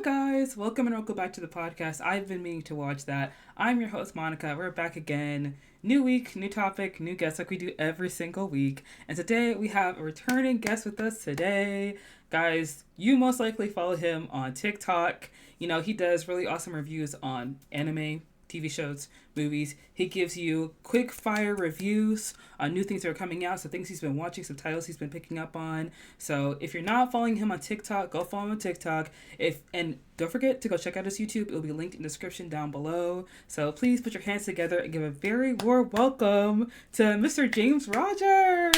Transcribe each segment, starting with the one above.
guys, welcome back to the podcast. I've been meaning to watch that. I'm your host Monica. We're back again. New week, new topic, new guest like we do every single week. And today we have a returning guest with us today. Guys, you most likely follow him on TikTok. You know, he does really awesome reviews on anime, TV shows, movies. He gives you quick fire reviews on new things that are coming out, so things he's been watching, some titles he's been picking up on. So if you're not following him on TikTok, go follow him on TikTok. And don't forget to go check out his YouTube. It'll be linked in the description down below. So please put your hands together and give a very warm welcome to Mr. James Rogers.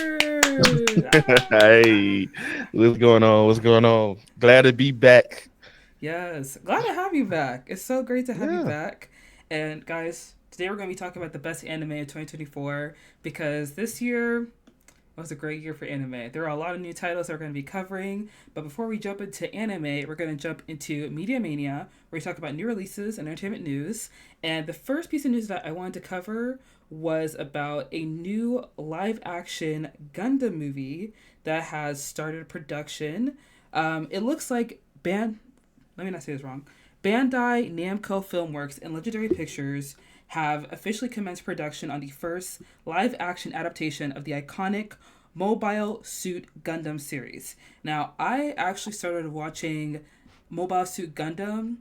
Hey, what's going on? What's going on? Glad to be back. Yes, glad to have you back. It's so great to have you Yeah. back. And guys, today we're going to be talking about the best anime of 2024 because this year was a great year for anime. There are a lot of new titles that we're going to be covering, but before we jump into anime, we're going to jump into Media Mania, where we talk about new releases and entertainment news. And the first piece of news that I wanted to cover was about a new live action Gundam movie that has started production. It looks like let me not say this wrong. Bandai Namco Filmworks and Legendary Pictures have officially commenced production on the first live action adaptation of the iconic Mobile Suit Gundam series. Now, I actually started watching Mobile Suit Gundam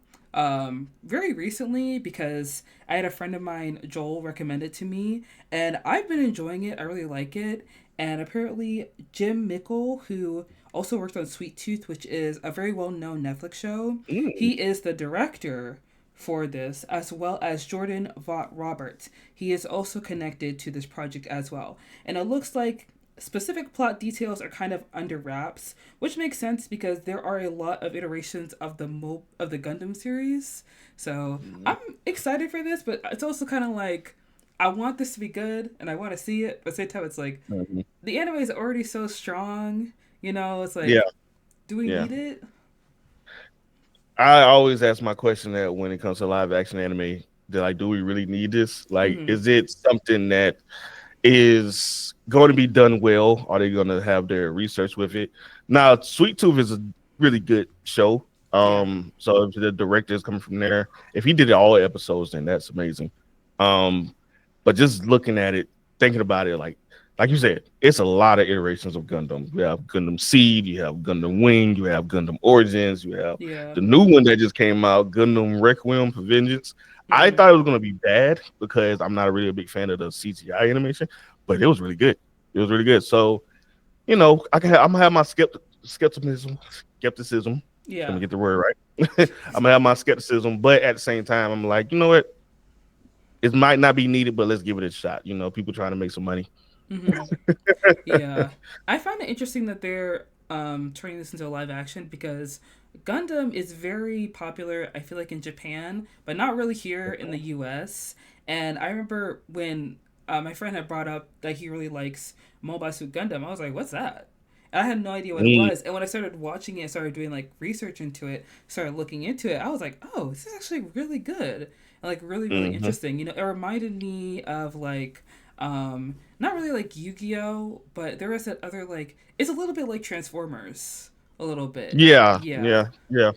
very recently because I had a friend of mine, Joel, recommend it to me, and I've been enjoying it. I really like it. And apparently, Jim Mickle, who also worked on Sweet Tooth, which is a very well known Netflix show, Mm. he is the director for this, as well as Jordan Vaught Roberts. He is also connected to this project as well. And it looks like specific plot details are kind of under wraps, which makes sense because there are a lot of iterations of the Gundam series. So Mhm. I'm excited for this, but it's also kind of like I want this to be good and I want to see it, but at the same time it's like Mhm. the anime is already so strong. You know, it's Yeah, like, do we yeah. need it? I always ask my question that when it comes to live action anime, that like, do we really need this? Like, Mm-hmm. is it something that is going to be done well? Are they going to have their research with it? Now, Sweet Tooth is a really good show. Yeah. So if the director is coming from there, if he did all episodes, then that's amazing. Um, but just looking at it, thinking about it, like you said, it's a lot of iterations of Gundam. You have Gundam Seed, you have Gundam Wing, you have Gundam Origins, you have Yeah. the new one that just came out, Gundam Requiem for Vengeance. I Mm-hmm. thought it was gonna be bad because I'm not really a big fan of the CGI animation, but it was really good. It was really good. So I'm gonna have my skepticism. Let me Yeah. get the word right. I'm gonna have my skepticism, but at the same time, I'm like, you know what? It might not be needed, but let's give it a shot. People trying to make some money. Mm-hmm. Yeah, I find it interesting that they're turning this into a live action because Gundam is very popular. I feel like in Japan, but not really here in the U.S. And I remember when my friend had brought up that he really likes Mobile Suit Gundam. I was like, "What's that?" And I had no idea what it Mm, was. And when I started watching it, started doing like research into it, started looking into it, I was like, "Oh, this is actually really good." And, like really, really mhm. interesting. You know, it reminded me of like not really like Yu-Gi-Oh, but there is that other like it's a little bit like Transformers, a little bit. Yeah, Yeah, yeah, yeah.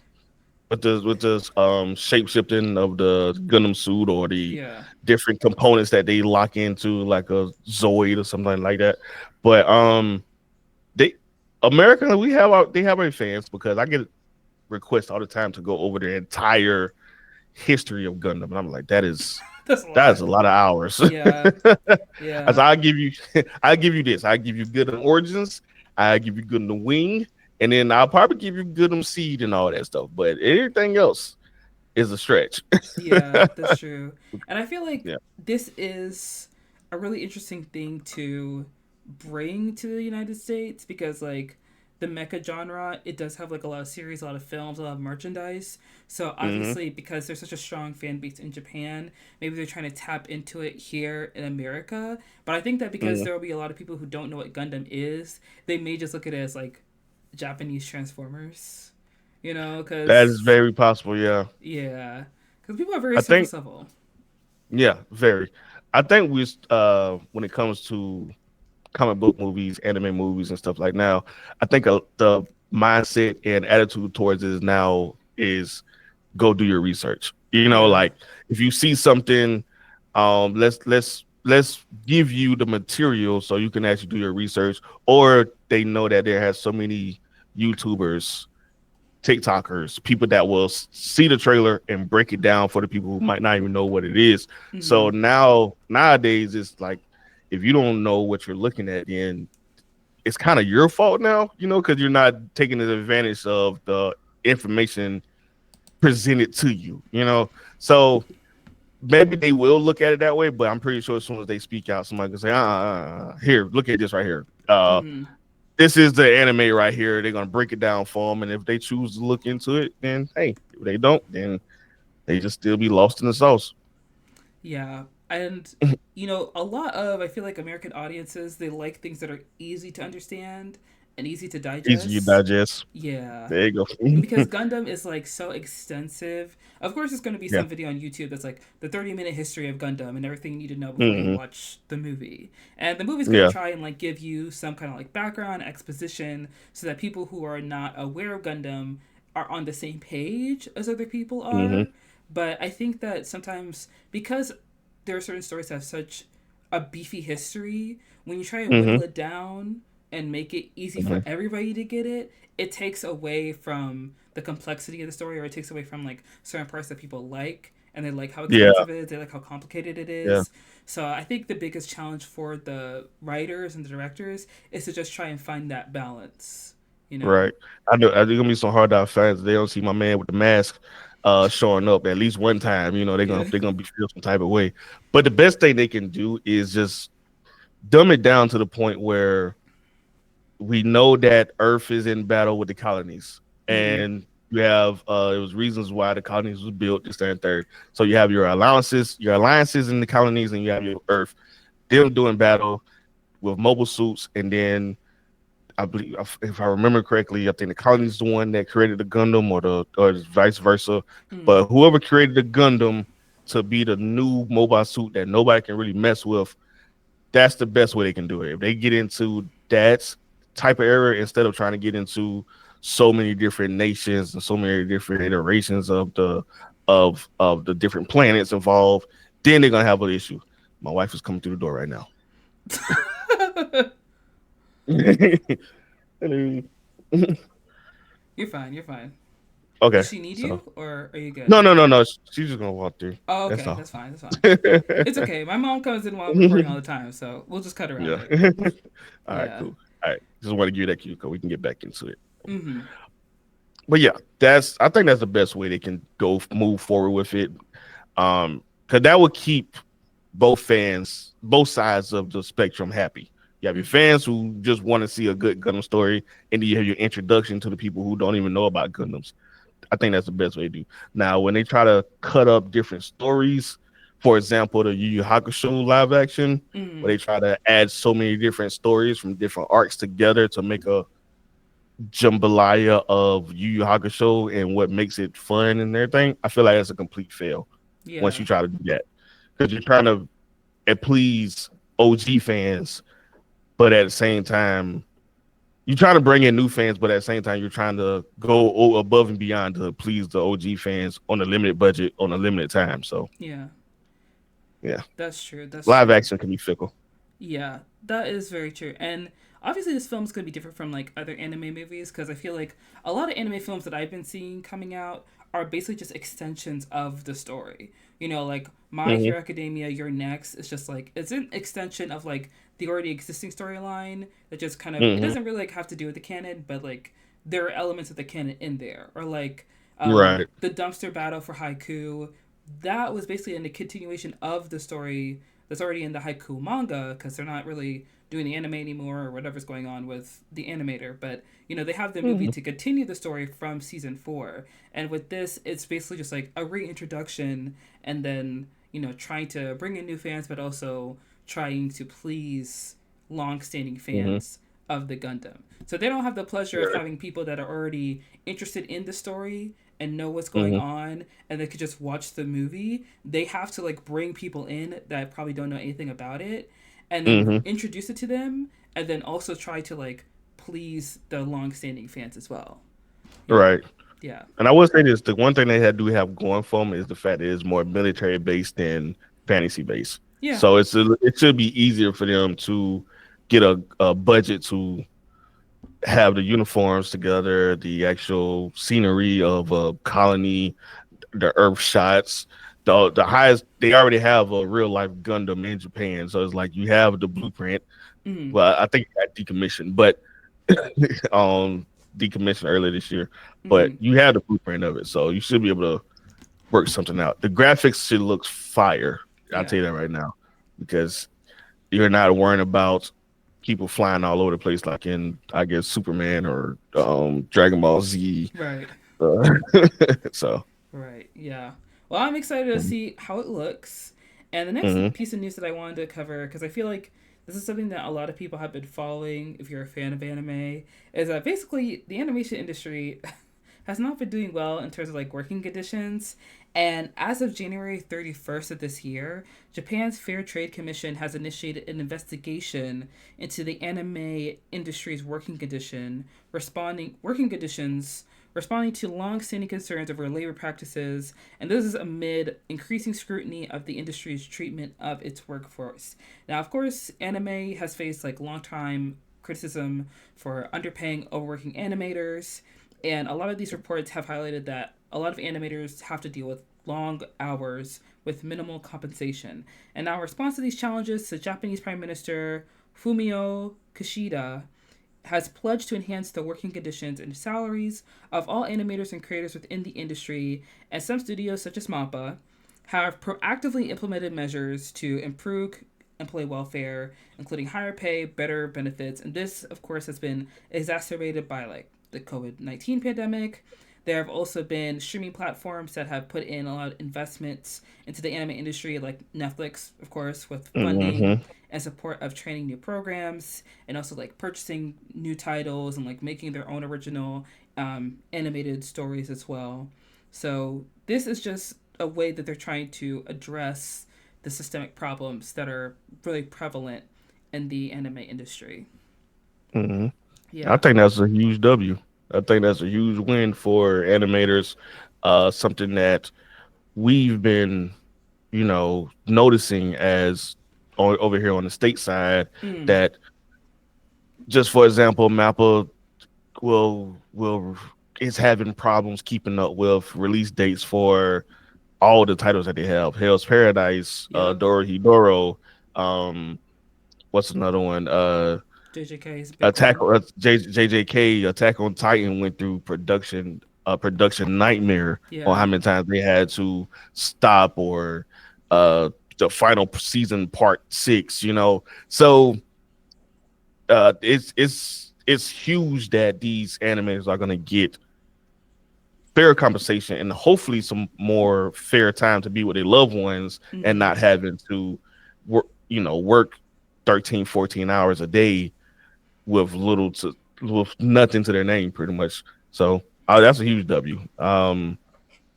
With the shape shifting of the Gundam suit or the yeah, different components that they lock into, like a Zoid or something like that. But they America, they have our fans because I get requests all the time to go over the entire history of Gundam, and I'm like, that's a that is lot. a lot of hours. Yeah, As yeah, I give you, I give you this. I give you Gundam Origins. I give you Gundam Wing, and then I'll probably give you Gundam Seed and all that stuff. But everything else is a stretch. yeah. That's true. And I feel like Yeah. this is a really interesting thing to bring to the United States because like the mecha genre, it does have like a lot of series, a lot of films, a lot of merchandise. So Hmm. obviously, because there's such a strong fan base in Japan, maybe they're trying to tap into it here in America. But I think that because Hmm. there will be a lot of people who don't know what Gundam is, they may just look at it as like Japanese Transformers. You know, That is because very possible. Yeah. yeah, because people are very I surface think. level. Yeah. Very. I think when it comes to comic book movies, anime movies, and stuff like now, I think the mindset and attitude towards it now is go do your research. You know, Yeah. like if you see something, let's give you the material so you can actually do your research, or they know that there has so many YouTubers, TikTokers, people that will see the trailer and break it down for the people who might not even know what it is. So Hmm. nowadays it's like if you don't know what you're looking at, then it's kind of your fault now, you know, because you're not taking advantage of the information presented to you, you know. So maybe they will look at it that way, but I'm pretty sure as soon as they speak out, somebody can say, here, look at this right here. Hmm. This is the anime right here. They're gonna break it down for them, and if they choose to look into it, then hey, if they don't, then they just still be lost in the sauce. Yeah. And a lot of I feel like American audiences, they like things that are easy to understand and easy to Easy to digest. digest. Yeah. There you go. Because Gundam is like so extensive. Of course, there's going to be Yeah. some video on YouTube that's like the 30-minute history of Gundam and everything you need to know before you Hmm. watch the movie. And the movie's going to Yeah. try and like give you some kind of like background exposition so that people who are not aware of Gundam are on the same page as other people Hmm. are. But I think that sometimes because there are certain stories that have such a beefy history, when you try and Hmm. whittle it down and make it easy for Hmm. everybody to get it, it takes away from the complexity of the story, or it takes away from like certain parts that people like, and they like how Yeah. expensive it is, they like how complicated it Yeah. is. So I think the biggest challenge for the writers and the directors is to just try and find that balance, you know? Right. I know. I think gonna be some hard out fans. They don't see my man with the mask showing up at least one time. You know, Yeah. they're gonna be feel some type of way. But the best thing they can do is just dumb it down to the point where we know that Earth is in battle with the colonies, Mm-hmm. and you have it was reasons why the colonies was built, this, that, and third. So you have your alliances in the colonies, and you have your Earth. Them doing battle with mobile suits, and then I believe, if I remember correctly, I think the colonies is the one that created the Gundam, or vice versa. Mm. But whoever created the Gundam to be the new mobile suit that nobody can really mess with, that's the best way they can do it. If they get into that type of era instead of trying to get into so many different nations and so many different iterations of the different planets involved, then they're gonna have an issue. My wife is coming through the door right now. Hello. You're fine. You're fine. Okay, Does she need so you, or are you good? no. She's just gonna walk through. Oh, That's okay. all. That's fine. That's fine. It's okay. My mom comes in while I'm recording all the time, so we'll just cut around Yeah. it. All right, Yeah. cool. All right. Just want to give you that cue so we can get back into it. Mm-hmm. But yeah, I think that's the best way they can go move forward with it. Because that would keep both sides of the spectrum happy. You have your Mm-hmm. fans who just want to see a good Gundam story, and then you have your introduction to the people who don't even know about Gundams. I think that's the best way to do. Now, when they try to cut up different stories, for example, the Yu Yu Hakusho live action, where Mm-hmm. they try to add so many different stories from different arcs together to make a jambalaya of Yu Yu Hakusho and what makes it fun and everything, I feel like that's a complete fail once Yeah. you try to do that. Because you're trying to please OG fans, but at the same time, you're trying to bring in new fans, but at the same time, you're trying to go above and beyond to please the OG fans on a limited budget, on a limited time. So, Yeah. yeah, That's true. That's live true. action can be fickle. Yeah, that is very true. And obviously, this film is going to be different from like other anime movies because I feel like a lot of anime films that I've been seeing coming out are basically just extensions of the story. Like My Hmm. Hero Academia, Your Next is just like it's an extension of like the already existing storyline that just kind of it Hmm. doesn't really like have to do with the canon, but like there are elements of the canon in there. Or like Right. the dumpster battle for Haiku, that was basically in a continuation of the story that's already in the Haiku manga because they're not really doing the anime anymore or whatever's going on with the animator. But they have the movie Hmm. to continue the story from season 4, and with this, it's basically just like a reintroduction, and then trying to bring in new fans, but also trying to please long-standing Hmm. fans of the Gundam. So they don't have the pleasure of Right. having people that are already interested in the story and know what's going Hmm. on and they could just watch the movie. They have to like bring people in that probably don't know anything about it and then Hmm. introduce it to them and then also try to like please the long-standing fans as well. You know? Right. Yeah. And I will say this: the one thing they do have going for them is the fact that it's more military based than fantasy based. Yeah. So it should be easier for them to get a budget to have the uniforms together, the actual scenery of a colony, the Earth shots. The highest they already have a real life Gundam in Japan, so it's like you have the blueprint. Mm. Well, I think it got decommissioned, but decommissioned earlier this year. But Mm. you have the blueprint of it, so you should be able to work something out. The graphics should look fire. I'll Yeah. tell you that right now, because you're not worrying about people flying all over the place like in, I guess, Superman or Dragon Ball Z. Right. Uh, so, Right. Yeah. Well, I'm excited to see how it looks. And the next mm-hmm, piece of news that I wanted to cover, because I feel like this is something that a lot of people have been following if you're a fan of anime, is that basically the animation industry has not been doing well in terms of like working conditions. And as of January 31st of this year, Japan's Fair Trade Commission has initiated an investigation into the anime industry's working conditions responding to long-standing concerns over labor practices, and this is amid increasing scrutiny of the industry's treatment of its workforce. Now, of course, anime has faced like long-time criticism for underpaying overworking animators, and a lot of these reports have highlighted that a lot of animators have to deal with long hours with minimal compensation. And now, in response to these challenges, the Japanese Prime Minister Fumio Kishida has pledged to enhance the working conditions and salaries of all animators and creators within the industry, and some studios, such as MAPPA, have proactively implemented measures to improve employee welfare, including higher pay, better benefits, and this, of course, has been exacerbated by like the COVID-19 pandemic. There have also been streaming platforms that have put in a lot of investments into the anime industry, like Netflix, of course, with funding mm-hmm, and support of training new programs, and also like purchasing new titles and like making their own original animated stories as well. So this is just a way that they're trying to address the systemic problems that are really prevalent in the anime industry. mm-hmm. I Yeah. think that's a huge W. I think that's a huge win for animators. Something that we've been, noticing as over here on the state side, Mm. that just for example, Mappa will is having problems keeping up with release dates for all the titles that they have. Hell's Paradise, Yep. Dorohedoro, um, what's another one? JJK is a big Attack one. JJK Attack on Titan went through production nightmare on Yeah. how many times they had to stop, or the final season part 6, so it's huge that these animators are going to get fair compensation and hopefully some more fair time to be with their loved ones, and Mm-hmm. not having to work 13, 14 hours a day with nothing to their name pretty much. So that's a huge W.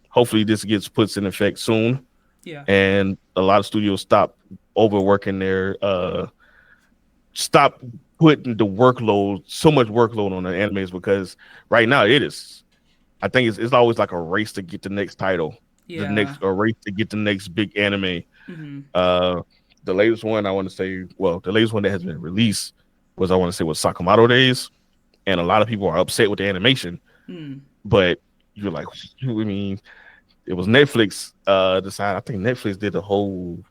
Hopefully this gets puts in effect soon, Yeah. and a lot of studios overworking their stop putting the workload so much workload on the animes, because right now it is, I think it's always like a race to get the next title, the Yeah. next a race to get the next big anime. Mm-hmm. Uh, the latest one I want to say, well, the latest one that has been released was, I want to say, was Sakamoto Days, and a lot of people are upset with the animation, Mm. but you're like, I mean, it was Netflix. Decided, I think Netflix did the whole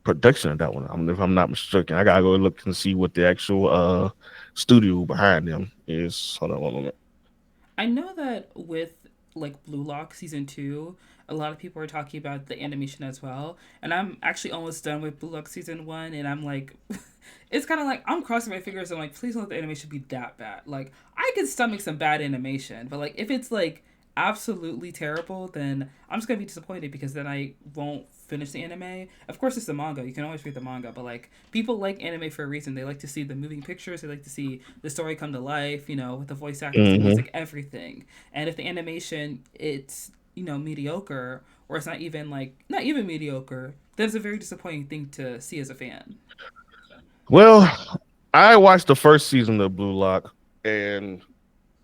production of that one. If I'm not mistaken, I gotta go look and see what the actual studio behind them is. Hold on one moment. I know that with like Blue Lock season 2, a lot of people are talking about the animation as well. And I'm actually almost done with Blue Lock season 1, and I'm like it's kind of like I'm crossing my fingers. I'm like, please don't let the animation be that bad. Like I could stomach some bad animation, but like if it's like absolutely terrible, then I'm just gonna be disappointed, because then I won't finish the anime. Of course, it's the manga. You can always read the manga, but like people like anime for a reason. They like to see the moving pictures. They like to see the story come to life. With the voice actors, the Mm-hmm. music, everything. And if the animation it's mediocre, or it's not even mediocre, then it's a very disappointing thing to see as a fan. Well, I watched the first season of Blue Lock, and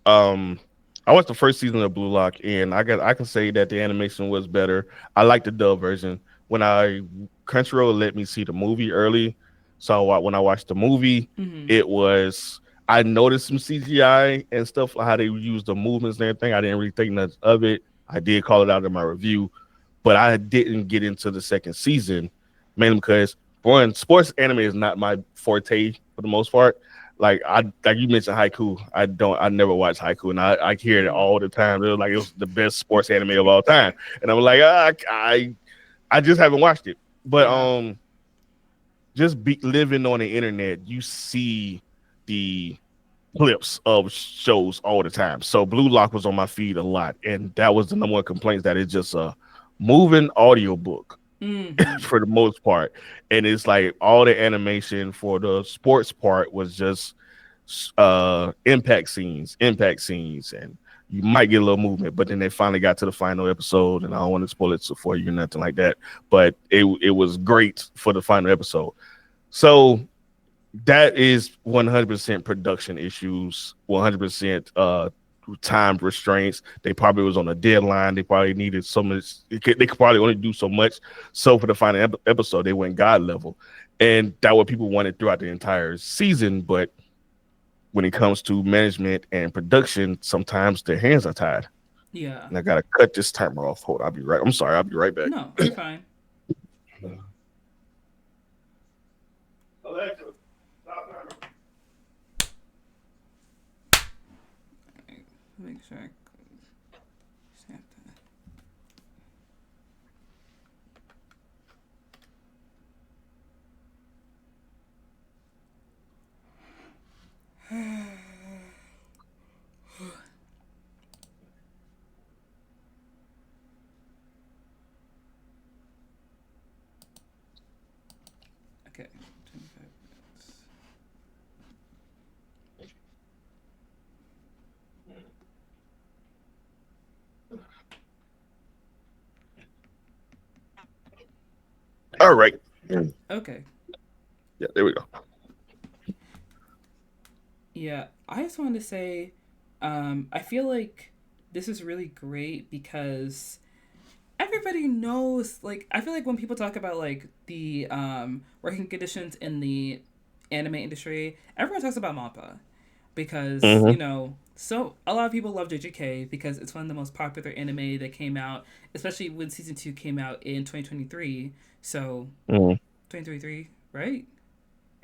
um, I watched the first season of Blue Lock, and I can say that the animation was better. I like the dub version. When I Crunchyroll let me see the movie early, so when I watched the movie, Mm-hmm. it was I noticed some CGI and stuff like how they use the movements and everything. I didn't really think much of it. I did call it out in my review, but I didn't get into the second season mainly because one, sports anime is not my forte for the most part. Like you mentioned haiku. I never watch haiku and I hear it Mm-hmm. all the time. It was like it was the best sports anime of all time. And I'm like, I just haven't watched it. But Yeah. just be living on the internet, you see the clips of shows all the time. So Blue Lock was on my feed a lot, and that was the number one complaint that it's just a moving audiobook Mm-hmm. for the most part. And it's like all the animation for the sports part was just impact scenes, and you might get a little movement, but then they finally got to the final episode, and I don't want to spoil it for you or nothing like that. But it was great for the final episode. So that is 100% production issues, 100% time restraints. They probably was on a deadline. They probably needed so much. They could probably only do so much. So for the final episode, they went god level, and that what people wanted throughout the entire season. But when it comes to management and production, sometimes their hands are tied. Yeah. And I gotta cut this timer off. Hold on, I'll be right. I'm sorry, I'll be right back. No, you're fine. Alexa, stop timer. Make sure I stamp that. Okay. 25 minutes. All right. Okay. Yeah, there we go. Yeah, I just wanted to say, I feel like this is really great because everybody knows. Like, I feel like when people talk about like the working conditions in the anime industry, everyone talks about Mappa because Mm-hmm. so a lot of people love JJK because it's one of the most popular anime that came out, especially when season two came out in 2023. So Mm-hmm. 2023, right?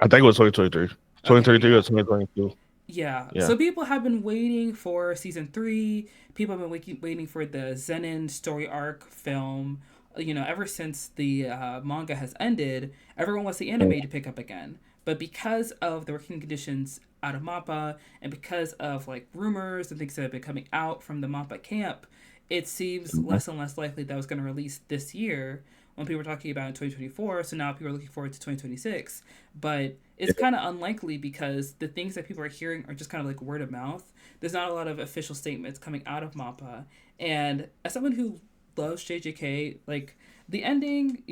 I think it was 2023, Okay, 2023 or yeah. 2022. Yeah, Yeah. so people have been waiting for season three. People have been waiting for the Zenin story arc film. Ever since the manga has ended, everyone wants the anime to pick up again. But because of the working conditions out of Mappa, and because of like rumors and things that have been coming out from the Mappa camp, it seems Mm-hmm. less and less likely that was going to release this year when people were talking about in 2024. So now people are looking forward to 2026. But it's kind of unlikely because the things that people are hearing are just kind of like word of mouth. There's not a lot of official statements coming out of Mappa. And as someone who loves JJK, like the ending,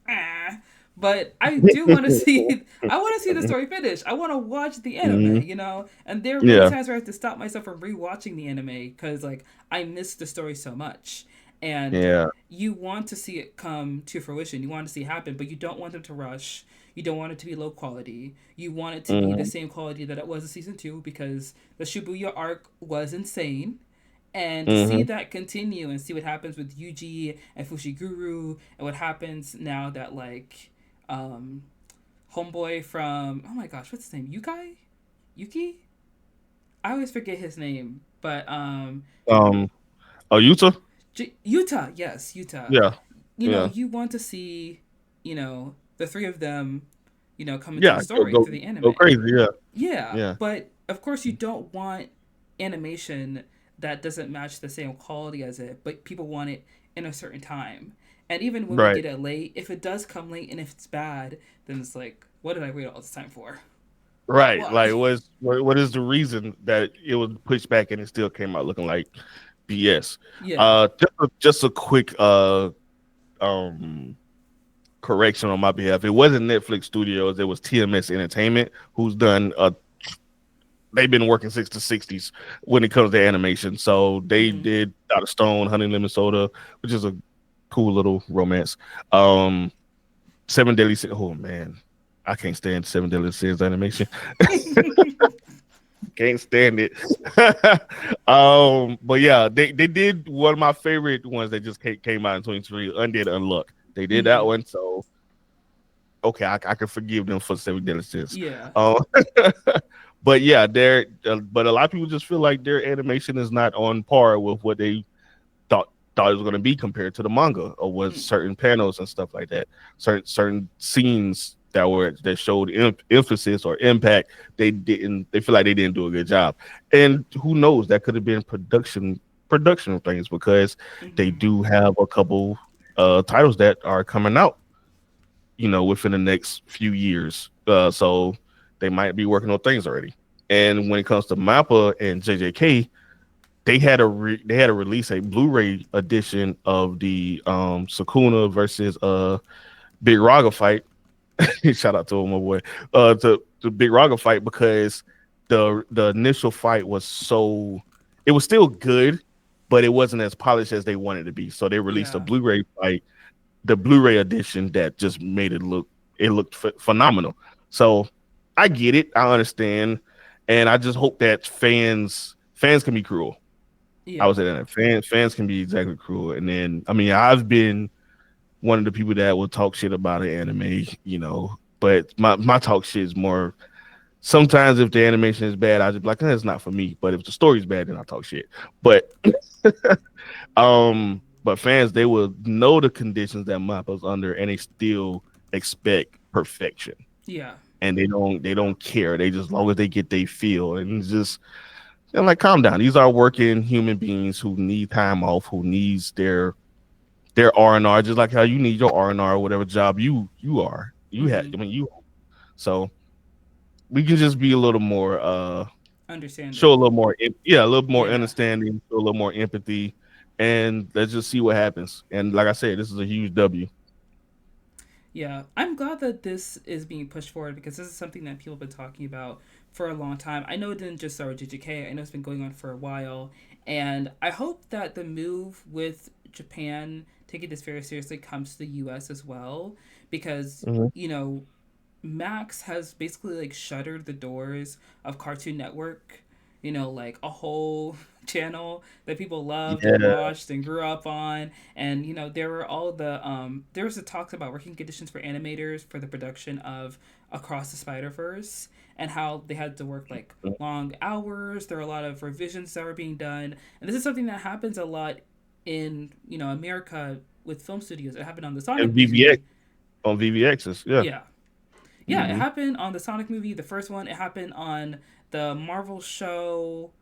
ah, but I do want to see. I want to see the story finish. I want to watch the anime, Mm-hmm. And there are many Yeah. times where I have to stop myself from rewatching the anime because like I miss the story so much, and Yeah. you want to see it come to fruition. You want to see it happen, but you don't want them to rush. You don't want it to be low quality. You want it to be the Mm-hmm. same quality that it was in season two because the Shibuya arc was insane. And to see Mm-hmm. that continue and see what happens with Yuji and Fushiguru and what happens now that like um homeboy from, oh my gosh, what's his name? Yuki? I always forget his name, but Um. Oh, Utah. Utah, yes, Utah. Yeah. Yeah. You want to see, the three of them, come into the Yeah. Go story go through the go anime. crazy. Yeah. Yeah, Yeah. but of course you don't want animation that doesn't match the same quality as it, but people want it in a certain time. And even when we Right. get it late, if it does come late and if it's bad, then it's like, what did I wait all this time for? Right. Like, Why? what is the reason that it was pushed back and it still came out looking like BS? Yeah. Just a quick um correction on my behalf. It wasn't Netflix Studios. It was TMS Entertainment who's done they've been working since the '60s when it comes to animation. So they Mm-hmm. did Dr. Stone, Honey Lemon Soda, which is a cool little romance. Um, Seven Deadly Sins. Oh man, I can't stand Seven Deadly Sins animation. Can't stand it. But yeah, they did one of my favorite ones that just came out in 23, Undead Unluck. They did that Mm-hmm. one, so okay, I can forgive them for Seven Deadly Sins. Yeah. Um, but yeah, but a lot of people just feel like their animation is not on par with what they thought it was going to be compared to the manga, or was Mm. certain panels and stuff like that, certain scenes that showed emphasis or impact. They feel like they didn't do a good job, and who knows, that could have been production things, because they Mm-hmm. do have a couple titles that are coming out, within the next few years. So they might be working on things already. And when it comes to Mappa and JJK, they had to release a Blu-ray edition of the Sukuna versus Big Raga fight. Shout out to him, my boy. To Big Raga fight, because the initial fight was so, it was still good, but it wasn't as polished as they wanted to be. So they released a Yeah. Blu-ray fight, the Blu-ray edition, that just made it looked phenomenal. So I get it, I understand, and I just hope that fans can be cruel. I Yeah. was saying that fans can be exactly cruel. And then, I mean, I've been one of the people that will talk shit about an anime, but my talk shit is more, sometimes if the animation is bad, I just be like, it's not for me. But if the story's bad, then I talk shit. But but fans, they will know the conditions that Mappa's under, and they still expect perfection. Yeah. And they don't care. They just, as long as they get they feel, and it's just, I'm like, calm down. These are working human beings who need time off, who needs their R&R, just like how you need your R&R or whatever job you are. You had, Mm-hmm. I mean, you. So we can just be a little more, show a Understanding. little more, yeah, a little more Yeah. understanding, show a little more empathy, and let's just see what happens. And like I said, this is a huge W. Yeah, I'm glad that this is being pushed forward because this is something that people have been talking about for a long time. I know it didn't just start with JJK, I know it's been going on for a while. And I hope that the move with Japan taking this very seriously comes to the US as well because, Mhm. Max has basically like shuttered the doors of Cartoon Network, like a whole channel that people loved and Yeah. watched and grew up on. And there were all the there was the talks about working conditions for animators for the production of Across the Spider Verse, and how they had to work like long hours. There were a lot of revisions that were being done, and this is something that happens a lot in America with film studios. It happened on the And Sonic VVX movie. on VVXs, yeah. Yeah, yeah, it Hmm. happened on the Sonic movie, the first one. It happened on the Marvel show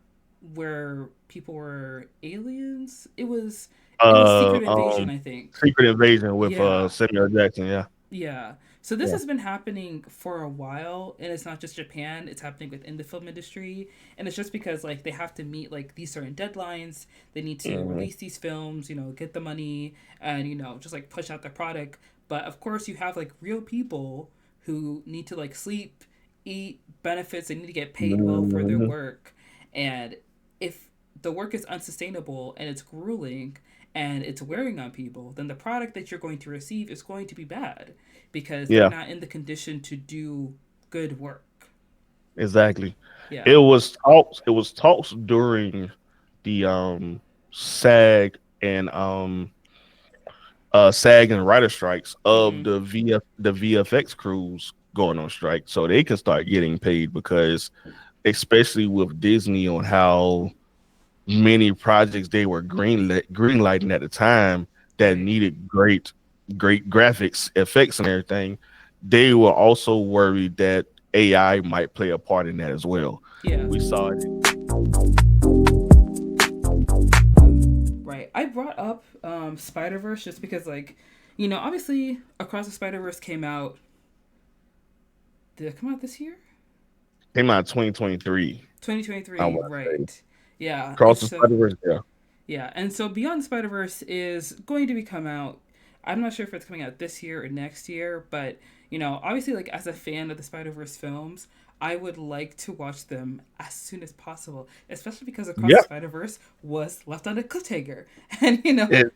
where people were aliens. It was Uh, Secret Invasion, um, I think. Secret Invasion with Yeah, Samuel Jackson, yeah. yeah. So this Yeah. has been happening for a while, and it's not just Japan. It's happening within the film industry, and it's just because like they have to meet like these certain deadlines. They need to Hmm. release these films, get the money, and just like push out the product. But of course, you have like real people who need to like sleep, eat, benefits. They need to get paid well for their Hmm. work, and if the work is unsustainable and it's grueling and it's wearing on people, then the product that you're going to receive is going to be bad because they're Yeah, not in the condition to do good work. exactly. Yeah. It was talks during the SAG and SAG and writer strikes of Mm-hmm. the VFX crews going on strike, so they can start getting paid, because especially with Disney on how many projects they were greenlighting at the time that Right. needed great graphics effects and everything, they were also worried that AI might play a part in that as well. Yeah. We saw it. Right. I brought up Spider Verse just because, like, obviously, Across the Spider Verse came out. Did it come out this year? Came out 2023. I 2023. want to say Right. Yeah. And Cross the so, Spider Verse. Yeah. yeah. And so, Beyond the Spider Verse is going to be come out. I'm not sure if it's coming out this year or next year, but Obviously, like as a fan of the Spider-Verse films, I would like to watch them as soon as possible, especially because Across the Yeah. Spider-Verse was left on a cliffhanger, and It,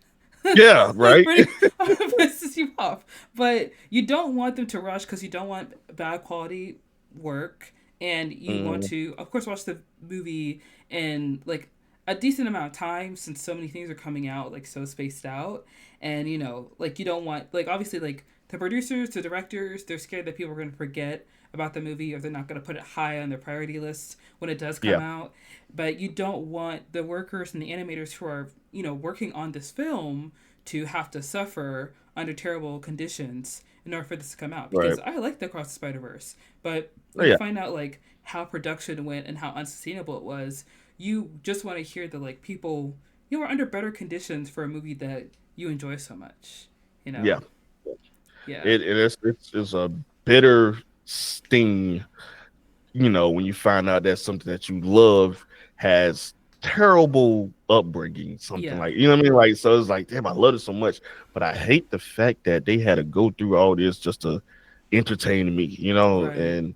yeah. Right. pretty pisses you off. But you don't want them to rush because you don't want bad quality work, and you want Mm, to, of course, watch the movie in like a decent amount of time since so many things are coming out like so spaced out, and like you don't want like obviously like the producers, the directors, they're scared that people are going to forget about the movie or they're not going to put it high on their priority list when it does come yeah. out. But you don't want the workers and the animators who are, working on this film to have to suffer under terrible conditions in order for this to come out. Because Right. I like the Across the Spider Verse, but Oh, when you yeah. find out like how production went and how unsustainable it was, you just want to hear that like people are under better conditions for a movie that you enjoy so much. You know? Yeah. Yeah. It's a bitter sting, when you find out that something that you love has terrible upbringing, something Yeah. like, you know what I mean? Like, so it's like, damn, I love it so much, but I hate the fact that they had to go through all this just to entertain me, Right. and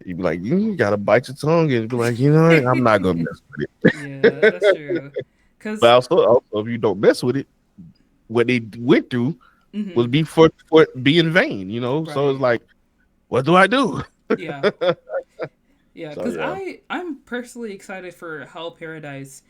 you'd be like, you gotta bite your tongue and be like, what? I'm not gonna mess with Yeah, that's it. true. But Cause also, if you don't mess with it, what they went through mm-hmm, would be for be in vain. So it's right. like, what do I do? Yeah. Yeah, So because yeah. I'm personally excited for Hell's Paradise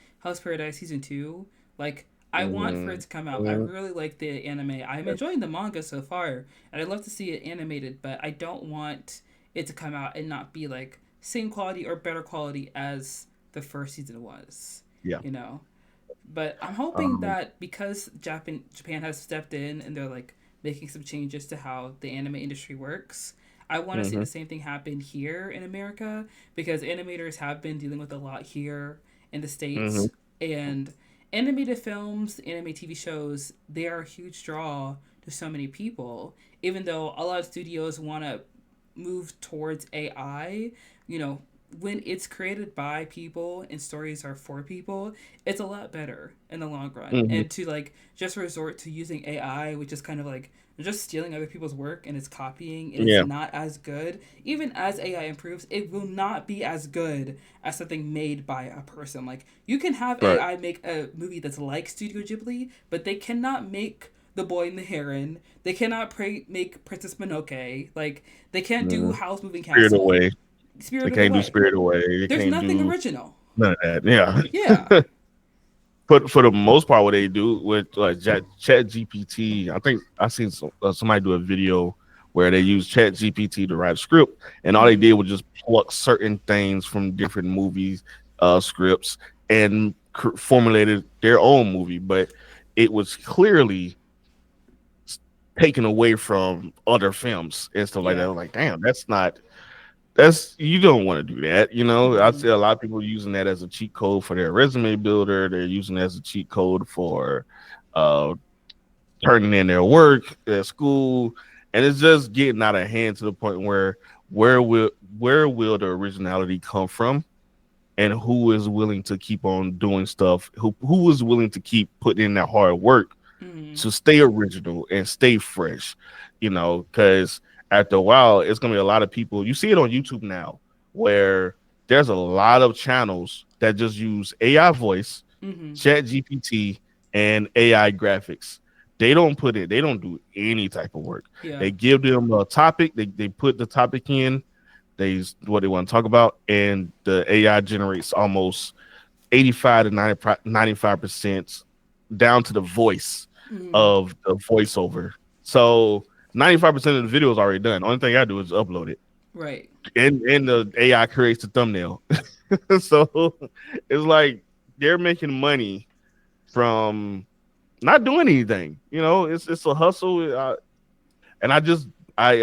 season two. Like I want for it Mhm. to come out. I Mhm. really like the anime. I'm enjoying the manga so far, and I'd love to see it animated. But I don't want it to come out and not be like same quality or better quality as the first season was. Yeah. You know. But I'm hoping Um, that because Japan has stepped in and they're like making some changes to how the anime industry works. I want to see the mhm. same thing happen here in America because animators have been dealing with a lot here in the Mhm. states, and animated films, anime TV shows, they are a huge draw to so many people. Even though a lot of studios want to move towards AI, you know, when it's created by people and stories are for people, it's a lot better in the long run. Mhm. And to like just resort to using AI, which is kind of like just stealing other people's work and it's copying and it's Yeah. not as good. Even as AI improves, it will not be as good as something made by a person. Like you can have Right. AI make a movie that's like Studio Ghibli, but they cannot make the Boy and the Heron. They cannot make Princess Mononoke. Like they can't do Mhm. House Moving Spirit Castle. away. They Spirited can't do Away. spirit away. They There's can't nothing do original. none of that. Yeah. Yeah. For the most part, what they do with Chat GPT, I think I seen somebody do a video where they use Chat GPT to write a script, and all they Mm-hmm. did was just pluck certain things from different movies, scripts, and formulated their own movie. But it was clearly taken away from other films and stuff like that. Yeah. I was like, damn, that's you don't want to do that. I Mm-hmm. see a lot of people using that as a cheat code for their resume builder. They're using it as a cheat code for uh turning in their work at school, and it's just getting out of hand to the point where where will where will the originality come from, and who is willing to keep on doing stuff, who is willing to keep putting in that hard work Mm-hmm. to stay original and stay fresh, because after a while, it's gonna be a lot of people. You see it on YouTube now, where there's a lot of channels that just use AI voice, Mm-hmm. Chat GPT, and AI graphics. They don't do any type of work. Yeah. They give them a topic, they put the topic in, they what they want to talk about, and the AI generates almost 85 to 95% down to the voice Mm-hmm. of the voiceover. So 95% of the video is already done. Only thing I do is upload it. Right. And the AI creates the thumbnail. So it's like they're making money from not doing anything. It's a hustle. And I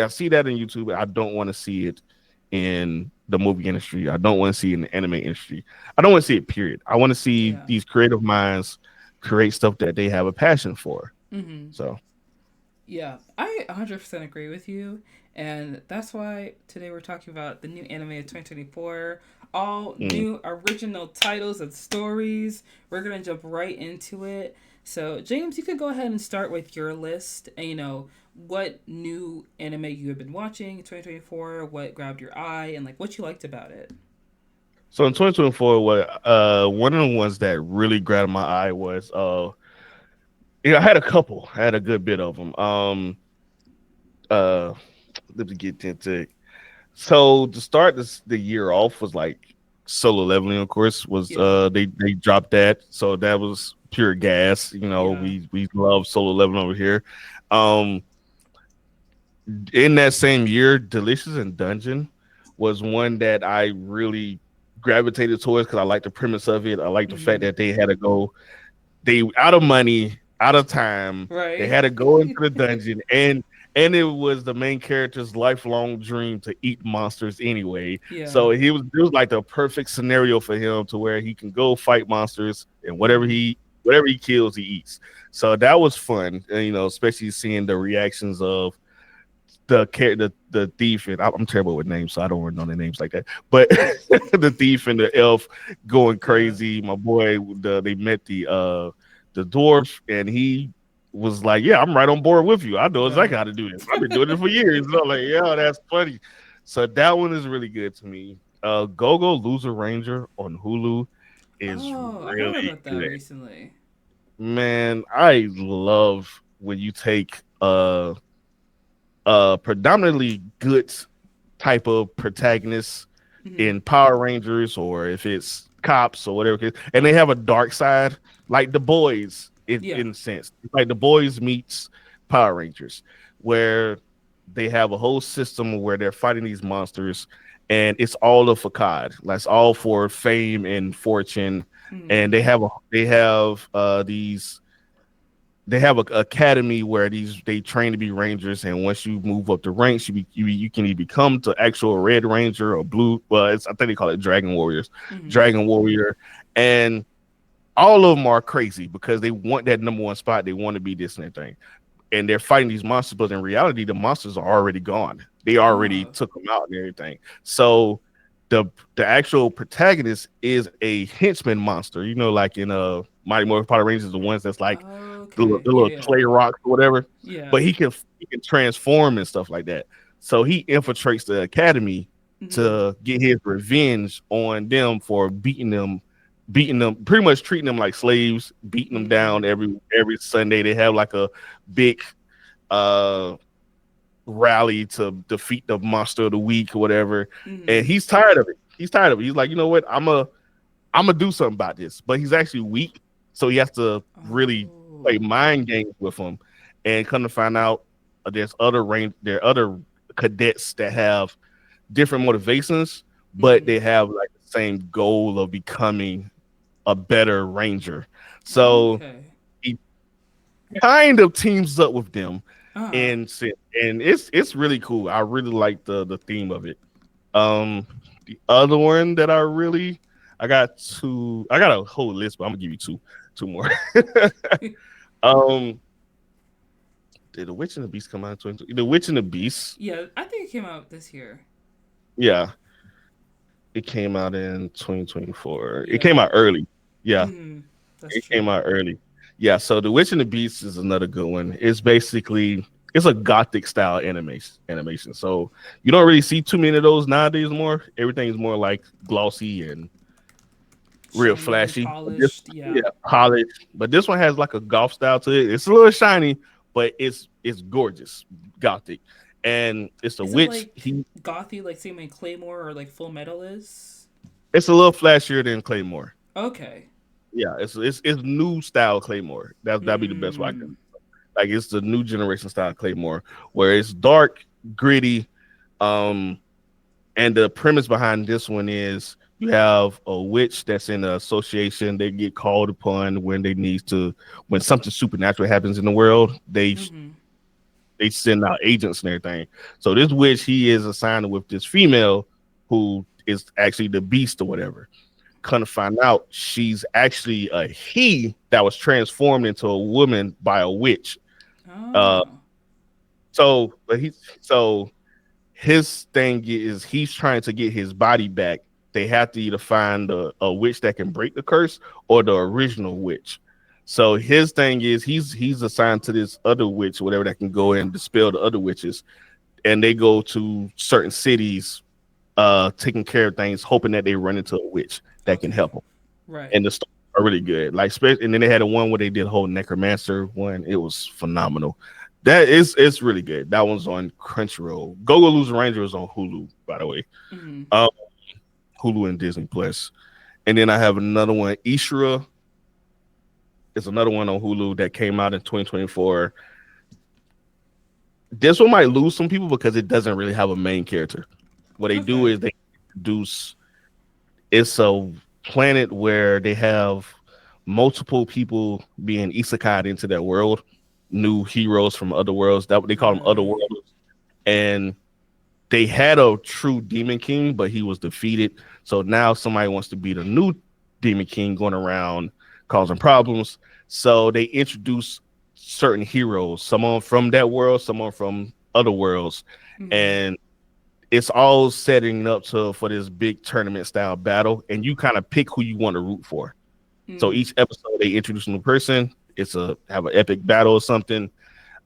see that in YouTube. I don't want to see it in the movie industry. I don't want to see it in the anime industry. I don't want to see it, period. I want to see Yeah. these creative minds create stuff that they have a passion for. Mm-hmm. So Yeah. I 100% agree with you. And that's why today we're talking about the new anime of 2024. All mm, new original titles and stories. We're going to jump right into it. So, James, you can go ahead and start with your list. And, what new anime you have been watching in 2024, what grabbed your eye, and like what you liked about it. So in 2024, what one of the ones that really grabbed my eye was I had a couple. I had a good bit of them. Uh let me get into it. So to start the year off was like Solo Leveling, of course, was Yeah. they dropped that. So that was pure gas. You know, Yeah. we love Solo Leveling over here. Um in that same year, Delicious and Dungeon was one that I really gravitated towards because I like the premise of it. I like the fact Mm-hmm. that they had to go, they out of money, out of time, they Right. had to go into the dungeon, and it was the main character's lifelong dream to eat monsters anyway. Yeah. So it was like the perfect scenario for him to where he can go fight monsters and Mm-hmm. whatever he kills, he eats. So that was fun, and, especially seeing the reactions of the thief, and I'm terrible with names, so I don't really know the names like that. But the thief and the elf going Yeah. crazy. My boy, they met the dwarf, and he was like, "Yeah, I'm right on board with you. I know exactly Right. how to do this. I've been doing it for years." So I'm like, "Yeah, that's funny." So that one is really good to me. Go Loser Ranger on Hulu is Oh, I heard really about that good. recently. Man, I love when you take predominantly good type of protagonists Mm-hmm. in Power Rangers or if it's cops or whatever it is, and they have a dark side, like the boys Yeah. in a sense. Like the boys meets Power Rangers, where they have a whole system where they're fighting these monsters, and it's all a facade. That's all for fame and fortune. Mm-hmm. And they have an academy where they train to be rangers, and once you move up the ranks, you can either become to actual red ranger or blue. Well, I think they call it Mm-hmm. dragon warrior, and all of them are crazy because they want that number one spot. They want to be this and that thing, and they're fighting these monsters, but in reality, the monsters are already gone. They already Oh. took them out and everything. So the the actual protagonist is a henchman monster. Like in Mighty Morphin Power Rangers, the ones that's like Okay. the Yeah. little Yeah. clay rocks or whatever. Yeah. But he can transform and stuff like that. So he infiltrates the academy Mm-hmm. to get his revenge on them for beating them, pretty much treating them like slaves, beating them down Mm-hmm. every Sunday. They have like a big uh rally to defeat the monster of the week or whatever. Mm-hmm. And he's tired of it. He's tired of it. He's like, you know what? I'm gonna do something about this. But he's actually weak, so he has to really play Oh. mind games with him. And come to find out, there are other cadets that have different motivations, but Mm-hmm. they have like the same goal of becoming a better ranger. So Okay. he kind of teams up with them, Uh-huh. and it's really cool. I really like the theme of it. The other one that I got a whole list, but I'm gonna give you two more. um, did The Witch and the Beast come out in 20? The Witch and the Beast, Yeah, I think it came out this year. yeah, it came out in 2024. It came Yeah. out early. Yeah, Mm-hmm. That's it came true. out early. Yeah, so The Witch and the Beast is another good one. It's a gothic style animation. So you don't really see too many of those nowadays more. Everything is more like glossy and real Shiny, flashy. polished. Yeah, Yeah. polished. But this one has like a golf style to it. It's a little shiny, but it's gorgeous, gothic. And it's a Is it witch. like gothy, like same way Claymore or like Full Metal is? It's a little flashier than Claymore. Okay. Yeah, it's new style Claymore. That'd be the best way I Mm. can. Like it's the new generation style Claymore, where it's dark, gritty. Um, and the premise behind this one is you have a witch that's in an association. They get called upon when something supernatural happens in the world. Mm-hmm. They send out agents and everything. So this witch, he is assigned with this female who is actually the beast or whatever. Come to find out, she's actually a he that was transformed into a woman by a witch. Uh, Oh. so his thing is he's trying to get his body back. They have to either find a witch that can break the curse or the original witch. So his thing is he's assigned to this other witch, whatever, that can go and dispel the other witches, and they go to certain cities, taking care of things, hoping that they run into a witch that can Okay. help them. Right. And the stories are really good. Like, and then they had a one where they did a whole necromancer one. It was phenomenal. That is, it's really good. That one's on Crunchyroll. Go Lose Ranger is on Hulu, by the way. Mm-hmm. Um, Hulu and Disney Plus. And then I have another one, Ishura. It's another one on Hulu that came out in 2024. This one might lose some people because it doesn't really have a main character. What they do Okay. is they introduce, it's a planet where they have multiple people being isekai into that world, new heroes from other worlds. That they call them other Right. worlds. And they had a true demon king, but he was defeated. So now somebody wants to be the new demon king, going around causing problems. So they introduce certain heroes, someone from that world, someone from other worlds, Mm-hmm. and it's all setting up to for this big tournament style battle, and you kind of pick who you want to root for. So Mm. each episode they introduce a new person. It's a have an epic battle or something.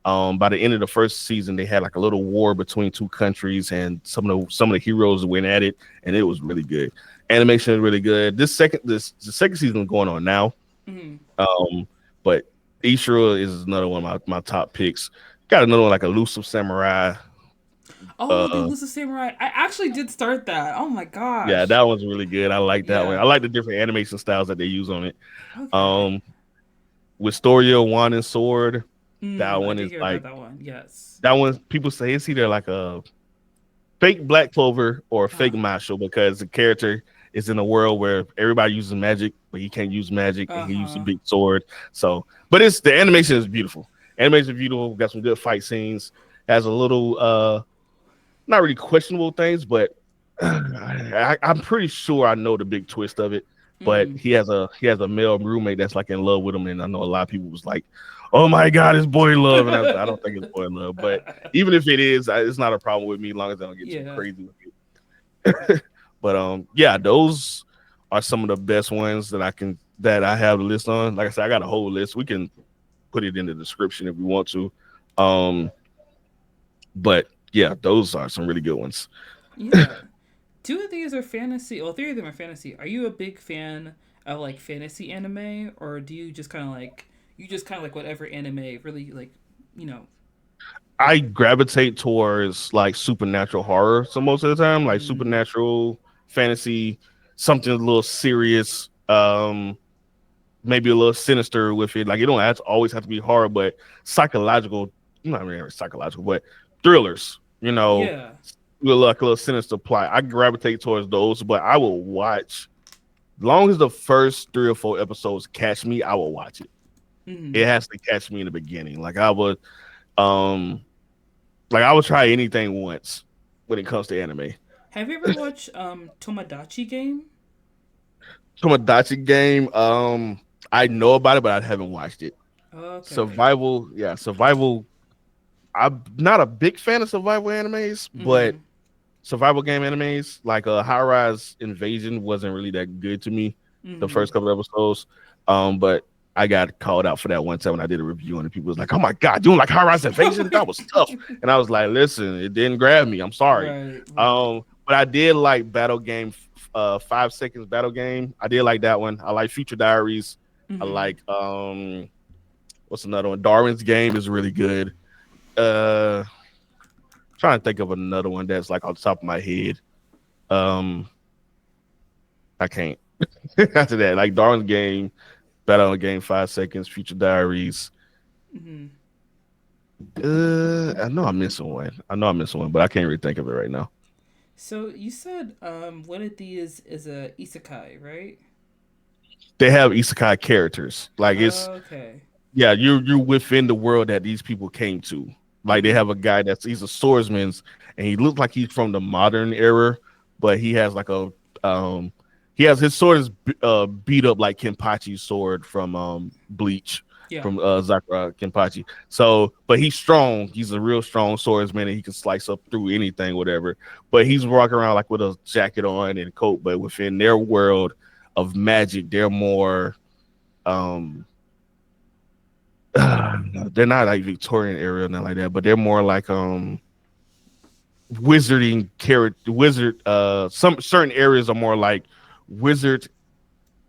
By the end of the first season, they had like a little war between two countries, and some of the heroes went at it, and it was really good. Animation is really good. This the second season is going on now. Mm-hmm. Um, but Ishura is another one of my top picks. Got another one like Elusive Samurai. Oh, the Uh, Elusive Samurai. I actually did start that. Oh my yeah, gosh. that one's really good. I like that one. Yeah. I like the different animation styles that they use on it. Okay. Um, Wisteria Wand and Sword. That I one did is hear about like that one. Yes. that one. People say it's either like a fake Black Clover or a fake Uh. Marshall, because the character is in a world where everybody uses magic, but he can't use magic, and Uh he uses a huh. big sword. So, but it's the animation is beautiful. Animation is beautiful. Got some good fight scenes. Has a little not really questionable things, but I'm pretty sure I know the big twist of it. But Mm. he has a male roommate that's like in love with him, and I know a lot of people was like, "Oh my god, it's boy love," and I don't think it's boy love. But even if it is, it's not a problem with me, as long as I don't get too Yeah. crazy with it. But yeah, those are some of the best ones that I have a list on. Like I said, I got a whole list. We can put it in the description if we want to. Um, but yeah, those are some really good ones. Yeah. Two of these are fantasy. Well, three of them are fantasy. Are you a big fan of like fantasy anime, or do you just kind of like whatever anime really like, you know? I gravitate towards like supernatural horror. So most of the time, like Mm, supernatural fantasy, something a little serious, maybe a little sinister with it. Like it don't have to always have to be horror, but psychological, not really psychological, but thrillers. yeah. With like a little sinister plot. I gravitate towards those, but I will watch. Long as the first 3 or 4 episodes catch me, I will watch it. Mm. It has to catch me in the beginning. Um, I would try anything once when it comes to anime. Have you ever watched Tomodachi Game? Tomodachi Game, I know about it, but I haven't watched it. Okay. Survival, yeah, survival. I'm not a big fan of survival animes, but Mm-hmm. survival game animes like High Rise Invasion wasn't really that good to me the Mm-hmm. first couple of episodes. But I got called out for that one time when I did a review, and people was like, "Oh my god, doing like High Rise Invasion? That was tough." And I was like, "Listen, it didn't grab me. I'm sorry." Right. Right. But I did like Battle Game, 5 seconds Battle Game. I did like that one. I like Future Diaries. I Mm-hmm. like what's another one? Darwin's Game is really good. Uh, trying to think of another one that's like on the top of my head. Um, I can't. After that, like Darwin's Game, Battle Game, 5 seconds, Future Diaries. Mm-hmm. I know I'm missing one. But I can't really think of it right now. So you said one of these is a isekai, right? They have isekai characters. Like it's Okay. yeah, you're within the world that these people came to. Like they Mm-hmm. have a guy he's a swordsman, and he looks like he's from the modern era, but he has like a he has his sword is beat up like Kenpachi's sword from Bleach, Yeah. from Sakura Kenpachi. So, but he's strong. He's a real strong swordsman, and he can slice up through anything, whatever. But he's walking around like with a jacket on and coat. But within their world of magic, they're more um they're not like Victorian era or nothing like that, but they're more like wizarding character wizard. Some certain areas are more like wizard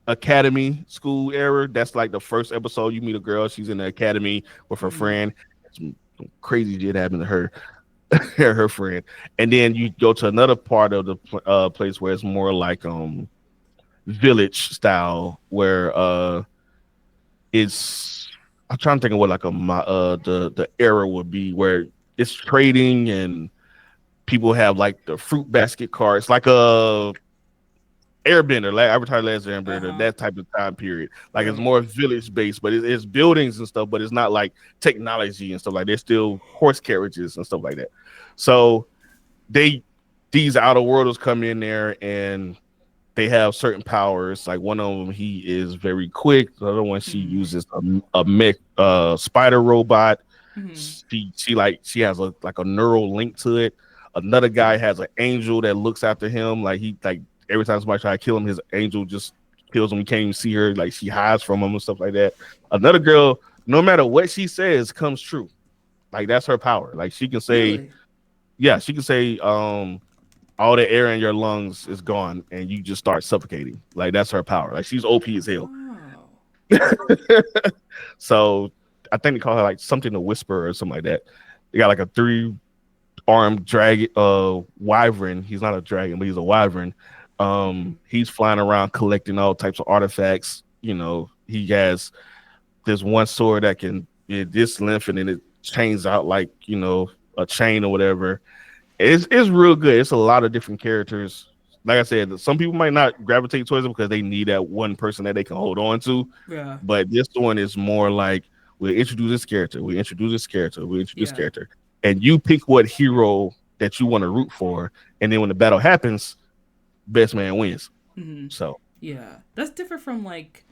academy school era. That's like the first episode. You meet a girl, she's in the academy with her Mm-hmm. friend. Some crazy shit happened to her, her friend. And then you go to another part of the place where it's more like village style, where it's I'm trying to think of what like the era would be, where it's trading and people have like the fruit basket cards, like a Airbender, like Avatar Last Airbender, Uh-huh. that type of time period. Like it's Right. more village based, but it's buildings and stuff, but it's not like technology and stuff like. There's still horse carriages and stuff like that. So they these outer worlders come in there and they have certain powers. Like one of them, he is very quick. The other one, she Mm-hmm. uses a mech spider robot. Mm-hmm. She has a like a neural link to it. Another guy has an angel that looks after him. Like he like every time somebody try to kill him, his angel just kills him. You can't even see her. Like she hides from him and stuff like that. Another girl, no matter what she says, comes true. Like that's her power. Like she can say, Really? yeah, she can say, all the air in your lungs is gone and you just start suffocating. Like that's her power. Like she's OP as hell. Oh. So I think they call her like something to whisper or something like that. They got like a 3-armed dragon wyvern. He's not a dragon, but he's a wyvern. Mm-hmm. He's flying around collecting all types of artifacts. You know, he has this one sword that can be this length and then it chains out like, a chain or whatever. It's real good. It's a lot of different characters. Like I said, some people might not gravitate towards it because they need that one person that they can hold on to. Yeah. But this one is more like we introduce this character, we introduce this character, we introduce this Yeah. character, and you pick what hero that you want to root for, and then when the battle happens, best man wins. Mm-hmm. So Yeah. That's different from like,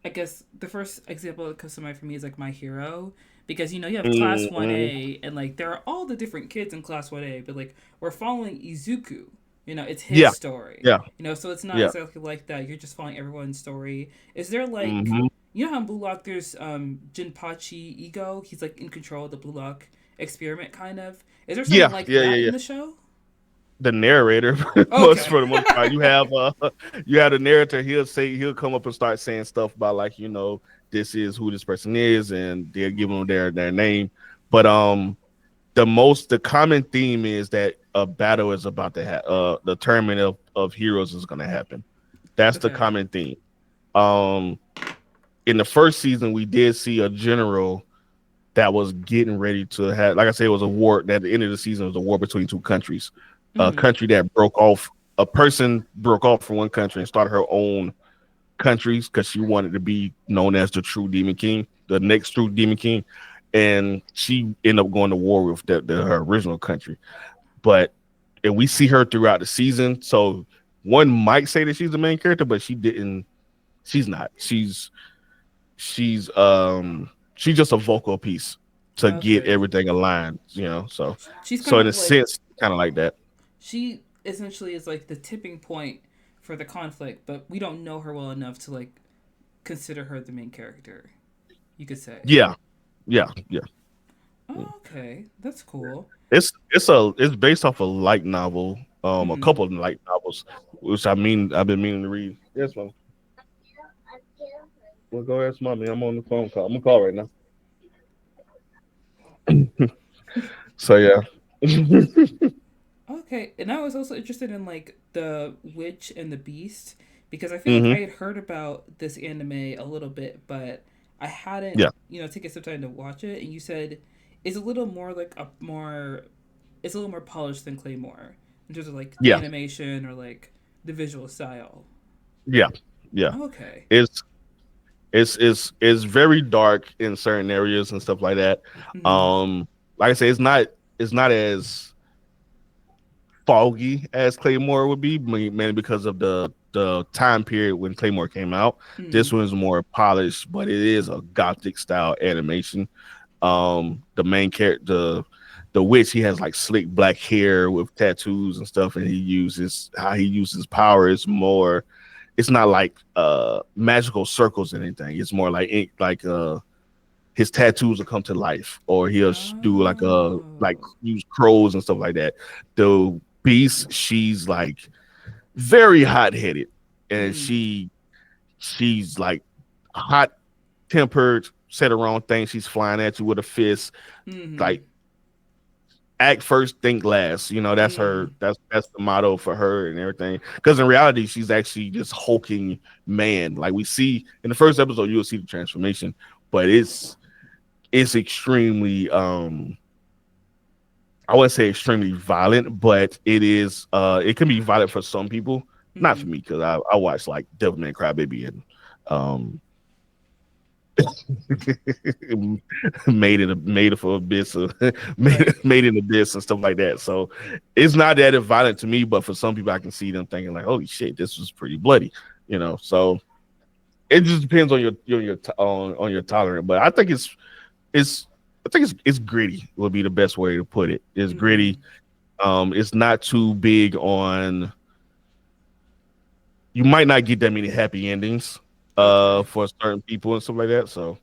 I guess the first example that comes to mind for me is like My Hero, because you have Class One mhm. A, and like there are all the different kids in Class 1A, but like we're following Izuku. It's his Yeah, story. yeah, So it's not yeah. exactly like that. You're just following everyone's story. Is there like, Hmm. how in Blue Lock there's Jinpachi Ego? He's like in control of the Blue Lock experiment, kind of. Is there something Yeah, like yeah, yeah, that yeah. in the show? The narrator, most Okay. for the most part, you have the narrator. He'll come up and start saying stuff about like this is who this person is, and they'll give them their name. But the common theme is that a battle is about to the tournament of heroes is going to happen. That's the Okay. common theme. Um, in the first season, we did see a general that was getting ready to have, like I said, it was a war. At the end of the season, it was a war between two countries. A Mm-hmm. country that broke off, a person broke off from one country and started her own countries because she wanted to be known as the true Demon King, the next true Demon King, and she ended up going to war with her original country. But and we see her throughout the season, so one might say that she's the main character, but she didn't. She's not. She's just a vocal piece to get Okay. everything aligned. She's So kind in a of like, sense, kind of like that. she essentially is like the tipping point for the conflict, but we don't know her well enough to like consider her the main character. You could say. Yeah, yeah, yeah. Oh, okay, that's cool. It's based off a light novel, a Mm-hmm. couple of light novels, which I've been meaning to read. Yes, mom. Well, go ask mommy. I'm on the phone call. I'm gonna call right now. So yeah. Okay, and I was also interested in like the Witch and the Beast, because I feel like I Hmm. had heard about this anime a little bit, but I hadn't, Yeah, taken some time to watch it. And you said it's a little more like it's a little more polished than Claymore in terms of like the yeah, animation or like the visual style. yeah, yeah. Okay. It's it's very dark in certain areas and stuff like that. Mm-hmm. Um, like I say, it's not as foggy as Claymore would be, mainly because of the time period when Claymore came out. Mm-hmm. This one's more polished, but it is a gothic style animation. The main character, the witch, he has like slick black hair with tattoos and stuff, and he uses power is more. It's not like magical circles or anything. It's more like his tattoos will come to life, or he'll do like Oh. use crows and stuff like that. The Beast, she's like very hot headed, and Mm. she's like hot tempered, said the wrong thing, she's flying at you with a fist. Mm-hmm. Like, act first, think last. That's her. Mm. That's the motto for her and everything. Because in reality, she's actually just hulking man. Like we see in the first episode, you'll see the transformation, but it's extremely I wouldn't say extremely violent, but it can be violent for some people. Not for Mm. me, because I watch like Devilman Crybaby and um made it for abyss Right. made in abyss and stuff like that. So it's not that violent to me, but for some people I can see them thinking like, holy shit, this was pretty bloody. So it just depends on on your tolerance. But it's I think it's gritty would be the best way to put it. It's gritty. Mm. It's not too big on, you might not get that many happy endings Okay. for certain people and stuff like that. So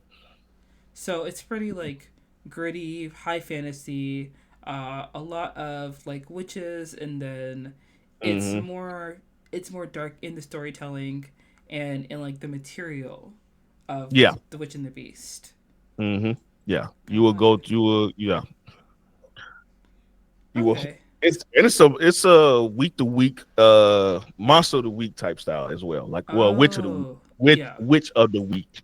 So it's pretty like gritty, high fantasy, a lot of like witches, and then it's mhm. more it's more dark in the storytelling and in like the material of Yeah. the Witch and the Beast. Yeah. Got it. Yeah. You will. Okay. It's a week to week monster of the week type style as well. Like, well, witch of the week. Oh, yeah. Witch of the week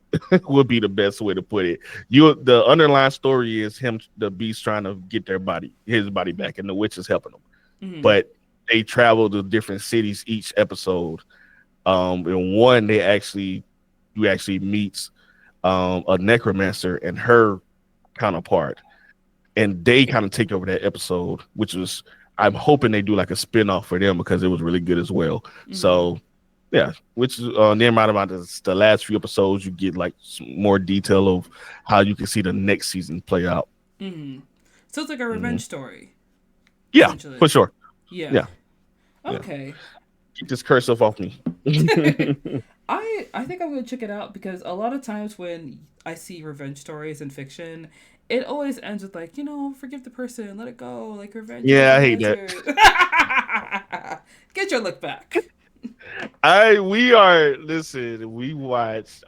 would be the best way to put it. The underlying story is him, the Beast, trying to get his body back, and the witch is helping him. Mm. But they travel to different cities each episode. In one, you actually meets a necromancer and her counterpart, and they kind of take over that episode, which was, I'm hoping they do like a spin-off for them because it was really good as well. Mm. So yeah, which is near about the last few episodes, you get like some more detail of how you can see the next season play out. Mm. So it's like a Hmm. revenge story, Yeah, for essentially. sure. Yeah. Yeah, yeah. Okay. Get this curse stuff off me. I think I'm gonna check it out because a lot of times when I see revenge stories in fiction, it always ends with like, forgive the person, let it go, like revenge is Yeah, the I hate that. answer. Get your look back. We watched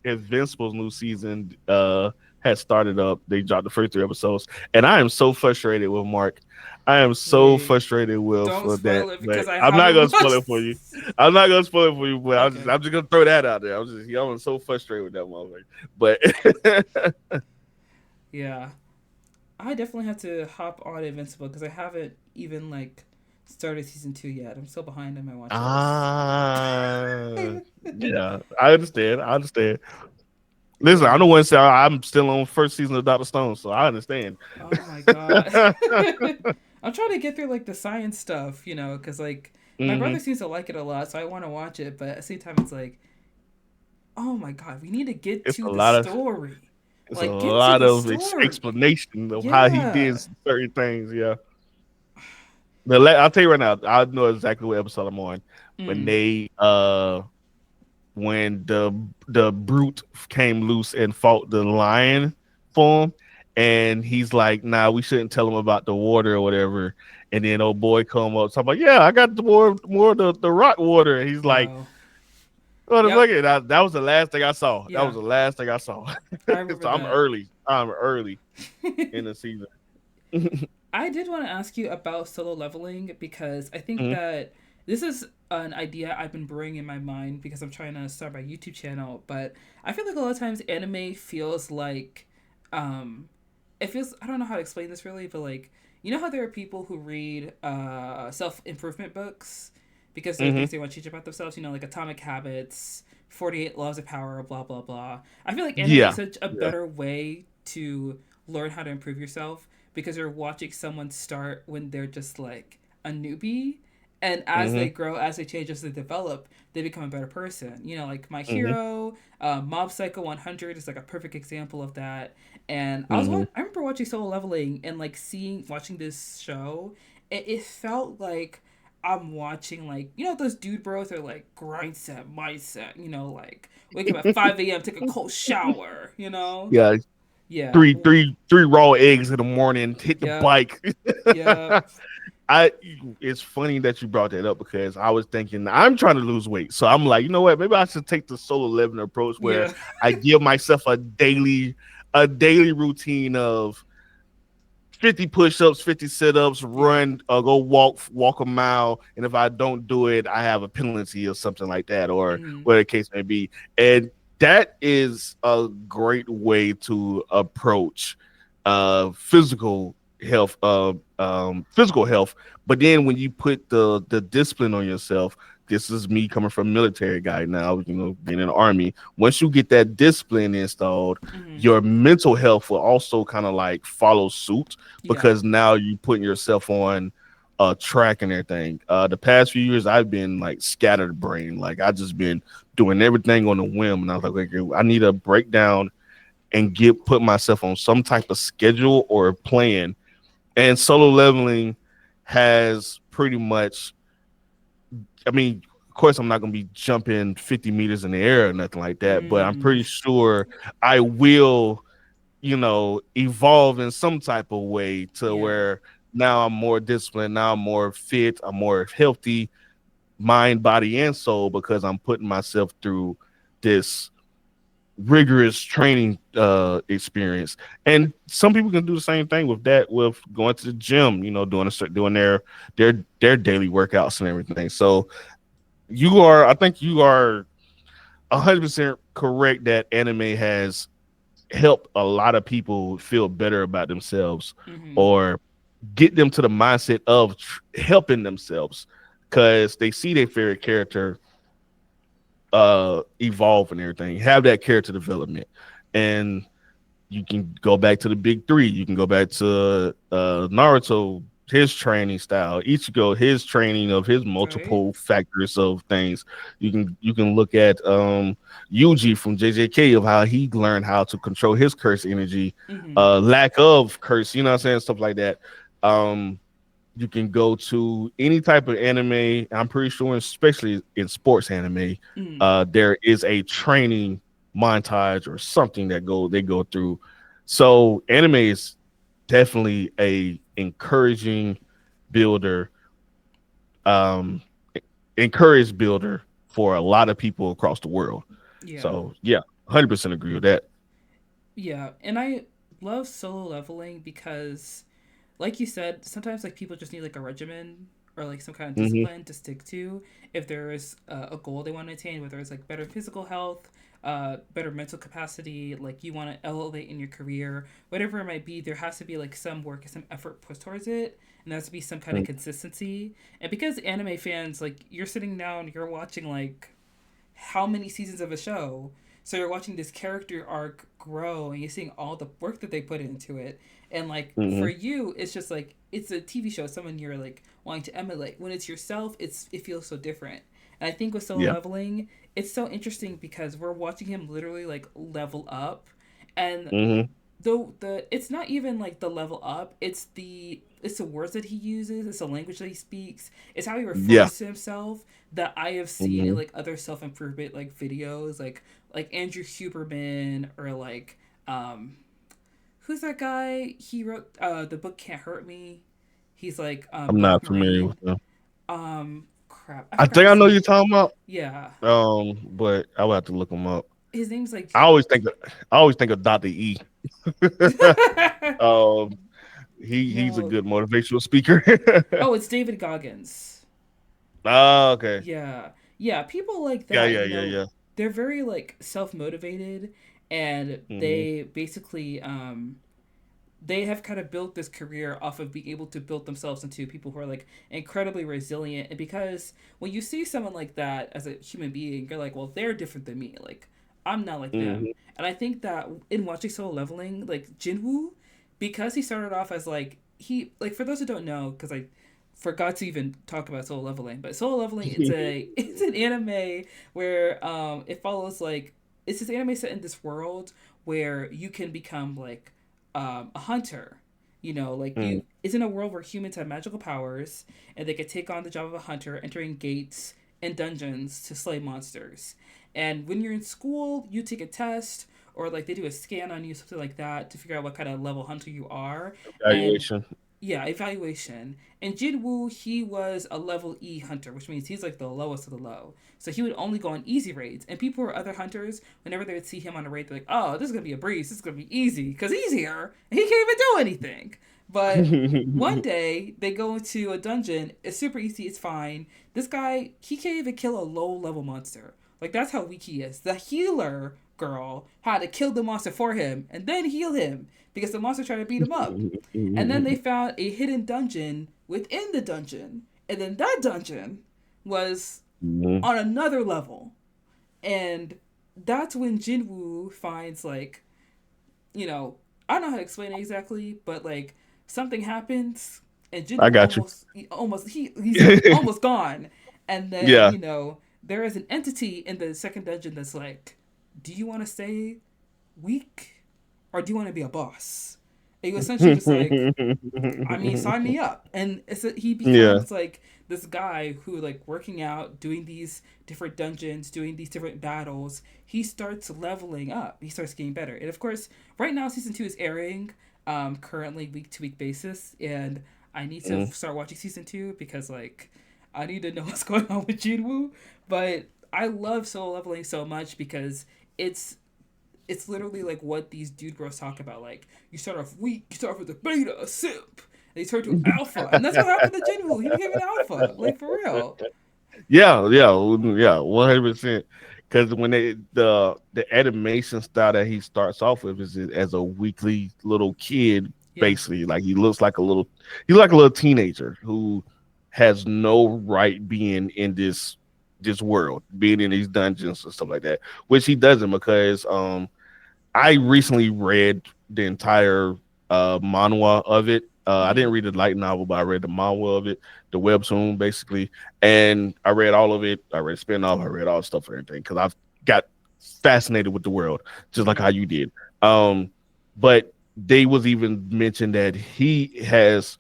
Invincible's new season has started up. They dropped the first 3 episodes, and I am so frustrated with Mark. I am so Wait, frustrated with don't that, spoil it but because I I'm not haven't gonna spoil watched. it for you. I'm not gonna spoil it for you, but Okay. I'm just gonna throw that out there. I'm so frustrated with that motherfucker. But Yeah, I definitely have to hop on Invincible because I haven't even like started season 2 yet. I'm still behind on my watch list. ah, yeah, I understand. I understand. Listen, I'm Yeah. the one say I'm still on first season of Doctor Stone, so I understand. Oh my god. I'm trying to get through like the science stuff, because like my Hmm. brother seems to like it a lot, so I want to watch it. But at the same time, it's like, oh my god, we need to get It's to a the lot of story. it's a Like, get to lot the of story. explanation of how he did Yeah. certain things. Yeah, I'll tell you right now. I know exactly what episode I'm on when Mm. they when the brute came loose and fought the lion form, and he's like, "Nah, we shouldn't tell him about the water or whatever." And then old boy come up talking about, "Yeah, I got the more of the rock water." And he's like, Oh. "Oh, the Yep. fuck it!" That was the last thing I saw. That was Yeah. the last thing I saw. I remember So I'm that. early. I'm early in the season. I did want to ask you about solo leveling because I think Mhm. that this is an idea I've been brewing in my mind because I'm trying to start my YouTube channel. But I feel like a lot of times anime feels like, um, it feels, I don't know how to explain this really, but like, how there are people who read self improvement books because there are Mhm. things they want to teach about themselves, like Atomic Habits, 48 Laws of Power, blah, blah, blah. I feel like anime is Yeah. such a Yeah. better way to learn how to improve yourself because you're watching someone start when they're just like a newbie, and as they Mhm. grow, as they change, as they develop, they become a better person. Like My Mhm. Hero, Mob Psycho 100 is like a perfect example of that. And Mhm. I remember watching Solo Leveling and like watching this show. It felt like I'm watching like those dude bros are like grind set mindset. Like wake up at 5 a.m. take a cold shower. Yeah. Yeah. Three raw eggs in the morning, hit the Yep. bike. Yep. I it's funny that you brought that up because I was thinking I'm trying to lose weight. So I'm like, you know what? Maybe I should take the solo leveling approach where Yeah. I give myself a daily routine of 50 push-ups, 50 sit-ups, Yeah. run, go walk a mile, and if I don't do it, I have a penalty or something like that, or Mm-hmm. whatever the case may be. And that is a great way to approach physical health. But then when you put the discipline on yourself, this is me coming from military guy now, being in the army. Once you get that discipline installed, Mm-hmm. your mental health will also kind of like follow suit Yeah. because now you putting yourself on a track and everything. The past few years, I've been like scattered brain. Like I just been doing everything on a whim, and I was like, okay, I need a breakdown and put myself on some type of schedule or plan. And solo leveling has pretty much. I mean, of course, I'm not going to be jumping 50 meters in the air or nothing like that, but I'm Mm. pretty sure I will evolve in some type of way to Yeah. where now I'm more disciplined, now I'm more fit, I'm more healthy, mind, body, and soul because I'm putting myself through this rigorous training experience. And some people can do the same thing with that, with going to the gym, doing their daily workouts and everything. So I think you are 100% correct that anime has help a lot of people feel better about themselves Mm-hmm. or get them to the mindset of helping themselves because they see their favorite character evolve and everything, have that character development. And you can go back to the big three. You can go back to Naruto, his training style, Ichigo, his training of his Right. multiple factors of things. You can look at Yuji from JJK of how he learned how to control his curse energy, Mm-hmm. lack of curse, you know what I'm saying, stuff like that. Um, you can go to any type of anime. I'm pretty sure, especially in sports anime, Mm. there is a training montage or something that they go through. So anime is definitely a encouraging builder, um, encourage builder for a lot of people across the world. Yeah. So yeah, 100% agree with that. Yeah. And I love solo leveling because, like you said, sometimes like people just need like a regimen or like some kind of Hmm. discipline to stick to if there is a goal they want to attain, whether it's like better physical health, better mental capacity, like you want to elevate in your career, whatever it might be. There has to be like some work and some effort put towards it, and there has to be some kind of consistency. And because anime fans, like you're sitting down, you're watching like how many seasons of a show. So you're watching this character arc grow and you're seeing all the work that they put into it. And like for Hmm. you, it's just like it's a TV show, someone you're like wanting to emulate. When it's yourself, it feels so different. And I think with solo Yeah. leveling, it's so interesting because we're watching him literally like level up. And Hmm. though it's not even like the level up, it's the words that he uses, it's the language that he speaks, it's how he Yeah. refers to himself that I have seen in Hmm. like other self-improvement like videos, like Andrew Huberman, or like who's that guy, he wrote the book Can't Hurt Me. He's like I'm Dark not familiar Marine. with them. Crap, I I forgot think I his know you're name. talking about. Yeah, But I will have to look them up. his name's I like always think of, I always think of Dr. E. um, he's a no. good motivational speaker. Oh, it's David Goggins. Oh, okay. Yeah. Yeah, people like Yeah, that, yeah, yeah, yeah. they're very like self-motivated, and Hmm. they basically they have kind of built this career off of being able to build themselves into people who are like incredibly resilient. And because when you see someone like that as a human being, you're like, well, they're different than me. Like, I'm not like them. Hmm. And I think that in watching Solo Leveling, like Jinwoo, because he started off as like he like for those who don't know, because I forgot to even talk about Solo Leveling, but Solo Leveling, it's an anime where it follows like it's this anime set in this world where you can become like a hunter. Like Hmm. you is in a world where humans have magical powers and they could take on the job of a hunter, entering gates and dungeons to slay monsters. And when you're in school, you take a test, or like they do a scan on you, something like that, to figure out what kind of level hunter you are. And Evaluation. yeah, evaluation. And Jinwoo, he was a level E hunter, which means he's like the lowest of the low. So he would only go on easy raids. And people or other hunters, whenever they would see him on a raid, they're like, oh, this is going to be a breeze. This is going to be easy. Because easier. And he can't even do anything. But one day, they go into a dungeon. It's super easy. It's fine. This guy, he can't even kill a low level monster. Like, that's how weak he is. The healer girl had to kill the monster for him and then heal him because the monster tried to beat him up. And then they found a hidden dungeon within the dungeon. And then that dungeon was Mhm. on another level. And that's when Jinwoo finds, like, you know, I don't know how to explain it exactly, but like something happens and I Jinwoo got you. he's almost gone. And then, Yeah. there is an entity in the second dungeon that's like, do you want to stay weak or do you want to be a boss? And you essentially just like, I mean, sign me up. And he Yeah. becomes like this guy who, like, working out, doing these different dungeons, doing these different battles. He starts leveling up. He starts getting better. And of course, right now season 2 is airing, currently week to week basis, and I need to Mm. start watching season 2 because, like, I need to know what's going on with Jinwoo. But I love solo leveling so much because it's it's literally like what these dude bros talk about. Like, you start off weak, you start off with a beta, a simp, and you turn to alpha, and that's what happened to Jinwoo. He became an alpha, like, for real. Yeah, yeah, 100%. Because when the animation style that he starts off with is as a weakly little kid, Yeah. basically, like he's like a little teenager who has no right being in this world, being in these dungeons and stuff like that, which he doesn't because I recently read the entire manhwa of it. I Mm-hmm. didn't read the light novel, but I read the manhwa of it, the webtoon basically, and I read all of it. I read spinoff, I read all the stuff and everything because I've got fascinated with the world, just like Mm-hmm. how you did. Um, but they was even mentioned that he has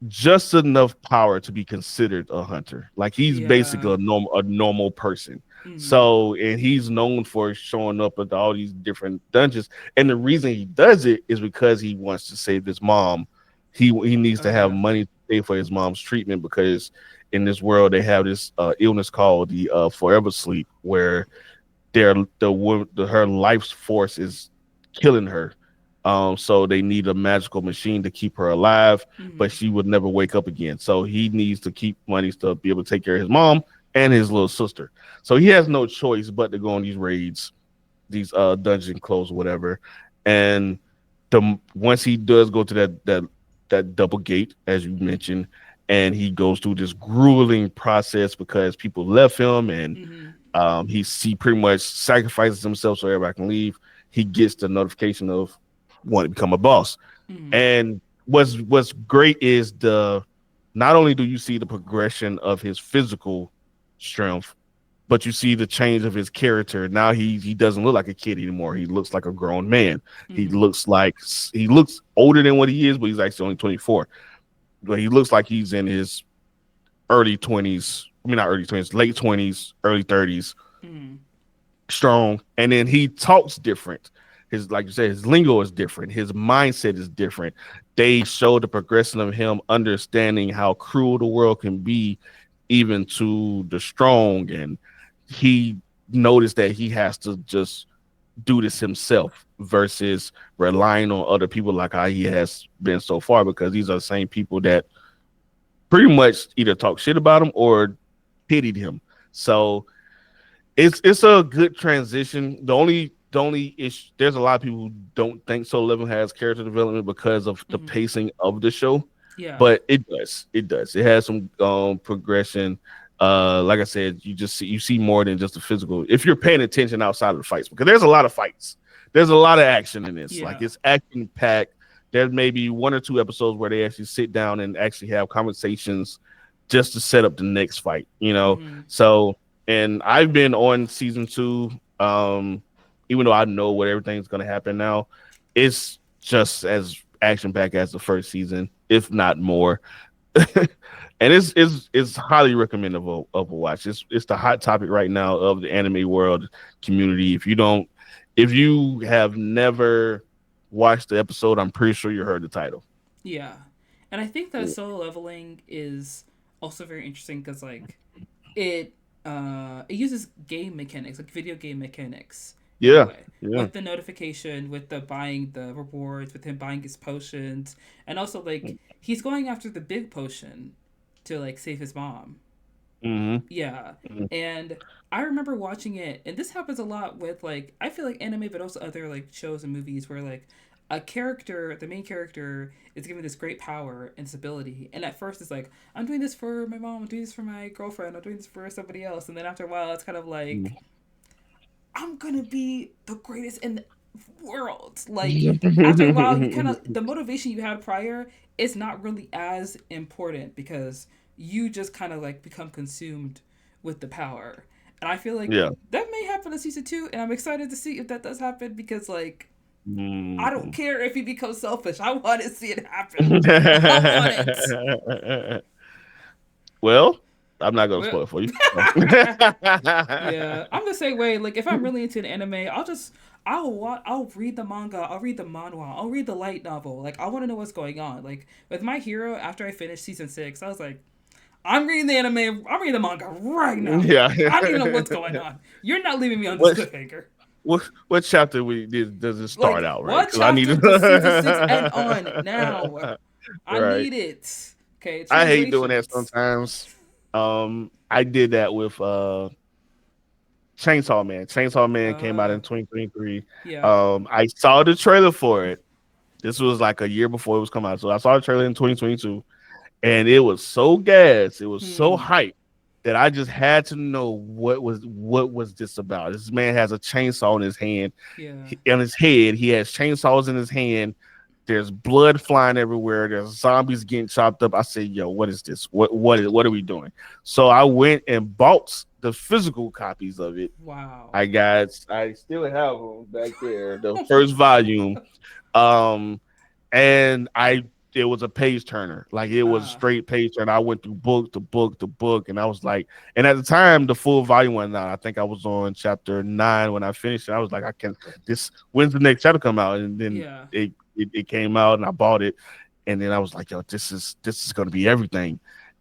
just enough power to be considered a hunter. Like he's basically Yeah. a normal person. Mm-hmm. So, and he's known for showing up at all these different dungeons. And the reason he does it is because he wants to save his mom. He needs Oh to have yeah. money to pay for his mom's treatment because in this world they have this illness called the forever sleep, where their her life's force is killing her. So they need a magical machine to keep her alive, but Mm-hmm. she would never wake up again. So he needs to keep money to be able to take care of his mom and his little sister. So he has no choice but to go on these raids, these dungeon clothes, whatever. And once he does go to that double gate, as you mentioned, and he goes through this grueling process because people left him and Mm-hmm. he pretty much sacrifices himself so everybody can leave. He gets the notification of wanting to become a boss. Mm-hmm. And what's great is the not only do you see the progression of his physical strength, but you see the change of his character. Now he doesn't look like a kid anymore. He looks like a grown man. Mm-hmm. He looks older than what he is, but he's actually only 24. But he looks like he's in his early 20s. I mean, not early 20s, late 20s, early 30s, Mm-hmm. strong. And then he talks different. His, like you said, his lingo is different. His mindset is different. They show the progression of him understanding how cruel the world can be, even to the strong. And he noticed that he has to just do this himself versus relying on other people like how he has been so far, because these are the same people that pretty much either talk shit about him or pitied him. So it's a good transition. The only issue, there's a lot of people who don't think Solo Leveling has character development because of the Mm-hmm. pacing of the show, Yeah. but it does. It does. It has some progression. Like I said, you see more than just the physical if you're paying attention outside of the fights, because there's a lot of fights. There's a lot of action in this. Like Yeah. it's action packed. There's maybe one or two episodes where they actually sit down and actually have conversations just to set up the next fight. Mm-hmm. So, and I've been on season 2. Even though I know what everything's gonna happen now, it's just as action packed as the first season, if not more. And it's highly recommendable of a watch. It's the hot topic right now of the anime world community. If you don't, If you have never watched the episode, I'm pretty sure you heard the title. Yeah, and I think that solo leveling is also very interesting because like it it uses game mechanics, like video game mechanics, in a Yeah, way, yeah. with the notification, with the buying the rewards, with him buying his potions, and also like he's going after the big potion to like save his mom. Mm-hmm. Yeah. And I remember watching it, and this happens a lot with like I feel like anime, but also other like shows and movies where like a character, the main character, is given this great power and this ability, and at first it's like I'm doing this for my mom, I'm doing this for my girlfriend, I'm doing this for somebody else, and then after a while it's kind of like I'm gonna be the greatest in the world. Like after a while, you kind of the motivation you had prior is not really as important because you just kind of like become consumed with the power. And I feel like Yeah. that may happen in season 2, and I'm excited to see if that does happen because like I don't Mhm. care if he becomes selfish. I want to see it happen. I want it. Well, I'm not gonna Well, spoil it for you. So. yeah, I'm the same way. Like if I'm really into an anime, I'll read the manga, I'll read the manhwa, I'll read the light novel. Like I want to know what's going on. Like with My Hero, after I finished season 6, I was like, I'm reading the anime, I'm reading the manga right now. Yeah. I need to know what's going on. You're not leaving me on this what cliffhanger. what chapter we did does it start Like out right? what Because I need chapter does season 6 end on now? to. I Right. need it. Okay, I hate doing that translations. sometimes. I did that with Chainsaw Man. Chainsaw Man came out Uh, in 2023. yeah. I saw the trailer for it. This was like a year before it was coming out. So I saw the trailer in 2022 and it was so gas, it was so Hmm. hype that I just had to know what was this about. This man has a chainsaw in his hand, Yeah. on his head. He has chainsaws in his hand. There's blood flying everywhere. There's zombies getting chopped up. I said, "Yo, what is this? What are we doing?" So I went and bought the physical copies of it. Wow. I still have them back there, the first volume. Um, and I it was a page turner. Like it was Ah. straight page turner. I went through book to book to book, and I was like, and at the time the full volume went out. I think I was on chapter 9 when I finished it. I was like, I can this when's the next chapter come out? And then Yeah. it came out and I bought it. And then I was like, yo, this is gonna be everything.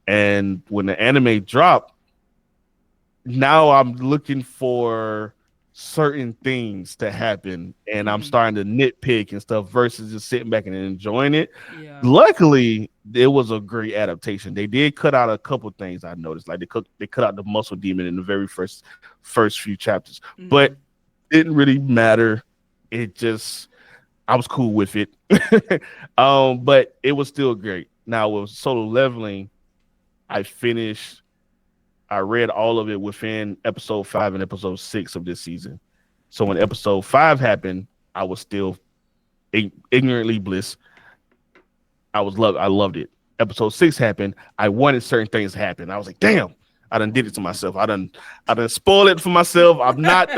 And when the anime dropped, now I'm looking for certain things to happen and I'm Mm-hmm. starting to nitpick and stuff versus just sitting back and enjoying it. Yeah. Luckily, it was a great adaptation. They did cut out a couple things I noticed. Like they cut out the muscle demon in the very first few chapters. Mm-hmm. But didn't really matter. It just I was cool with it. But it was still great. Now with solo leveling, I finished I read all of it within episode 5 and episode 6 of this season. So when episode 5 happened, I was still ignorantly bliss. I loved it. Episode 6 happened. I wanted certain things to happen. I was like, damn, I done did it to myself. I done spoiled it for myself. I'm not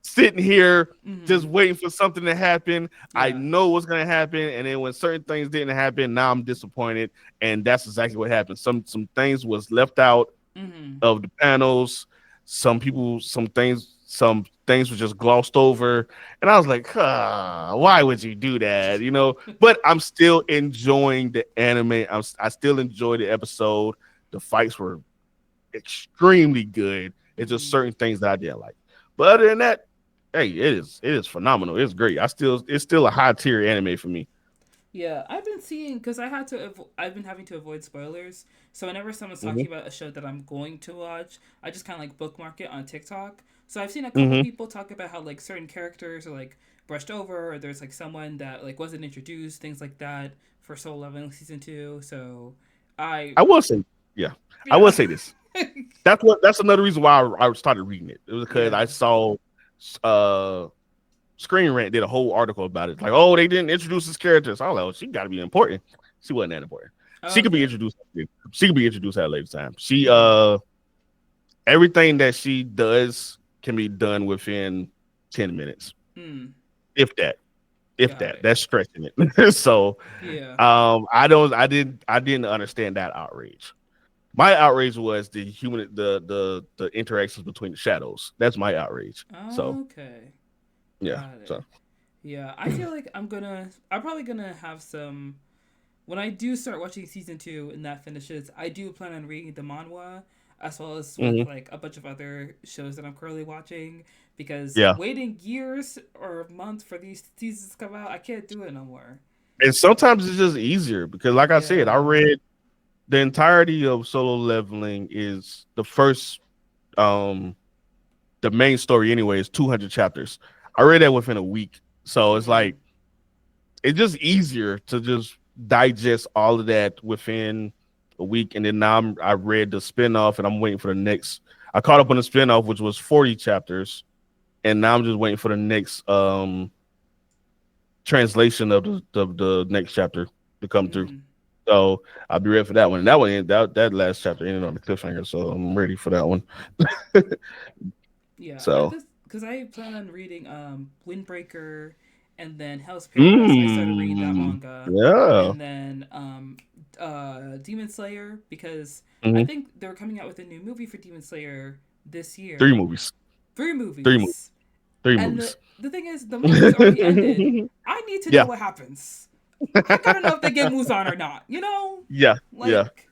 sitting here just Mm-hmm. waiting for something to happen. I Yeah. know what's gonna happen, and then when certain things didn't happen, now I'm disappointed, and that's exactly what happened. Some things was left out Mm-hmm. of the panels. Some things were just glossed over, and I was like, why would you do that? But I'm still enjoying the anime. I still enjoy the episode. The fights were extremely good. It's just Mm-hmm. certain things that I didn't like. But other than that, hey, it is phenomenal. It's great. It's still a high tier anime for me. Yeah, I've been seeing because I've been having to avoid spoilers. So whenever someone's Hmm. talking about a show that I'm going to watch, I just kind of like bookmark it on TikTok. So I've seen a couple Hmm. people talk about how like certain characters are like brushed over, or there's like someone that like wasn't introduced, things like that for Soul Leveling season 2. So I I will say, yeah, I will yeah say this. That's another reason why I started reading it. It was because I yeah saw uh Screen Rant did a whole article about it. Like, oh, they didn't introduce this character. So I was like, oh, she got to be important. She wasn't that important. She could be okay introduced. She could be introduced at a later time. She mm-hmm. everything that she does can be done within 10 minutes, Mm, if that. If got that. it That's stretching it. So yeah I didn't understand that outrage. My outrage was the interactions between the shadows. That's my outrage. So okay Yeah. Got it. So. Yeah, I feel like I'm probably gonna have some when I do start watching season two and that finishes. I do plan on reading the manhwa as well as with Mhm. like a bunch of other shows that I'm currently watching because Yeah. waiting years or months for these seasons to come out, I can't do it no more. And sometimes it's just easier because, like I said, I Yeah. read the entirety of Solo Leveling is the first, um, the main story anyway is 200 chapters. I read that within a week, so it's Mm-hmm. like it's just easier to just digest all of that within a week. And then now I read the spinoff, and I'm waiting for the next. I caught up on the spinoff, which was 40 chapters, and now I'm just waiting for the next translation of the next chapter to come through. Mm-hmm. So I'll be ready for that one. And that one, that last chapter ended on the cliffhanger, so I'm ready for that one. Yeah, at So, this because I plan on reading Windbreaker, and then Hell's Paradise. I started reading that manga, yeah, and then Demon Slayer because I hmm think they're coming out with a new movie for Demon Slayer this three year. movies, Three three movies, movies, three and movies. the thing is, the movie's already ended. I need to know Yeah, what happens. I gotta know if they get moves on or not. You know, yeah, yeah. like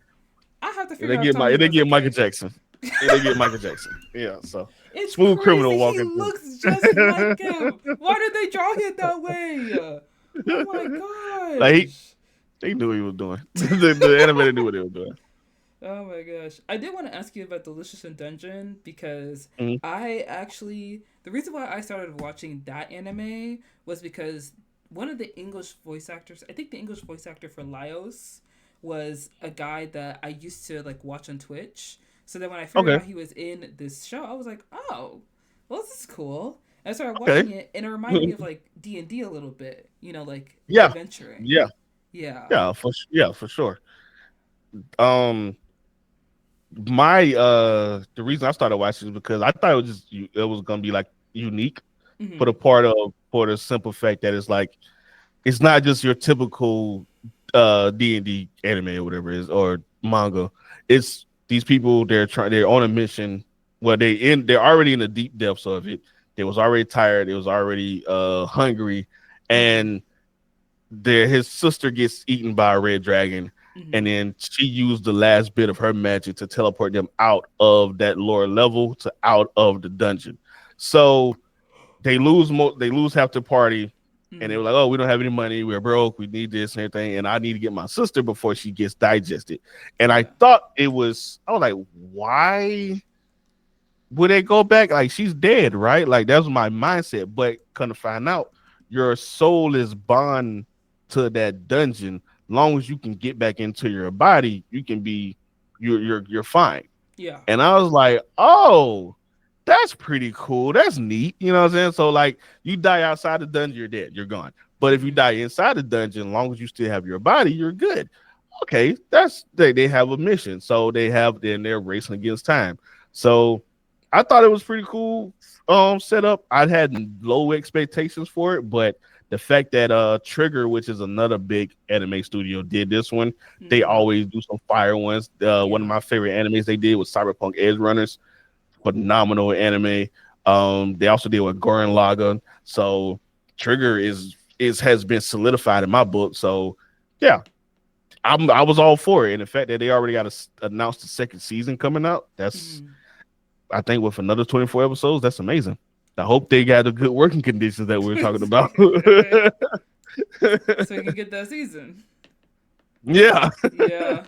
I have to And figure out if Tommy they was get Michael okay. Jackson. And they get Michael Jackson. Yeah. So It's smooth criminal crazy. He walking through. looks just like him. Why did they draw him that way? Oh my Like gosh. they knew what he was doing. The animator knew what they were doing. Oh my gosh. I did want to ask you about Delicious in Dungeon because Mhm. I actually the reason why I started watching that anime was because one of the English voice actors, I think the English voice actor for Laios was a guy that I used to like watch on Twitch. So then when I figured Okay. out he was in this show, I was like, "Oh, well this is cool." And I started Okay. watching it and it reminded me of like D&D a little bit, like Yeah. adventuring. Yeah. Yeah. Yeah. Yeah, for sure. Um, my the reason I started watching is because I thought it was it was gonna be like unique for Mhm. for the simple fact that it's like it's not just your typical D&D anime or whatever it is or manga. It's these people they're on a mission. Well, they're already in the deep depths of it. They was already tired. They was already hungry, Mhm. and his sister gets eaten by a red dragon, and Mhm. then she used the last bit of her magic to teleport them out of that lower level to out of the dungeon. So they lose half the party, and they were Mhm. like, "Oh, we don't have any money. We're broke. We need this and everything." And I need to get my sister before she gets digested. And I Yeah. thought it was, I was like, "Why would they go back? Like she's dead, right?" Like that was my mindset. But kind find out, your soul is bond to that dungeon. Long as you can get back into your body, you can be you're fine. Yeah. And I was like, oh, that's pretty cool. That's neat. You know what I'm saying? So, like, you die outside the dungeon, you're dead. You're gone. But if you Mhm. die inside the dungeon, as long as you still have your body, you're good. Okay, they have a mission. So they're racing against time. So I thought it was pretty cool setup. I had low expectations for it, but the fact that Trigger, which is another big anime studio, did this one, they Mhm. always do some fire ones. One of Yeah. my favorite animes they did was Cyberpunk Edge Runners, phenomenal anime. They also did with Gurren Lagann. So Trigger is has been solidified in my book. So yeah, I was all for it. And the fact that they already got announced the second season coming out, that's Mhm. I think with another 24 episodes, that's amazing. I hope they got the good working conditions that we were talking about. So you can get that season. Yeah. Yeah.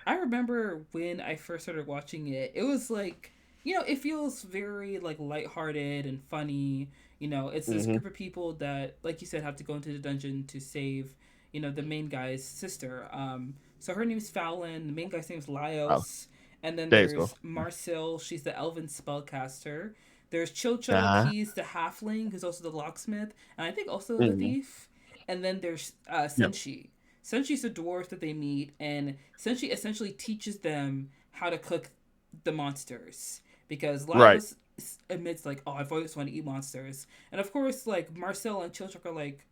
I remember when I first started watching it, it was like, it feels very like lighthearted and funny. It's this hmm group of people that, like you said, have to go into the dungeon to save, the main guy's sister. So her name's Fallon, the main guy's name's Oh, Laios, and then there you go. there's Marcel, she's the elven spellcaster. There's Chocho, Uh-huh. he's the halfling, who's also the locksmith, and I think also the hmm thief. And then there's Yep. Senshi. Senshi's a dwarf that they meet, and Senshi essentially teaches them how to cook the monsters because Right. Laios admits like, "Oh, I've always wanted to eat monsters," and of course, like Marcel and Chilchuk are like,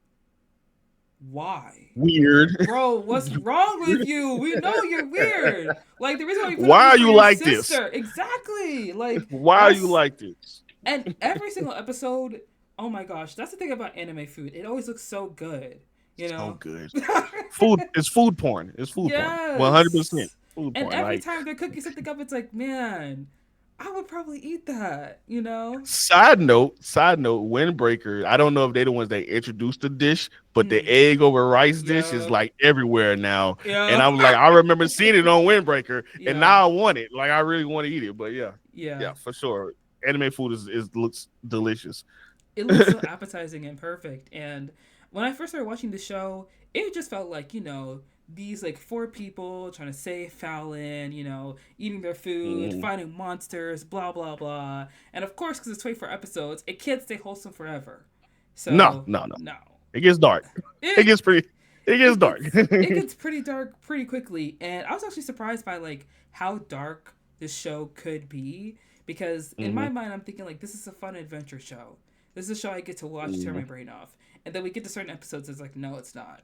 "Why, Weird. bro? What's wrong with you? We know you're weird. Like the reason why you put up Why is are for you your like this? sister, exactly. Like Why are you that's like this? and every single episode." Oh my gosh, that's the thing about anime food. It always looks so good, you So know? good. Food is food porn. It's food porn. 100% Yes. food And porn. every Like time they're cooking something up, it's like, man, I would probably eat that, you know? side note, Windbreaker. I don't know if they're the ones that introduced the dish, but the Mm. egg over rice dish is Yeah. like everywhere now. And Yeah. I'm like, I remember seeing it on Windbreaker, and Yeah. now I want it. Like I really want to eat it. But yeah, Yeah. yeah, for sure. Anime food is looks delicious. It looks so appetizing and perfect. And when I first started watching the show, it just felt like, these like four people trying to save Fallon, eating their food, Mhm. fighting monsters, blah, blah, blah. And of course, because it's 24 episodes, it can't stay wholesome forever. No, So, no, no. no. It gets dark. It It, gets pretty. It gets it dark. gets it gets pretty dark pretty quickly, and I was actually surprised by like how dark this show could be, because in my Hmm. mind I'm thinking like this is a fun adventure show. This is a show I get to watch to turn my Hmm. brain off. And then we get to certain episodes, it's like no, it's not.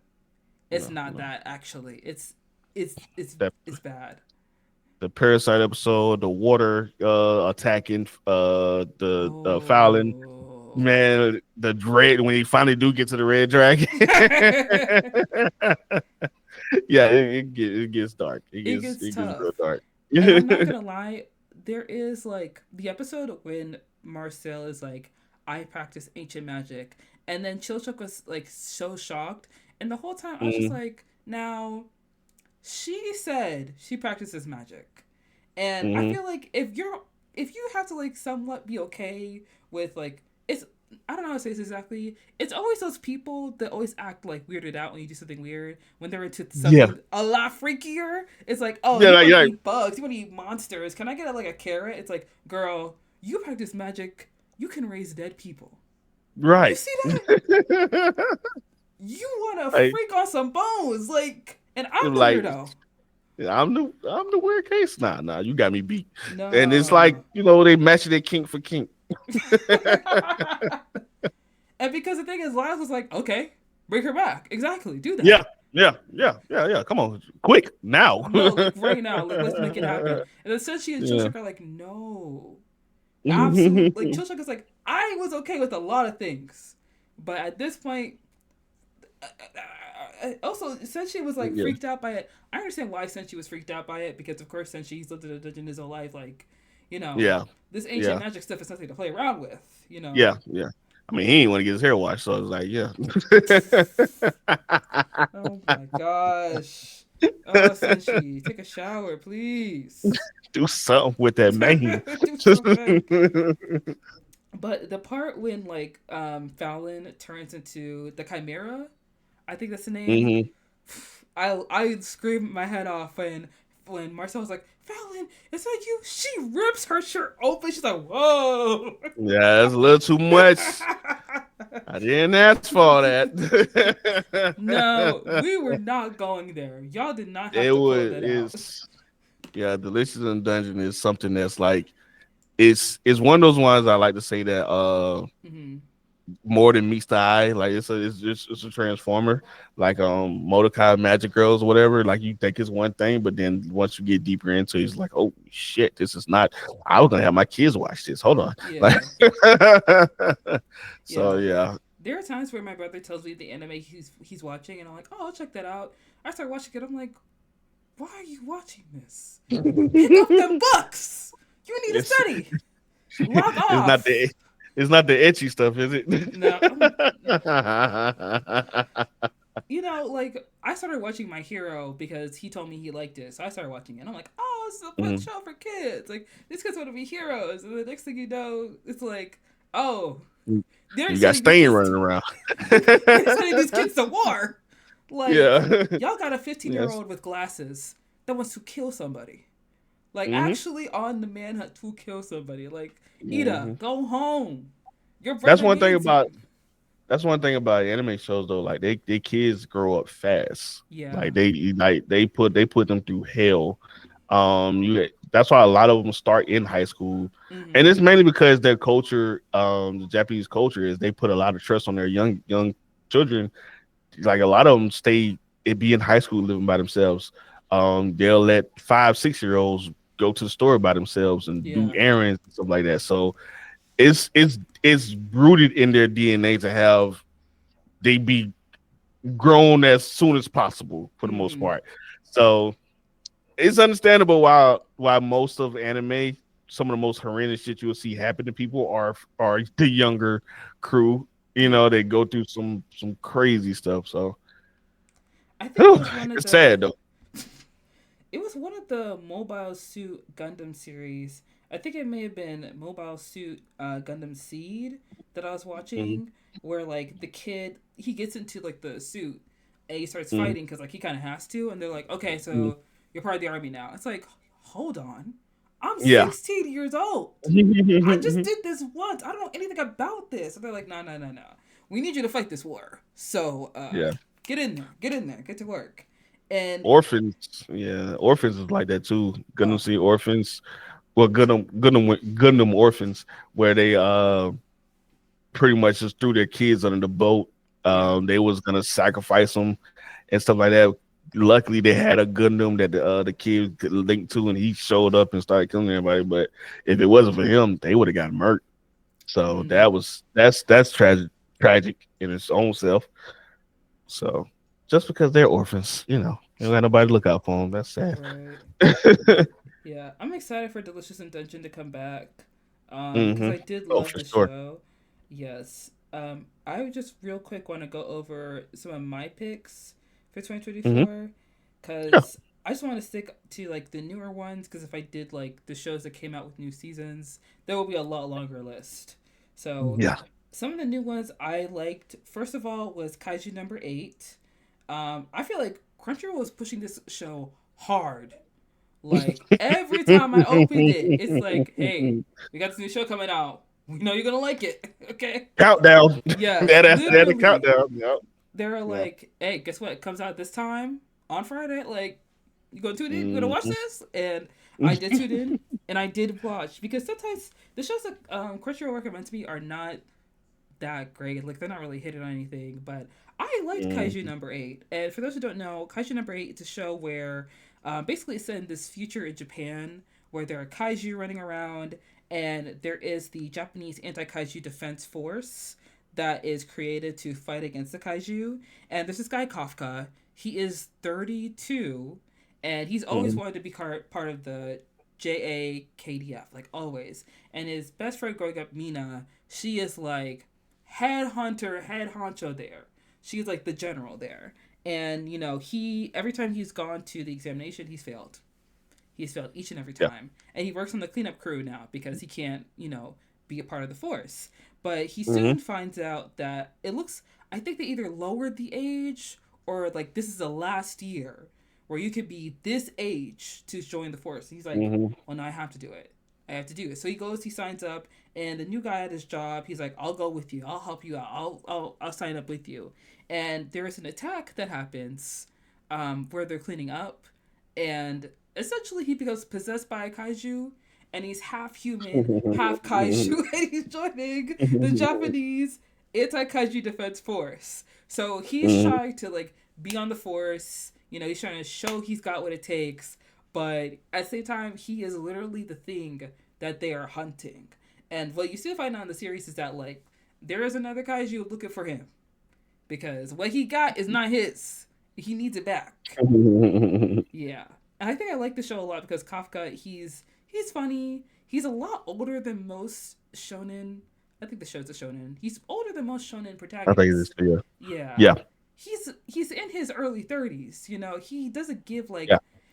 It's No, not no. that actually. It's That it's bad. the parasite episode, the water attacking the Fallon. Oh. Man, the dread when he finally do get to the red dragon. Yeah, it gets dark. It gets It gets tough. real dark. And I'm not gonna lie, there is like the episode when Marcel is like, I practice ancient magic. And then Chilchuk was like so shocked. And the whole time I was just Mm-hmm. like, now, she said she practices magic. And I Mm-hmm. feel like if you have to like somewhat be okay with like it's I don't know how to say this exactly. It's always those people that always act like weirded out when you do something weird. When they're into Yeah, something a lot freakier, it's like, oh, yeah, you like, want to yeah, eat bugs, you want to eat monsters. Can I get like a carrot? It's like, girl, you practice magic. You can raise dead people. You right. see that? You want to Like, freak on some bones, like, and I'm the like weirdo. I'm the weird case. Nah, you got me beat. And it's like No. they matching it kink for kink. And because the thing is, Liles was like, okay, bring her back. Exactly, do Yeah, that. yeah. Come on, quick now. No, like right now, like let's make it happen. And then Senshi and Yeah. Chilchuk are like, no, absolute. Like Chilchuk is like, I was okay with a lot of things, but at this point, also Senshi was like Yeah. freaked out by it. I understand why Senshi was freaked out by it because of course Senshi's lived in a dungeon his whole life. Like, you know, Yeah. this ancient Yeah. magic stuff is nothing to play around with. Yeah. I mean, he didn't want to get his hair washed, so I was like, yeah. Oh my gosh. Oh, Senshi, take a shower, please. Do something with that mane. Do something. But the part when like Fallon turns into the Chimera, I think that's the name. Hmm. I screamed my head off when Marcel was like, Fallon, is that you? She rips her shirt open. She's like, whoa. Yeah, that's a little too much. I didn't ask for that. No, we were not going there. Y'all did not have It to pull was that out. is yeah, Delicious in Dungeon is something that's like it's one of those ones I like to say that Hmm. more than meets the eye. Like it's a transformer, like Mordecai Magic Girls, whatever. Like you think it's one thing, but then once you get deeper into it, it's like, oh shit, this is not. I was gonna have my kids watch this. Hold on, like, Yeah, so yeah. yeah. There are times where my brother tells me the anime he's watching, and I'm like, oh, I'll check that out. I start watching it. I'm like, why are you watching this? Pick up them books. You need to it's study. Log it's not off. the it's not the etchy stuff, is it? No, like I started watching My Hero because he told me he liked it, so I started watching it. And I'm like, oh, this is a fun Mhm. show for kids. Like these kids want to be heroes, and the next thing you know, it's like, oh, they're You got sending these Stain kids. running around. They're sending these kids to war. Like Yeah. y'all got a 15-year Yes. old with glasses that wants to kill somebody. Like Hmm. actually on the manhunt to kill somebody. Like Ida, Hmm. go home. Your That's brother one thing needs you. about that's one thing about anime shows though. Like they kids grow up fast. Yeah. Like they put them through hell. That's why a lot of them start in high school, and Mm-hmm. it's mainly because their culture, the Japanese culture, is they put a lot of trust on their young children. Like a lot of them it be in high school living by themselves. They'll let 5, 6 year olds go to the store by themselves and do Yeah. errands and stuff like that. So it's rooted in their DNA to have they be grown as soon as possible for the most Mm-hmm. part. So it's understandable why most of anime, some of the most horrendous shit you'll see happen to people are the younger crew. You know, Yeah. they go through some crazy stuff. So I think it whew, was one of it's the sad though. it was one of the Mobile Suit Gundam series. I think it may have been Mobile Suit Gundam Seed that I was Hmm. watching, where like the kid he gets into like the suit and he starts Hmm. fighting because like he kind of has to, and they're like, okay, Hmm. so you're part of the army now. It's like, hold on, I'm Yeah. 16 years old. I just did this once. I don't know anything about this. And they're like, no, no, no, no. We need you to fight this war. So Yeah. get in there, get in there, get to work. And Orphans. Yeah. Orphans is like that too. Gundam oh, see orphans. Well, Gundam orphans, where they pretty much just threw their kids under the boat. yeah. They was gonna sacrifice them and stuff like that. Luckily, they had a Gundam that the kid could link to, and he showed up and started killing everybody. But if it wasn't for him, they would have got murked. So Mm-hmm. that's tragic in its own self. So just because they're orphans, they don't got nobody to look out for them. That's sad. Right. Yeah, I'm excited for Delicious in Dungeon to come back. Because Hmm. I did Oh, love for the sure. show. Yes. I just real quick want to go over some of my picks for Hmm. 2024 Yeah. because I just want to stick to like the newer ones because if I did like the shows that came out with new seasons, there will be a lot longer list. So Yeah. some of the new ones I liked. First of all was Kaiju number 8. I feel like Crunchyroll was pushing this show hard. Like every time I opened it, it's like, hey, we got this new show coming out. We know you're gonna like it. Okay. Countdown. Yes, That a literally. countdown. Yeah. They're Yeah. like, hey, guess what? It comes out this time on Friday. Like, you gonna tune in? You gonna watch Mhm. this? And I did tune in, and I did watch because sometimes the shows that Crunchyroll recommends to me are not that great. Like, they're not really hitting on anything. But I liked Kaiju Mhm. number 8. And for those who don't know, Kaiju number 8 is a show where basically it's set in this future in Japan where there are kaiju running around, and there is the Japanese anti kaiju defense force that is created to fight against the kaiju. And there's this guy, Kafka. He is 32, and he's always Mhm. wanted to be part of the JAKDF, like always. And his best friend growing up, Mina, she is like head hunter, head honcho there. She's like the general there. And, he, every time he's gone to the examination, he's failed. He's failed each and every Yeah. time. And he works on the cleanup crew now because he can't, be a part of the force. But he soon Mhm. finds out that it looks, I think they either lowered the age or like this is the last year where you could be this age to join the force. And he's like, Mhm. well, no, I have to do it. I have to do it. So he goes, he signs up, and the new guy at his job, he's like, I'll go with you. I'll help you out. I'll sign up with you. And there is an attack that happens where they're cleaning up, and essentially he becomes possessed by a kaiju, and he's half human, half kaiju, and he's joining the Japanese anti kaiju defense force. So he's Mhm. trying to like be on the force. He's trying to show he's got what it takes, but at the same time, he is literally the thing that they are hunting. And what you still find out in the series is that like there is another kaiju looking for him because what he got is not his. He needs it back. Yeah. And I think I like the show a lot because Kafka, he's funny. He's a lot older than most shonen. I think the show's a shonen. He's older than most shonen I think it is. protagonists. Yeah. Yeah. Yeah. He's in his early 30s, He doesn't give Yeah. like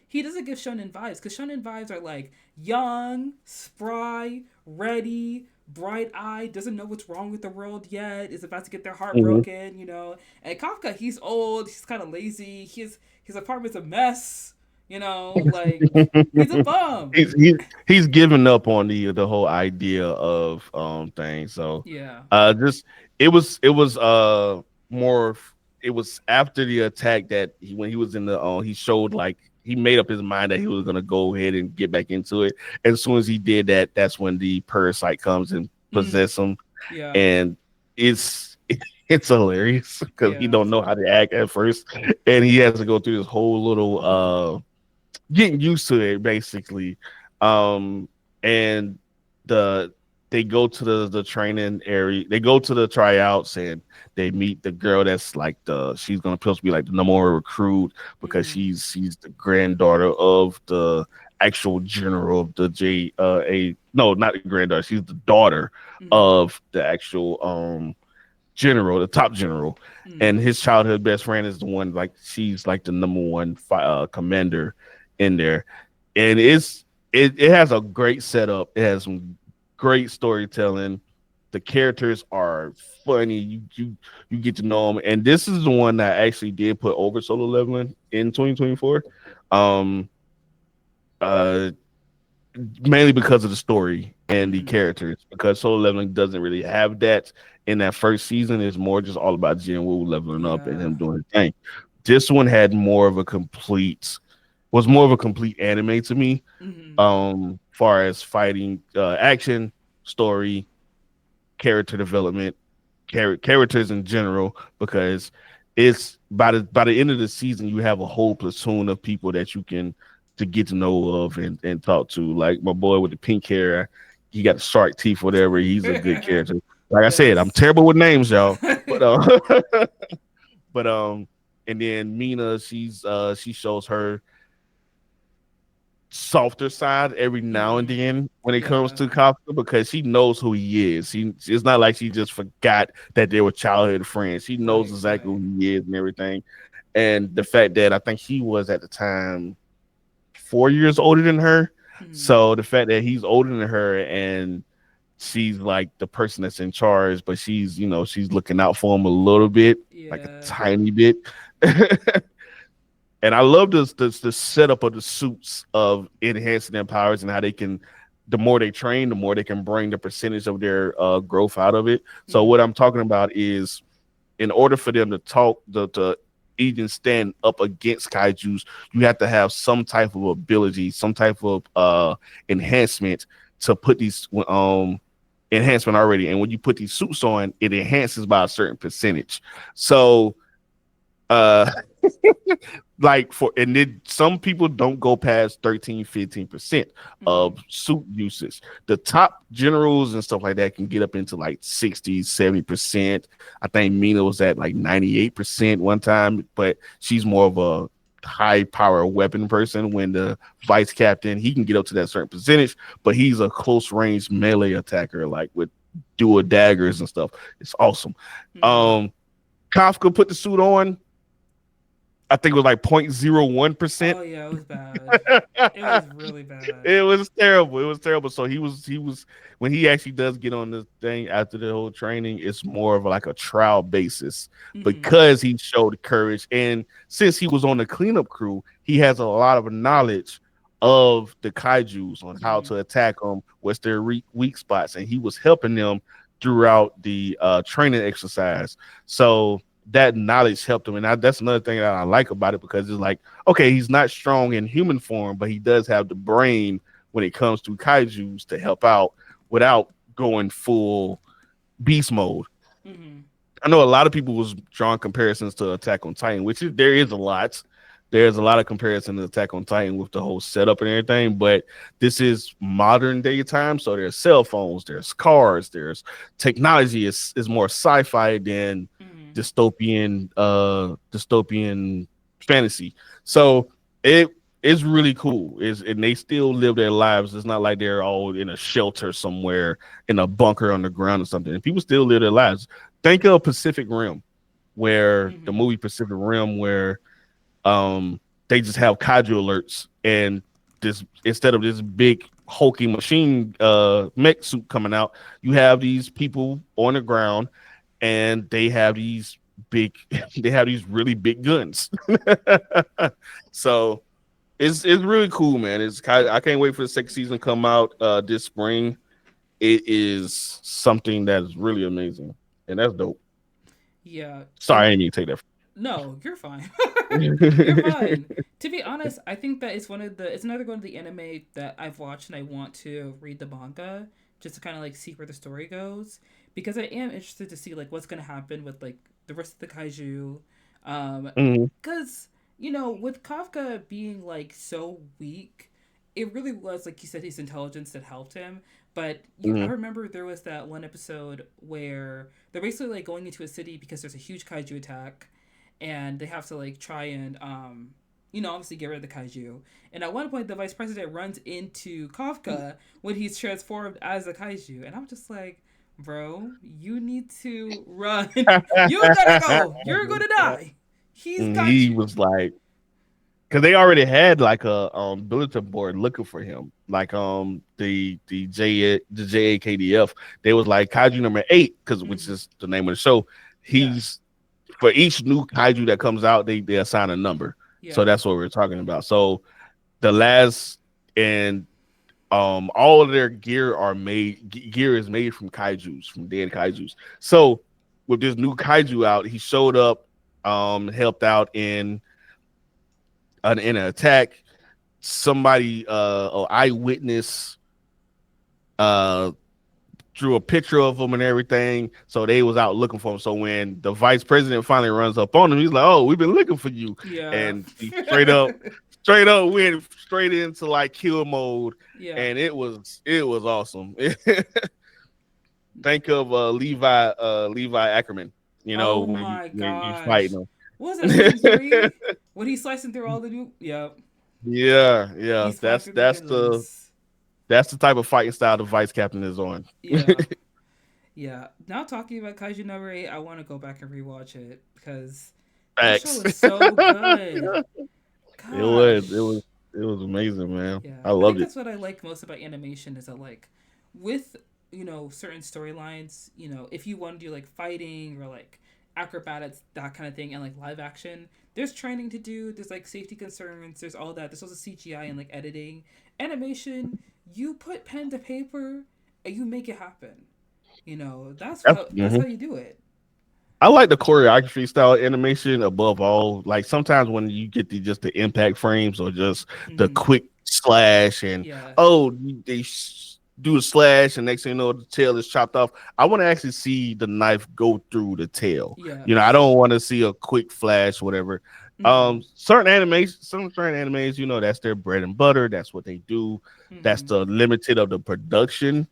he doesn't give shonen vibes cuz shonen vibes are like young, spry, ready, bright-eyed, doesn't know what's wrong with the world yet, is about to get their heart Mhm. broken. And Kafka, he's old, he's kind of lazy, his apartment's a mess, like he's a bum. He's given up on the whole idea of things. So Yeah. just it was more it was after the attack that when he was in the he showed like he made up his mind that he was gonna go ahead and get back into it. As soon as he did that, that's when the parasite comes and Mm. possess him, Yeah. and it's it's hilarious because he Yeah. don't know how to act at first, and he has to go through this whole little getting used to it basically. And the they go to the training area. They go to the tryouts and they meet the girl that's like the she's gonna supposed to be like the number one recruit because Mm-hmm. she's the granddaughter of the actual general of the J a no, not the granddaughter. She's the daughter Mm-hmm. of the actual general, the top general, and Mm-hmm. his childhood best friend is the one like she's like the number one commander in there, and it has a great setup. It has some great storytelling. The characters are funny. You get to know them, and this is the one that actually did put over solo leveling in 2024. Um, uh, Mainly because of the story and the Mm-hmm. characters. Because solo leveling doesn't really have that in that first season. It's more just all about Jin Woo leveling up and Yeah. him doing his thing. This one had more of a complete was more of a complete anime to me. Mm-hmm. Far as fighting, action, story, character development, characters in general, because it's by the end of the season you have a whole platoon of people that you can to get to know of and talk to. Like my boy with the pink hair, he got the shark teeth, whatever. He's a good character. Like I said, I'm Yes. terrible with names, y'all. But but and then Mina, she shows her softer side every now and Mm-hmm. then when it comes Yeah. to Kafka because she knows who he is. It's not like she just forgot that they were childhood friends. She knows Right. exactly Right. who he is and everything. And the fact that I think he was at the time 4 years older than her. Mm-hmm. So the fact that he's older than her and she's like the person that's in charge, but she's looking out for him a little bit, like a Yeah. tiny bit. And I love the setup of the suits of enhancing their powers and how they can. The more they train, the more they can bring the percentage of their growth out of it. So what Mm-hmm. I'm talking about is, in order for them to talk, to even stand up against kaiju's, you have to have some type of ability, some type of enhancement to put these enhancement already. And when you put these suits on, it enhances by a certain percentage. So uh like for and then some people don't go past 13-15% Mm-hmm. of suit usage. The top generals and stuff like that can get up into like 60-70%. I think Mina was at like 98% one time, but she's more of a high power weapon person. When the vice captain, he can get up to that certain percentage, but he's a close range melee attacker, like with dual daggers and stuff. It's awesome. Mm-hmm. um Kafka put the suit on. I think it was like 0.01%. Oh yeah, it was bad. It was really bad. It was terrible. It was terrible. So he was when he actually does get on this thing after the whole training, it's more of like a trial basis Mm-hmm. because he showed courage. And since he was on the cleanup crew, he has a lot of knowledge of the kaijus on how Mm-hmm. to attack them, what's their weak spots, and he was helping them throughout the training exercise. So that knowledge helped him, and that's another thing that I like about it because it's like, okay, he's not strong in human form, but he does have the brain when it comes to kaiju's to help out without going full beast mode. Mm-hmm. I know a lot of people was drawing comparisons to Attack on Titan, there is a lot. There's a lot of comparison to Attack on Titan with the whole setup and everything, but this is modern day time. So there's cell phones, there's cars, there's technology. Is more sci-fi than Mm-hmm. dystopian fantasy. So it is really cool. And they still live their lives. It's not like they're all in a shelter somewhere in a bunker underground or something. And people still live their lives. Think of Pacific Rim, where the Mm-hmm. movie Pacific Rim, where they just have kaiju alerts, and this instead of this big hulking machine mech suit coming out, you have these people on the ground, and they have these big they have these really big guns. So it's really cool, man. I can't wait for the second season to come out this spring. It is something that is really amazing, and that's dope. Yeah. Sorry, I And didn't mean to take that. no, you're fine. You're Mm-hmm. fine. To be honest, I think that it's another one of the anime that I've watched and I want to read the manga just to kind of like see where the story goes because I am interested to see like what's gonna happen with like the rest of the kaiju, because with Kafka being like so weak, it really was like you said his intelligence that helped him, But I Mhm. remember there was that one episode where they're basically like going into a city because there's a huge kaiju attack, and they have to like try and obviously get rid of the kaiju. And at one point, the vice president runs into Kafka when he's transformed as a kaiju, and I'm just like, bro, you need to run. You gotta go. You're gonna die. He's And got he you. was like, because they already had like a bulletin board looking for him, like the JAKDF. They was like kaiju number 8, because which Mm-hmm. is the name of the show. Yeah. He's For each new kaiju that comes out, they assign a number. So Yeah. that's what we're talking about. So the last and all of their gear is made from kaijus, from dead kaijus. So with this new kaiju out, he showed up, helped out in an attack. Somebody, or eyewitness, uh drew a picture of him and everything. So they was out looking for him. So when the vice president finally runs up on him, he's like, "Oh, we've been looking for you," Yeah. and he straight up went straight into like kill mode, Yeah. and it was awesome. Think of Levi Ackerman, Oh when my you fighting gosh. What was that him. season three? When he's slicing through all the new. Yep. Yeah, He's flying that's through the that's the villains. that's the type of fighting style the vice captain is on. Yeah. Yeah. Now talking about Kaiju number 8, I want to go back and rewatch it because that show Facts. was so good. It was. It Gosh. was. It was amazing, man. Yeah. I I think loved it. that's what I like most about animation is that like with certain storylines, if you want to do like fighting or like acrobatics, that kind of thing, and like live action, there's training to do, there's like safety concerns, there's all that, there's also CGI and like editing. Animation, you put pen to paper and you make it happen. That's how Mhm. you do it. I like the choreography style animation above all. Like sometimes when you get the impact frames or just the Mm-hmm. quick slash and Yeah. do a slash and next thing you know the tail is chopped off. I want to actually see the knife go through the tail. Yeah. I don't want to see a quick flash, whatever. Mm-hmm. Certain animes, that's their bread and butter. That's what they do. That's Mm-hmm. the limited of the production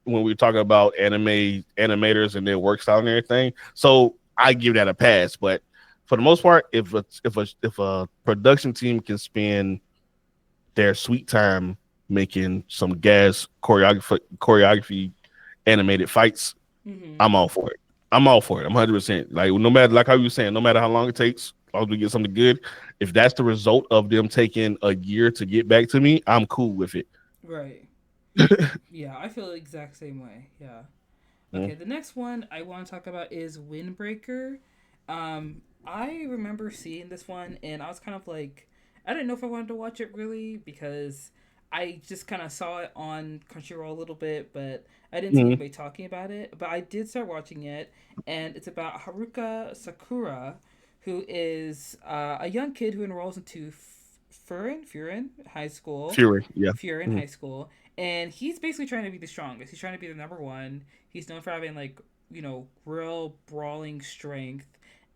when we're talking about animators and their work style and everything. So I give that a pass. But for the most part, if a production team can spend their sweet time making some gas choreography animated fights, Mm-hmm. I'm all for it. I'm all for it. I'm 100%. Like no matter, like how you were saying, no matter how long it takes, as long as we get something good. If that's the result of them taking a year to get back to me, I'm cool with it. Right. Yeah, I feel the exact same way. Yeah. Mm. Okay, the next one I want to talk about is Windbreaker. I remember seeing this one and I was kind of like, I didn't know if I wanted to watch it really because I just kind of saw it on Crunchyroll a little bit, but I didn't see Mm. anybody talking about it. But I did start watching it, and it's about Haruka Sakura, who is a young kid who enrolls into Furin High School. Fury, yeah. Furin Mm. High School, and he's basically trying to be the strongest. He's trying to be the number one. He's known for having like real brawling strength,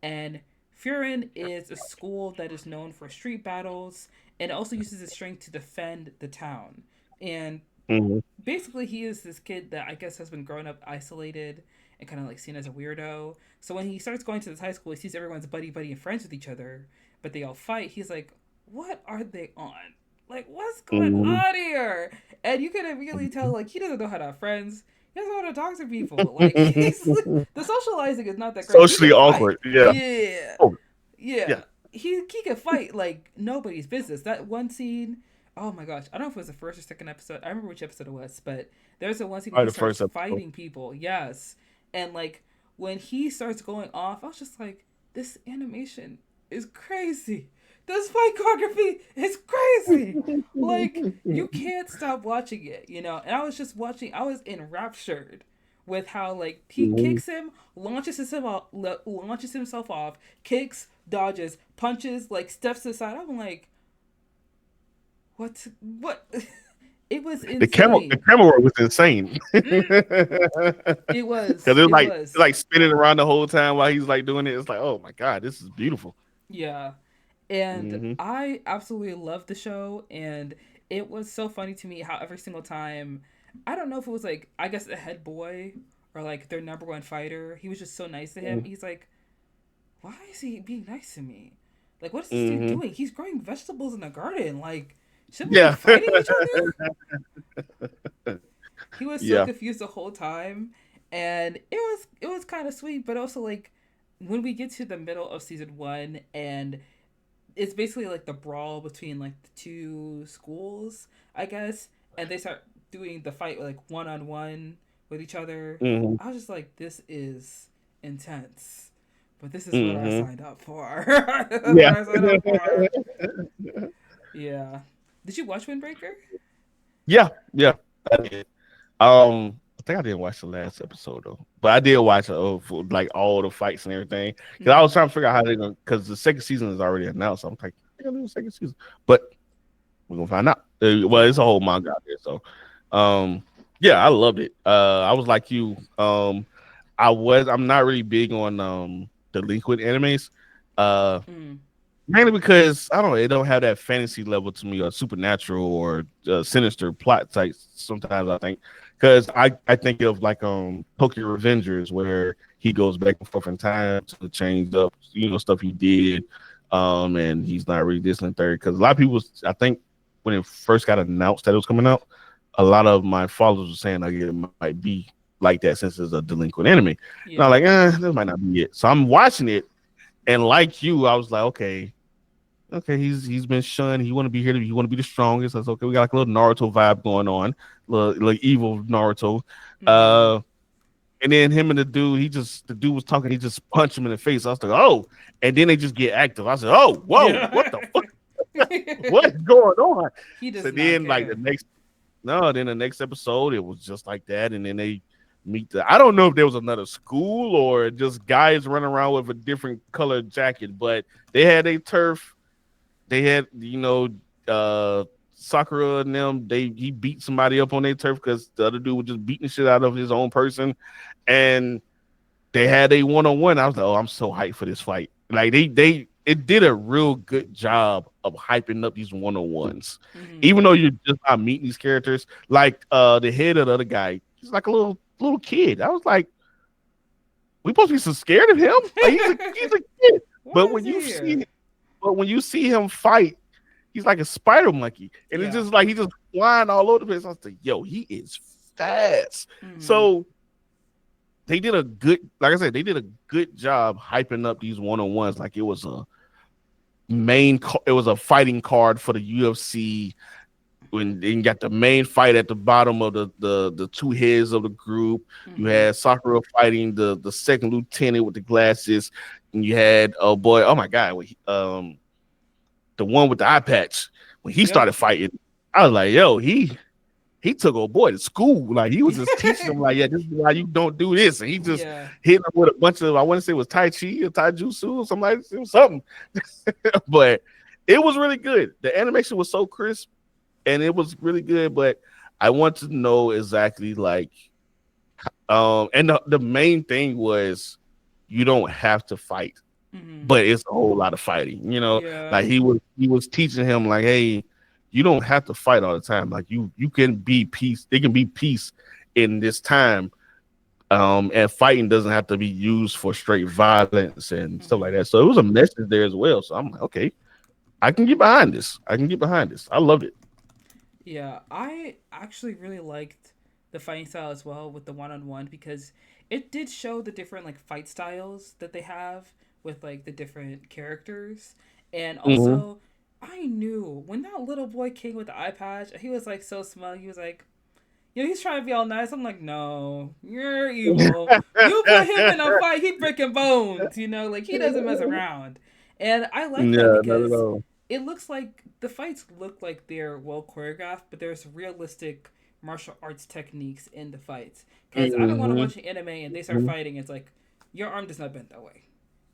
and Furin is a school that is known for street battles and also uses his strength to defend the town. And Mm. basically, he is this kid that I guess has been growing up isolated and kind of like seen as a weirdo. So when he starts going to this high school, he sees everyone's buddy and friends with each other, but they all fight. He's like, "What are they on? Like, what's going Mm. on here?" And you can immediately tell like he doesn't know how to have friends. He doesn't know how to talk to people. Like the socializing is not that great. He Socially can fight. awkward. Yeah. Yeah, Oh, yeah. yeah. He can fight like nobody's business. That one scene, oh my gosh, I don't know if it was the first or second episode. I remember which episode it was, but there's a one scene where Probably he the first starts episode. fighting people. Yes, and like when he starts going off, I was just like, this animation is crazy. This fight choreography is crazy. Like you can't stop watching it, And I was just watching. I was enraptured with how like he Mhm. kicks him, launches himself off, kicks, dodges, punches, like steps to the side. I'm like, what? What? It was The insane. camera work was insane. Mm, it Because was. it was It like was. spinning around the whole time while he's like doing it. It's like, oh my god, this is beautiful. Yeah. And Hmm. I absolutely loved the show, and it was so funny to me how every single time I don't know if it was like, I guess the head boy or like their number one fighter. He was just so nice to him. He's like, why is he being nice to me? Like, what is this dude Mm-hmm. doing? He's growing vegetables in the garden. Like, should we be Yeah. fighting each other? He was so Yeah. confused the whole time, and it was kind of sweet, but also like when we get to the middle of season one, and it's basically like the brawl between like the two schools, I guess, and they start doing the fight like one on one with each other. Mm-hmm. I was just like, this is intense, but this is what I Mm-hmm. signed up for. That's what Yeah. I signed up for. Yeah. Did you watch Windbreaker? Yeah. Yeah. I did. I think I didn't watch the last episode though, but I did watch for, like all the fights and everything because I was Mm-hmm. trying to figure out how they're gonna because the second season is already announced. So I'm like, they're gonna do a second season, but we're gonna find out. Well, it's a Yeah. whole manga out there, so um, yeah, I loved it. I was like you. I'm not really big on delinquent animes. Uh, Mm. Mainly because I don't know, it don't have that fantasy level to me, or supernatural, or sinister plot types. Sometimes I think because I think of like Tokyo Revengers, where he goes back and forth in time to change up stuff he did, and he's not really this and third. Because a lot of people, I think when it first got announced that it was coming out, a lot of my followers were saying like it might be like that since it's a delinquent enemy, and I'm Yeah. like, this might not be it. So I'm watching it, and like you, I was like, okay, he's been shunned. He want to be here. He want to be the strongest. That's okay. We got like a little Naruto vibe going on, little evil Naruto. Mm-hmm. Uh, and then him and the dude was talking. He just punched him in the face. I was like, oh, and then they just get active. I said, oh, whoa, what Yeah. the fuck? What's going on? He does So not then, like care. then the next episode, it was just like that, and then they meet the. I don't know if there was another school or just guys running around with a different colored jacket, but they had a turf. They had Sakura and them. He beat somebody up on their turf because the other dude was just beating the shit out of his own person, and they had a one on one. I was like, oh, I'm so hyped for this fight. Like they it did a real good job of hyping up these one on ones, Mm-hmm. even though you're just not meeting these characters. Like the head of the other guy, he's like a little kid. I was like, we supposed to be so scared of him? Like he's a kid. But Why is when he you here? see but when you see him fight, he's like a spider monkey, and it's Yeah. just like he just flying all over the place. I was like, yo, he is fast. Mm-hmm. So they did a good, like I said, they did a good job hyping up these one on ones, like it was it was a fighting card for the UFC. When you got the main fight at the bottom of the two heads of the group, you Mm-hmm. had Sakura fighting the second lieutenant with the glasses, and you had oh my god, the one with the eye patch, when he Yep. started fighting, I was like, yo, he took old boy to school. Like he was just teaching him, like, yeah, this is why you don't do this. And he just Yeah. hit him with a bunch of, I want to say it was Tai Chi or Tai Jutsu or something like it was something. But it was really good. The animation was so crisp and it was really good. But I want to know exactly like and the main thing was you don't have to fight, Mm-hmm. but it's a whole lot of fighting. Yeah. Like he was teaching him like, hey, you don't have to fight all the time. Like you can be peace. It can be peace in this time. And fighting doesn't have to be used for straight violence and stuff Mm-hmm. like that. So it was a message there as well. So I'm like, okay, I can get behind this. I can get behind this. I loved it. Yeah. I actually really liked the fighting style as well with the one on one because it did show the different like fight styles that they have with like the different characters. And Mm-hmm. also I knew when that little boy came with the eye patch, he was like so smug. He was like, he's trying to be all nice. I'm like, no, you're evil. You put him in a fight, he breaking bones. Like he doesn't mess around. And I like that Yeah, not at because all. it looks like the fights look like they're well choreographed, but there's realistic martial arts techniques in the fights. Because I don't want to Mm-hmm. watch an anime and they start fighting. It's like your arm does not bend that way.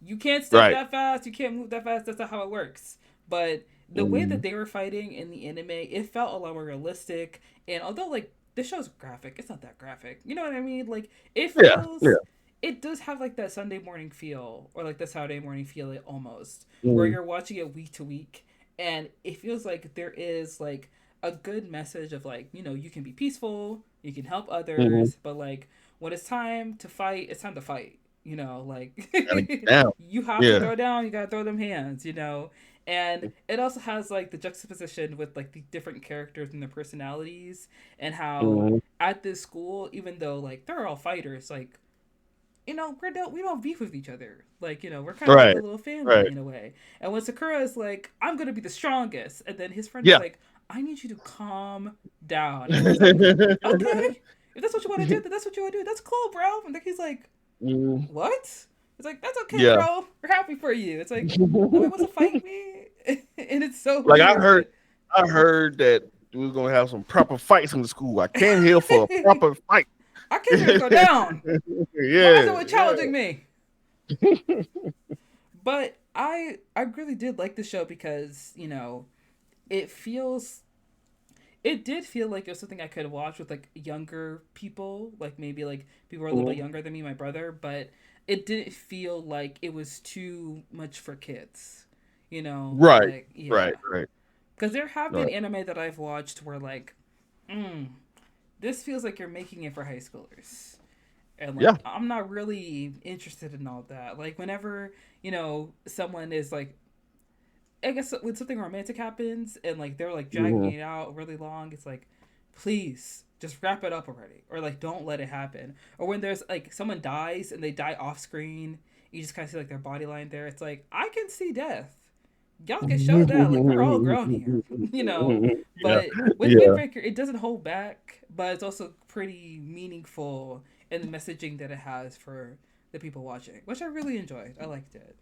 You can't step Right. that fast. You can't move that fast. That's not how it works. But the way Mm-hmm. that they were fighting in the anime, it felt a lot more realistic. And although like this show's graphic, it's not that graphic. You know what I mean? Like it Yeah. Yeah. feels, it does have like that Sunday morning feel or like the Saturday morning feel almost, where Mm-hmm. you're watching it week to week, and it feels like there is like a good message of like, you can be peaceful, you can help Mhm. others, but like when it's time to fight, it's time to fight. Like Gotta get down. you have to Yeah. throw down, you gotta throw them hands. And it also has like the juxtaposition with like the different characters and their personalities, and how Mhm. at this school, even though like they're all fighters, like we don't beef with each other. Like, we're kind of like a Right. little family Right. in a way. And when Sakura is like, I'm gonna be the strongest, and then his friend is Yeah. like, I need you to calm down. And he's like, okay, if that's what you want to do, then that's what you want to do. That's cool, bro. And then he's like, Mhm. what? It's like, that's okay, Yeah. bro. We're happy for you. It's like, nobody wants to fight me, and it's so Like weird, but I heard that we was gonna have some proper fights in the school. I came here for a proper fight. our kids are gonna go down. Why is Yeah, it yeah. challenging me? But I really did like the show because it feels it did feel like it was something I could watch with like younger people, like maybe like people who are a little bit Mhm. younger than me, my brother, but it didn't feel like it was too much for kids. Right, Like, right, yeah. right, Because there have been right. anime that I've watched where like, mm, this feels like you're making it for high schoolers. And Yeah. like, I'm not really interested in all that. Like, whenever, someone is like, I guess when something romantic happens and like they're like dragging Mhm. it out really long, it's like, please just wrap it up already, or like don't let it happen. Or when there's like someone dies and they die off screen, you just kind of see like their body line there. It's like, I can see death. Y'all can show that. Like, we're all grown here, Yeah, But with yeah, Windbreaker, it doesn't hold back, but it's also pretty meaningful in the messaging that it has for the people watching, which I really enjoyed. I liked it.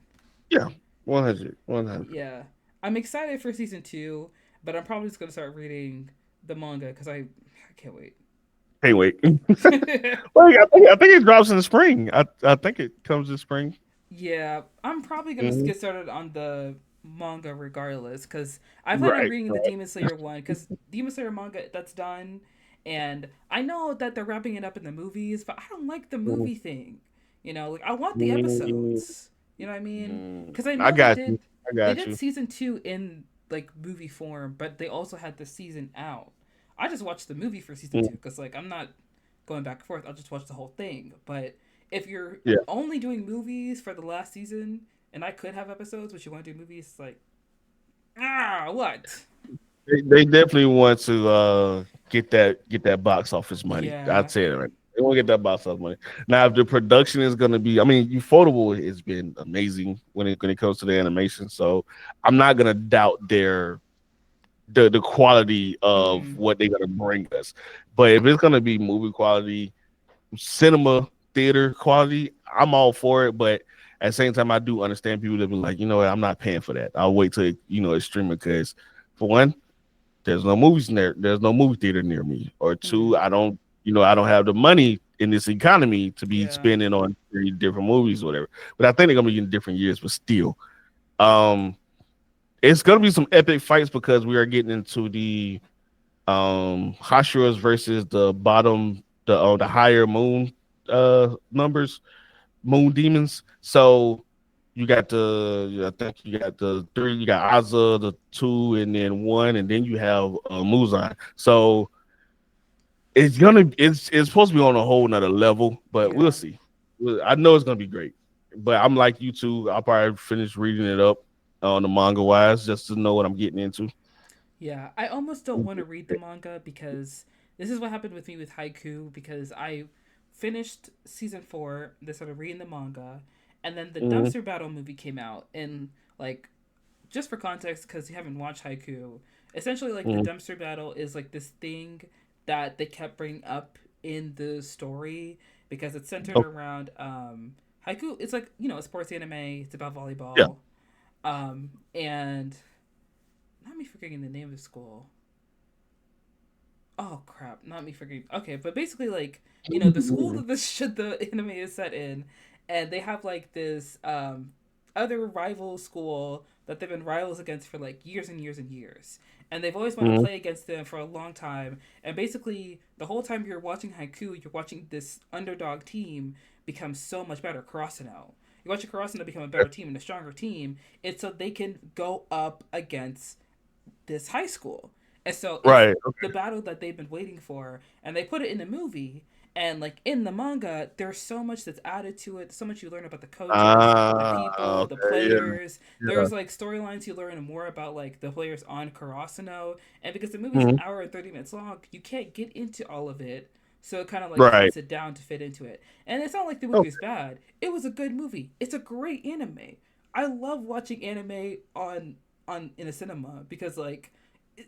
yeah. 100, 100. Yeah, I'm excited for season two, but I'm probably just gonna start reading the manga because I can't wait. Hey, wait. Well, I think it drops in the spring. I think it comes this spring. Yeah, I'm probably gonna Mhm. get started on the manga regardless because I plan on Right, reading the right. Demon Slayer one because Demon Slayer manga that's done, and I know that they're wrapping it up in the movies, but I don't like the Mhm. movie thing. Like I want the Mhm. episodes. You know what I mean? Mhm. Because I I know they got you. did I they got did you. season two in like movie form, but they also had the season out. I just watched the movie for season two Mhm. because like I'm not going back and forth. I'll just watch the whole thing. But if you're Yeah. only doing movies for the last season, and I could have episodes, but you want to do movies, like, what? They definitely want to get that box office money. Yeah, I'd say it right. They want to get that box office money. Now, if the production is going to be, I mean, Ufotable has been amazing when it comes to the animation. So I'm not going to doubt the quality of mm-hmm. what they're going to bring us. But if it's going to be movie quality, cinema theater quality, I'm all for it. But at the same time, I do understand people that be like, you know what, I'm not paying for that. I'll wait till it's streaming because for one, there's no movies near there's no movie theater near me. Or two, Mm-hmm. I don't have the money in this economy to be Yeah, spending on different movies or whatever. But I think they're gonna be in different years, but still. Um it's gonna be some epic fights because we are getting into the Hashuras versus the higher moon numbers, moon demons. So you got I think you got the three, you got Aza, the two, and then one, and then you have Muzan. So it's supposed to be on a whole nother level, but we'll yeah, see. I know it's gonna be great, but I'm like you too. I'll probably finish reading it up on the manga wise just to know what I'm getting into. yeah. I almost don't want to read the manga because this is what happened with me with Haiku because I finished season four, then started reading the manga, and then the Mhm. dumpster battle movie came out, and like just for context, because you haven't watched Haiku, essentially like the Mhm. dumpster battle is like this thing that they kept bringing up in the story because it's centered Oh, around Haiku. It's like a sports anime. It's about yeah. volleyball, and not me forgetting the name of the school. Oh crap! Not me forgetting. Okay, but basically, like the school that the anime is set in, and they have like this other rival school that they've been rivals against for like years and years and years, and they've always wanted to Mhm. play against them for a long time. And basically, the whole time you're watching Haiku, you're watching this underdog team become so much better. Karasuno. You're watching Karasuno become a better team and a stronger team. It's so they can go up against this high school. And so it's Right. the battle that they've been waiting for, and they put it in the movie. And like in the manga, there's so much that's added to it. So much you learn about the coaches, the people, the Okay. Yeah. players. Yeah. There's like storylines you learn more about like the players on Karasuno. And because the movie's an Mhm. hour and 30 minutes long, you can't get into all of it. So it kind of like Right. cuts it down to fit into it. And it's not like the movie is Okay. bad. It was a good movie. It's a great anime. I love watching anime on in a cinema because like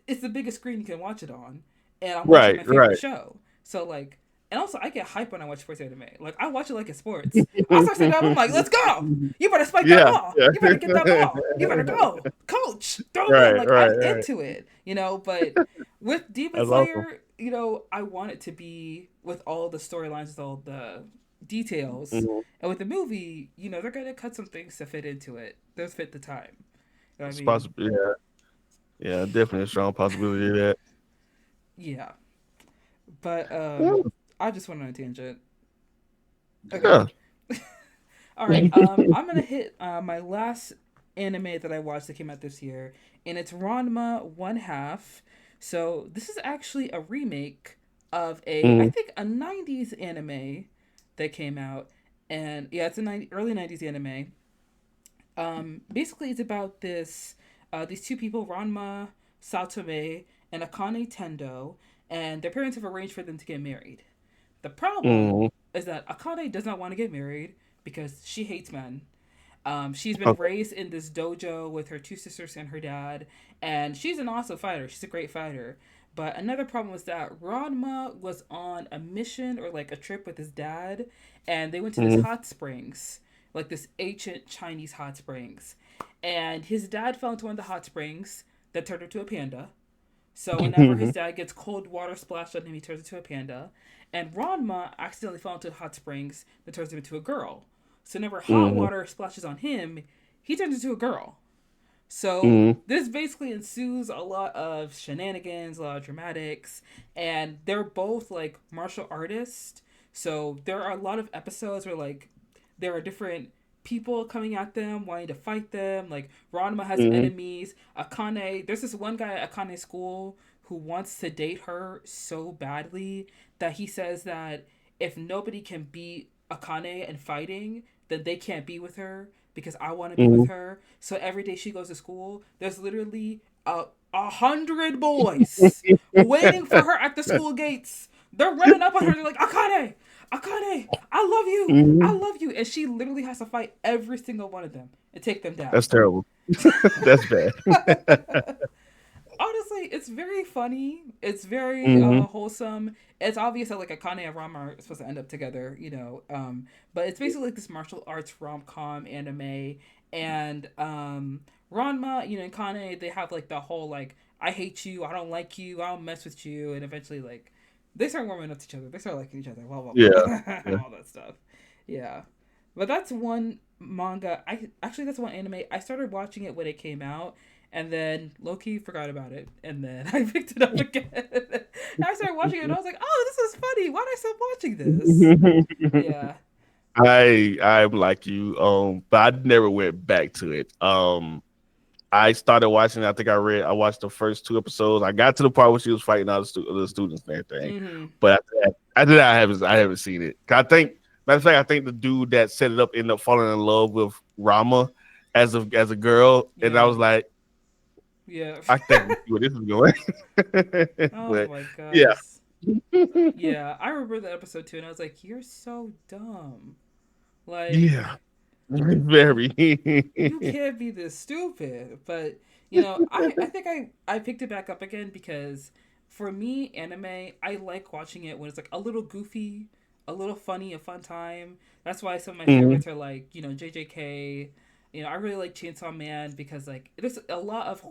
it's the biggest screen you can watch it on, and I'm watching Right. my favorite Right. show. So like, and also I get hype when I watch sports anime. Like I watch it like it's sports. I start saying, I'm like, let's go. You better spike that Yeah. ball. Yeah. You better get that ball. You better go, coach. Throw it in. Right. Like I'm Right. Right. into it, you know. But with Demon That's awesome. Slayer, you know, I want it to be with all the storylines, with all the details. Mhm. And with the movie, you know, they're gonna cut some things to fit into it. Those fit the time. You know what I It's mean? possible. Yeah. Yeah. Definitely a strong possibility of that. Yeah. But Yeah. I just went on a tangent. Okay. Yeah. All right. I'm gonna hit my last anime that I watched that came out this year, and it's Ranma One Half. So this is actually a remake of I Mhm. think a '90s anime that came out, and yeah, it's a early '90s anime. Basically, it's about these two people, Ranma Satome and Akane Tendo, and their parents have arranged for them to get married. The problem Mhm. is that Akane does not want to get married because she hates men. She's been Okay. raised in this dojo with her two sisters and her dad, and she's an awesome fighter. She's a great fighter. But another problem was that Ranma was on a mission or like a trip with his dad, and they went to this Mhm. hot springs, like this ancient Chinese hot springs. And his dad fell into one of the hot springs that turned into a panda. So whenever his dad gets cold water splashed on him, he turns into a panda. And Ranma accidentally fell into hot springs that turns him into a girl. So whenever hot Mhm. water splashes on him, he turns into a girl. So Mhm. this basically ensues a lot of shenanigans, a lot of dramatics, and they're both like martial artists. So there are a lot of episodes where like there are different people coming at them, wanting to fight them. Like Ranma has Mhm. enemies. Akane, there's this one guy at Akane's school who wants to date her so badly that he says that if nobody can beat Akane in fighting, then they can't be with her because I want to be with Mhm. her. So every day she goes to school, there's literally 100 boys waiting for her at the school gates. They're running up on her. They're like, Akane, Akane, I love you. I Mhm. love you. And she literally has to fight every single one of them and take them down. That's terrible. That's bad. Honestly, it's very funny. It's very Mhm. wholesome. It's obvious that like Akane and Rama are supposed to end up together, you know. But it's basically like this martial arts rom com anime, and Ranma, you know, and Kane, they have like the whole like I hate you, I don't like you, I don't mess with you, and eventually like they start warming up to each other. They start liking each other. Blah blah blah, Yeah. Yeah. all that stuff. Yeah, but that's one manga. I actually that's one anime. I started watching it when it came out, and then Loki forgot about it, and then I picked it up again. And I started watching it, and I was like, "Oh, this is funny. Why did I stop watching this?" Yeah. I'm like you, but I never went back to it. I started watching. I watched the first two episodes. I got to the part where she was fighting all the students and everything, Mm-hmm. but after that, I haven't seen it. I think, matter of fact, I think the dude that set it up ended up falling in love with Rama as a girl, and I Yeah. was like, Yeah. I think we see where this is going. Oh But my yeah, gosh. Yeah, I remember that episode too, and I was like, "You're so dumb. yeah, Like, very. you can't be this stupid." But you know, I think I picked it back up again because for me, anime, I like watching it when it's like a little goofy, a little funny, a fun time. That's why some of my Mhm. favorites are like JJK. You know, I really like Chainsaw Man because like there's a lot of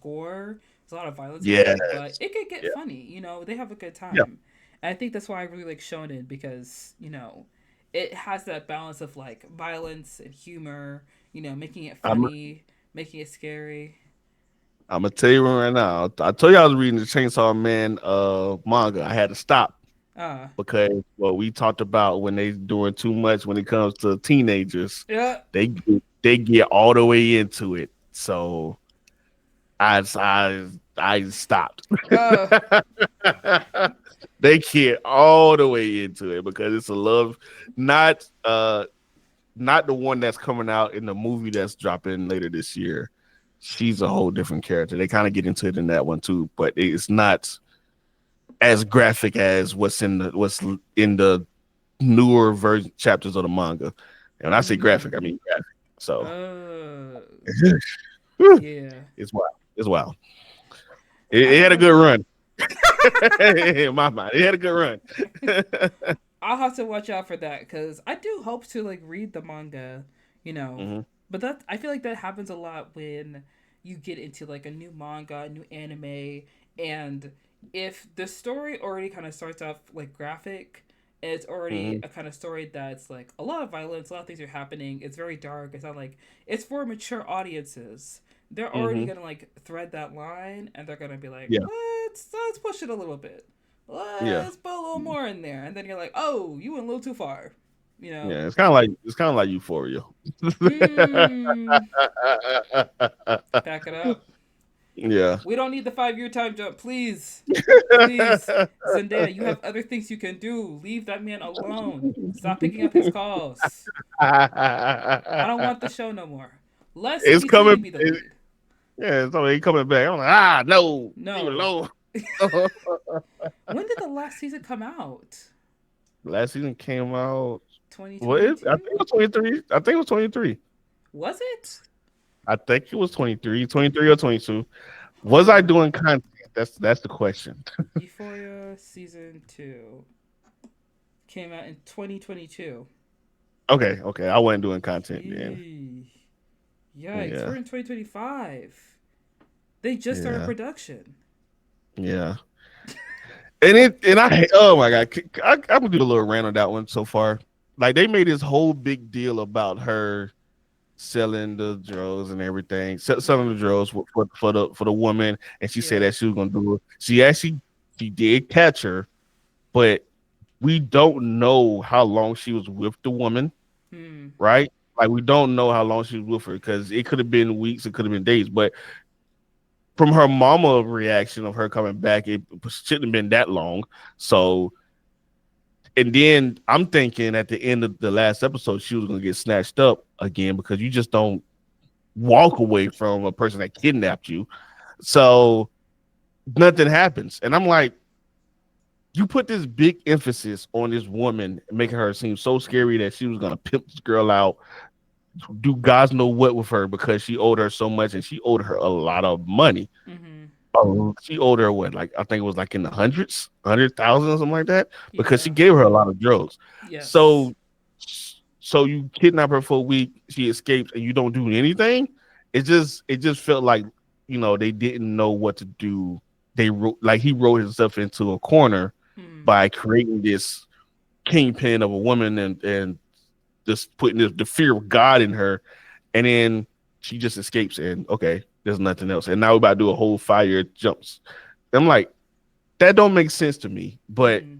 gore, there's a lot of violence in it, but Yes. it could get Yeah. funny. You know, they have a good Yeah. time, and I think that's why I really like Shonen because you know it has that balance of like violence and humor, you know, making it I'm funny, making it scary. I'm gonna tell you right now. I told you I was reading the Chainsaw Man manga. I had to stop Ah, because we talked about when they doing too much when it comes to teenagers. yeah. They get all the way into it. So I I stopped. Uh, They get all the way into it because it's a love, not not the one that's coming out in the movie that's dropping later this year. She's a whole different character. They kind of get into it in that one too, but it's not as graphic as what's in the newer version chapters of the manga. And when I say graphic, I mean graphic. So uh, whew, yeah. it's wild. It's wild. I It think had a I'll, good run. In my mind, it had a good run. I'll have to watch out for that because I do hope to like read the manga, you know. Hmm. But that I feel like that happens a lot when you get into like a new manga, a new anime, and if the story already kind of starts off like graphic, and it's already Hmm. a kind of story that's like a lot of violence, a lot of things are happening. It's very dark. It's not like it's for mature audiences. They're already Hmm. gonna like thread that line, and they're gonna be like, Yeah, let's push it a little bit. yeah, Let's put a little more in there, and then you're like, oh, you went a little too far, you know. yeah. It's kind of like Euphoria. Mm, back it up. Yeah. We don't need the 5 year time jump, please, please. Zendaya, you have other things you can do. Leave that man alone. Stop picking up his calls. I don't want the show no more. Let It's Simi Simi coming. be the lead. Yeah, so he coming back. I'm like, no, leave it No. alone. When did the last season come out? Last season came out. Well, I think 2022? it was 23. I think it was 23. Was it? I think it was 23 or 22. Was Hold I on. doing content? That's the question. Euphoria season 2 came out in 2022. Okay, okay. I wasn't doing content then. Eee. Yikes, Yeah, we're in 2025. They just started yeah, production. yeah. And oh my god, I'm gonna do a little rant on that one so far. Like they made this whole big deal about her selling the drugs and everything, selling the Mm-hmm. drugs for the woman, and she said Yeah. that she was gonna do it. She did catch her, but we don't know how long she was with the woman, Hmm. right? Like we don't know how long she was with her because it could have been weeks, it could have been days, but from her mama reaction of her coming back, it shouldn't have been that long. So, and then I'm thinking at the end of the last episode, she was gonna get snatched up again because you just don't walk away from a person that kidnapped you. So nothing happens. And I'm like, you put this big emphasis on this woman, making her seem so scary that she was gonna pimp this girl out, do God's know what with her because she owed her so much and she owed her a lot of money. Mm-hmm. She owed her what, like I think it was like in the hundreds, 100,000 or something like that, because she Yeah. gave her a lot of drugs. Yes. So, so you kidnap her for a week, she escapes, and you don't do anything. It just felt like they didn't know what to do. They wrote like he wrote himself into a corner Hmm. by creating this kingpin of a woman and just putting the fear of God in her, and then she just escapes and okay, there's nothing else. And now we're about to do a whole 5 year jumps. I'm like, that don't make sense to me, but Mm-hmm.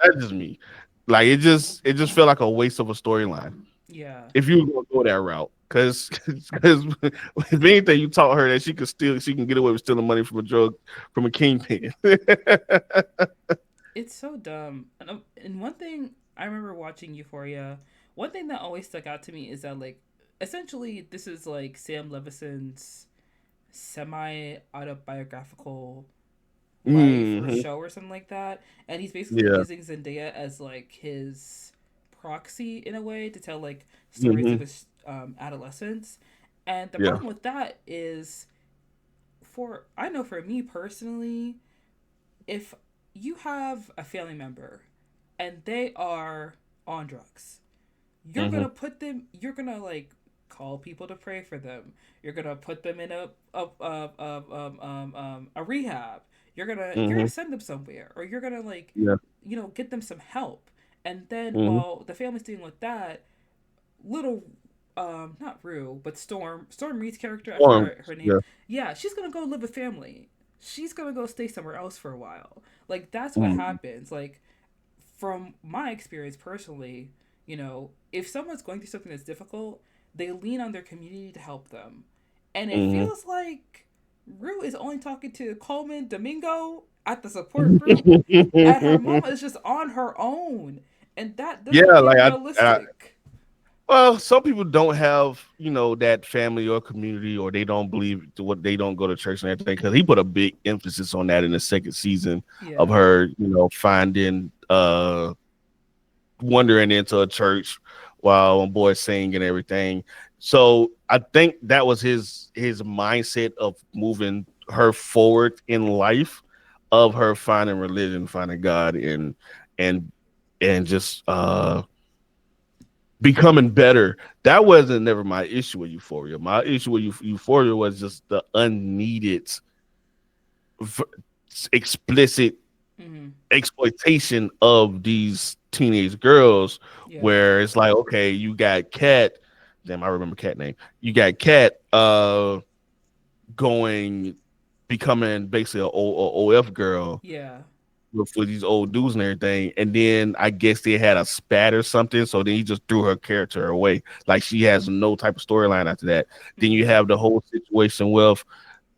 that's just me. Like it just felt like a waste of a storyline Yeah. if you were gonna go that route. Because if anything, you taught her that she can get away with stealing money from a kingpin. It's so dumb. And one thing I remember watching Euphoria, one thing that always stuck out to me is that like essentially this is like Sam Levinson's semi autobiographical life or Hmm. show or something like that, and he's basically Yeah. using Zendaya as like his proxy in a way to tell like stories of Hmm. his adolescence. And the Yeah. problem with that is, for I know for me personally, if you have a family member and they are on drugs, you're Hmm. gonna put them. You're gonna like call people to pray for them. You're gonna put them in a rehab. You're gonna Hmm. send them somewhere, or you're gonna like, Yeah. get them some help. And then Hmm. while the family's dealing with that, little not Rue, but Storm Reed's character, I forgot Storms. her name. Yeah. Yeah, she's gonna go live with family. She's gonna go stay somewhere else for a while. Like that's what Mm. happens. Like from my experience personally, if someone's going through something that's difficult, they lean on their community to help them. And it Hmm. feels like Rue is only talking to Coleman Domingo at the support group, and her mama is just on her own, and that doesn't Yeah, feel like realistic. well, some people don't have, that family or community, or they don't believe what they don't go to church and everything. Because he put a big emphasis on that in the second season of Yeah, her, finding, wandering into a church while boys sing and everything. So I think that was his mindset of moving her forward in life, of her finding religion, finding God, and and just becoming better. That wasn't never my issue with Euphoria. My issue with Euphoria was just the unneeded, explicit mm-hmm. exploitation of these teenage girls, Yeah, where it's like, okay, you got Cat. Damn, I remember Cat name. You got Cat going, becoming basically a OF girl yeah, with these old dudes and everything. And then I guess they had a spat or something. So then he just threw her character away. Like, she has no type of storyline after that. Then you mm-hmm. have the whole situation with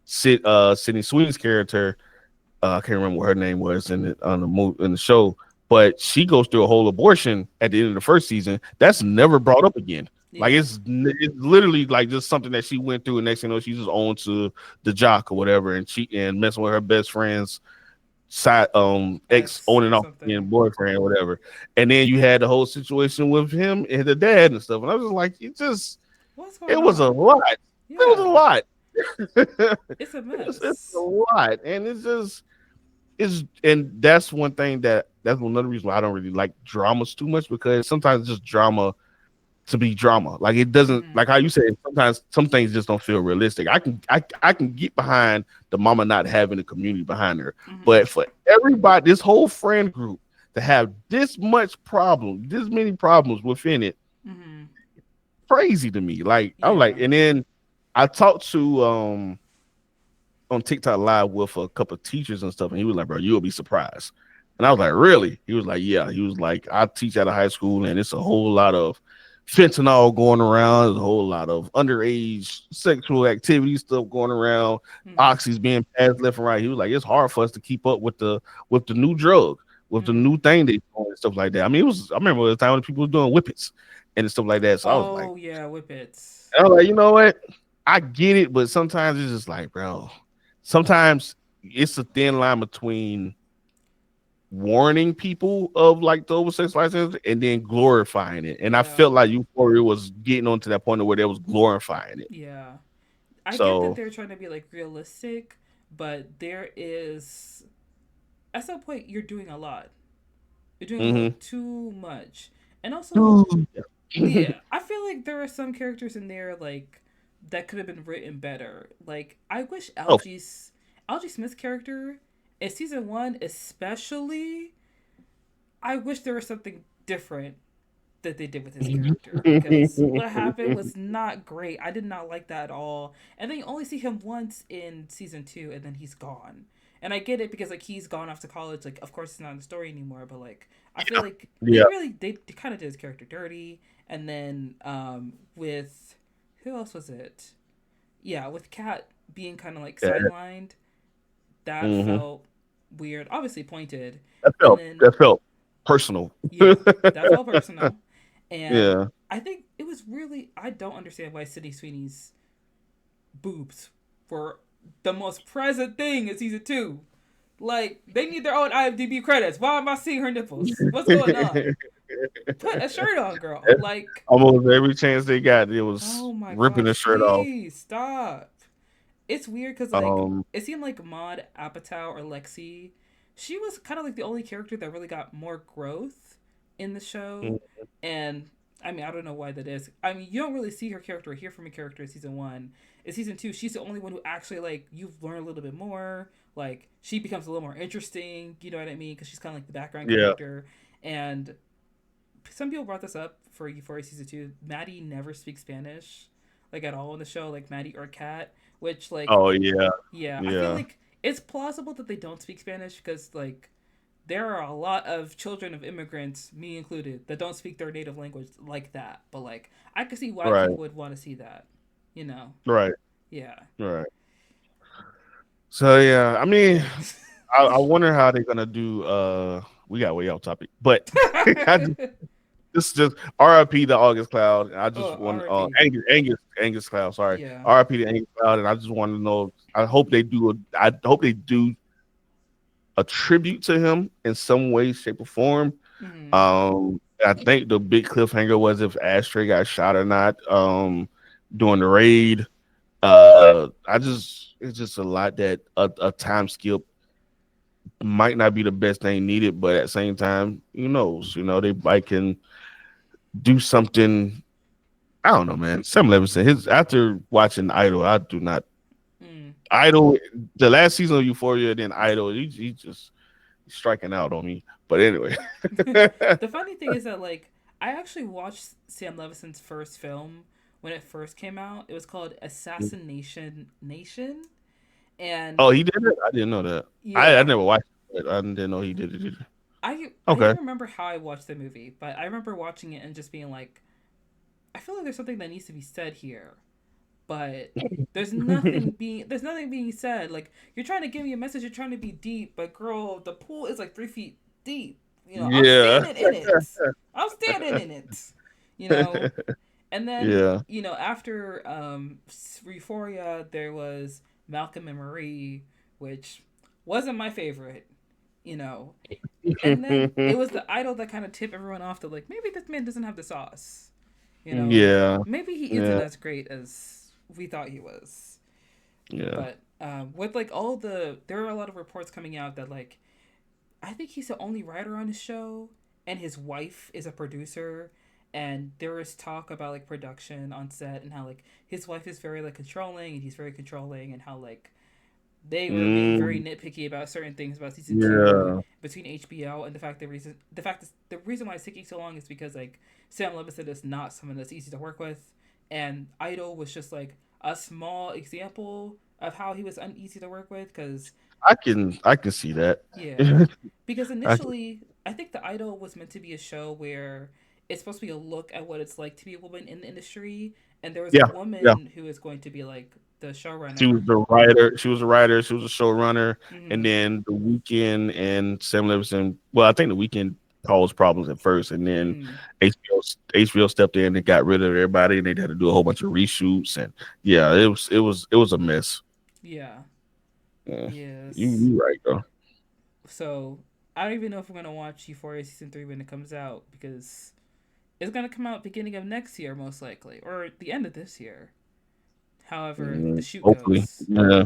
Sydney Sweeney's character. I can't remember what her name was in the show, but she goes through a whole abortion at the end of the first season. That's never brought up again. Like, Yeah. it's literally like just something that she went through, and next thing you know, she's just on to the jock or whatever, and cheating and messing with her best friend's side, ex X on or and off again something. boyfriend or whatever. And then you had the whole situation with him and the dad and stuff. And I was just like, What's it going was a on? lot. It was a Yeah, lot. it's a It's a mess. lot. And and that's one thing that's another reason why I don't really like dramas too much, because sometimes it's just drama to be drama. Like, it doesn't, Mm-hmm. like how you said, sometimes some things just don't feel realistic. I can get behind the mama not having a community behind her, Mm-hmm. but for everybody, this whole friend group, to have this many problems within it, Mm-hmm. crazy to me. Like, I'm like, Yeah. and then I talked to on TikTok live with a couple of teachers and stuff, and he was like, "Bro, you'll be surprised." And I was like, "Really?" He was like, "Yeah." He was like, "I teach at a high school, and it's a whole lot of fentanyl going around. There's a whole lot of underage sexual activity stuff going around. Mm-hmm. Oxy's being passed left and right." He was like, "It's hard for us to keep up with the new drug, with the Mm-hmm. new thing they doing and stuff like that." I mean, it was. I remember the time when people were doing whippets and stuff like that. So Oh yeah, whippets. I was like, you know what? I get it, but sometimes it's just like, bro, sometimes it's a thin line between warning people of like the overseas license and then glorifying it. And I Yeah. felt like Euphoria was getting on to that point where they was glorifying it. Yeah. I get that So, they're trying to be like realistic, but there is at some point you're doing a lot. You're doing a little mm-hmm. too much. And also, yeah, I feel like there are some characters in there like that could have been written better. Like I wish Oh, Algie Smith's character in season 1 especially, I wish there was something different that they did with his character, because what happened was not great. I did not like that at all. And then you only see him once in season 2 and then he's gone. And I get it because like he's gone off to college, like of course it's not in the story anymore, but like I feel like yeah. they kind of did his character dirty. And then with who else was it? Yeah, with Kat being kind of like Yeah. sidelined, that Mm-hmm. felt weird, obviously pointed. That And felt then that felt personal. yeah, that felt personal. And Yeah. I think it was really, I don't understand why Sydney Sweeney's boobs were the most present thing in season 2. Like, they need their own IMDb credits. Why am I seeing her nipples? What's going on? Put a shirt on, girl. Like, Almost every chance they got, it was oh my ripping the gosh, shirt off. please stop. It's weird because, like, Um, it seemed like Maud Apatow or Lexi, she was kind of like the only character that really got more growth in the show. And I mean, I don't know why that is. I mean, you don't really see her character or hear from her character in season 1. In season 2, she's the only one who actually, like, you've learned a little bit more. Like, she becomes a little more interesting. You know what I mean? Because she's kind of like the background yeah. character. And some people brought this up for Euphoria season 2. Maddie never speaks Spanish, like, at all in the show, like Maddie or Kat, which, like, Oh yeah. yeah, I feel Yeah. like it's plausible that they don't speak Spanish because, like, there are a lot of children of immigrants, me included, that don't speak their native language like that. But, like, I could see why Right. people would want to see that, you know? Right. Yeah. Right. So yeah, I mean, Yeah. I wonder how they're gonna do. We got way off topic, but I just RIP to August Cloud. I just Oh, want R.I.P. Angus Cloud. Sorry, Yeah. RIP to Angus Cloud, and I just want to know. I hope they do. I hope they do a tribute to him in some way, shape, or form. Mm. I think the big cliffhanger was if Ashtray got shot or not. During the raid. I just it's just a lot that a time skip might not be the best thing needed, but at the same time, who knows? They might can do something. I don't know, man. Sam Levinson, his after watching Idol, I do not Mm. Idol. The last season of Euphoria, then Idol, he just striking out on me. But anyway, The funny thing is that like I actually watched Sam Levinson's first film when it first came out. It was called Assassination Nation, and oh, he did it. I didn't know that. I yeah, never watched it. I didn't know he did it either. I Okay. don't remember how I watched the movie, but I remember watching it and just being like, I feel like there's something that needs to be said here, but there's nothing being said. Like you're trying to give me a message, you're trying to be deep, but girl, the pool is like 3 feet deep. I'm Yeah. standing in it. I'm standing in it. You know, and then Yeah. after Euphoria, there was Malcolm and Marie, which wasn't my favorite. You know, and then it was the idol that kind of tipped everyone off to like maybe this man doesn't have the sauce. Yeah. Maybe he isn't Yeah. as great as we thought he was. Yeah. But with like all there are a lot of reports coming out that like I think he's the only writer on the show, and his wife is a producer. And there is talk about like production on set and how like his wife is very like controlling and he's very controlling and how like they were being very Mm, nitpicky about certain things about season 2 yeah. between HBO and the fact is the reason why it's taking so long is because like Sam Levinson is not someone that's easy to work with, and Idol was just like a small example of how he was uneasy to work with because I can see that. yeah, because I can, initially I think the Idol was meant to be a show where it's supposed to be a look at what it's like to be a woman in the industry, and there was a yeah, yeah. woman who is going to be like the She was showrunner. the writer. She was a writer. She was a showrunner. And Mm-hmm. then the weekend and Sam Levinson. Well, I think the weekend caused problems at first, and then Mm-hmm. HBO stepped in and got rid of everybody, and they had to do a whole bunch of reshoots. And yeah, it was a mess. Yeah. Yeah. You Yes. you right though. So I don't even know if we're gonna watch Euphoria season 3 when it comes out because it's gonna come out beginning of next year most likely or the end of this year. However, the shoot Hopefully, goes. yeah.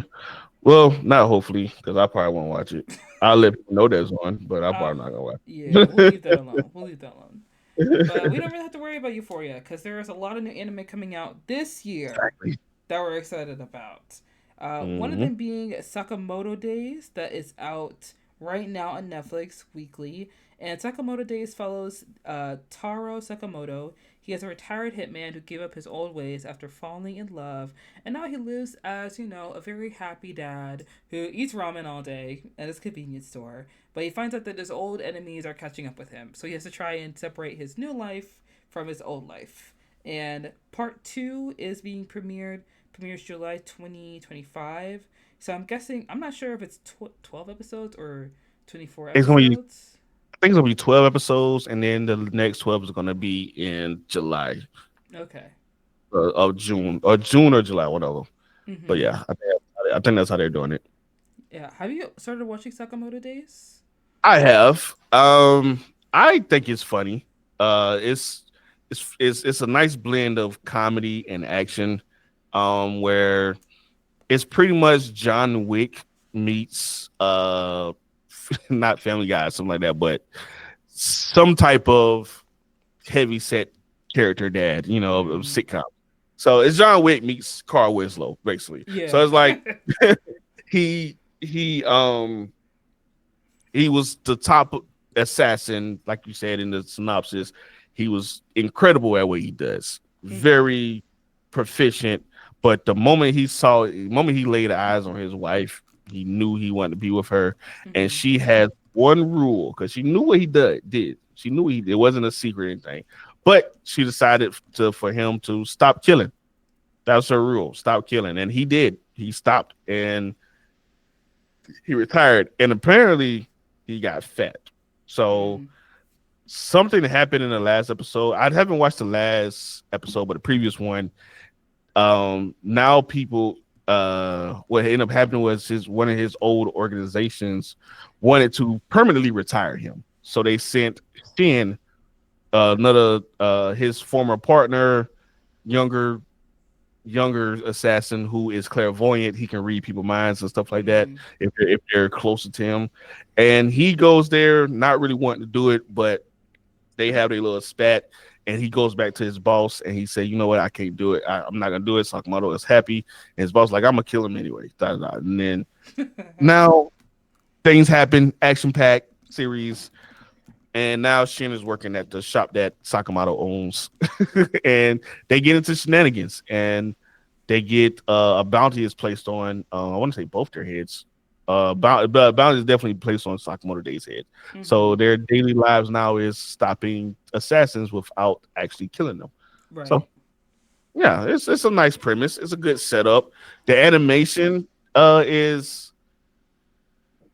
Well, not hopefully, because I probably won't watch it. I'll let people know there's one, but I'm uh, probably not gonna watch yeah, we'll leave that it. alone. We'll leave that alone. But we don't really have to worry about Euphoria because there is a lot of new anime coming out this year Exactly. that we're excited about. One of Hmm. them being Sakamoto Days, that is out right now on Netflix weekly. And Sakamoto Days follows Taro Sakamoto. He is a retired hitman who gave up his old ways after falling in love, and now he lives as, a very happy dad who eats ramen all day at his convenience store. But he finds out that his old enemies are catching up with him, so he has to try and separate his new life from his old life. And part two is being premieres July 2025. So I'm not sure if it's 12 episodes or 24 It's gonna be, episodes. I think it's gonna be 12 episodes, and then the next 12 is gonna be in July Okay. of June or July, whatever. But Mm-hmm. yeah, I think that's how they're doing it. Yeah. Have you started watching Sakamoto Days? I have. I think it's funny. It's a nice blend of comedy and action. Where it's pretty much John Wick meets not Family Guy, something like that, but some type of heavy set character dad, of Mm. sitcom. So it's John Wick meets Carl Winslow, basically. So Yeah. it's like he he was the top assassin, like you said in the synopsis. He was incredible at what he does, Mm-hmm. very proficient. But the moment he laid eyes on his wife, he knew he wanted to be with her. And Mm-hmm. she had one rule because she knew what he did. She knew it wasn't a secret or anything. But she decided for him to stop killing. That was her rule. Stop killing. And he did. He stopped. And he retired, and apparently he got fat. So Mm. something happened in the last episode. I haven't watched the last episode, but the previous one. Now people, what ended up happening was his one of his old organizations wanted to permanently retire him, so they sent Shin, another his former partner, younger younger assassin who is clairvoyant. He can read people's minds and stuff like that Mm. if they're closer to him. And he goes there, not really wanting to do it, but they have a little spat. And he goes back to his boss and he said, "You know what? I can't do it. I'm not gonna do it." Sakamoto is happy, and his boss like, "I'm gonna kill him anyway." Da, da, da. And then now things happen, action packed series, and now Shin is working at the shop that Sakamoto owns, and they get into shenanigans, and they get a bounty is placed on. I want to say both their heads. Bounty is definitely placed on Sakamoto Day's head. So Mm-hmm. their daily lives now is stopping assassins without actually killing them. So Right. yeah, it's a nice premise. It's a good setup. The animation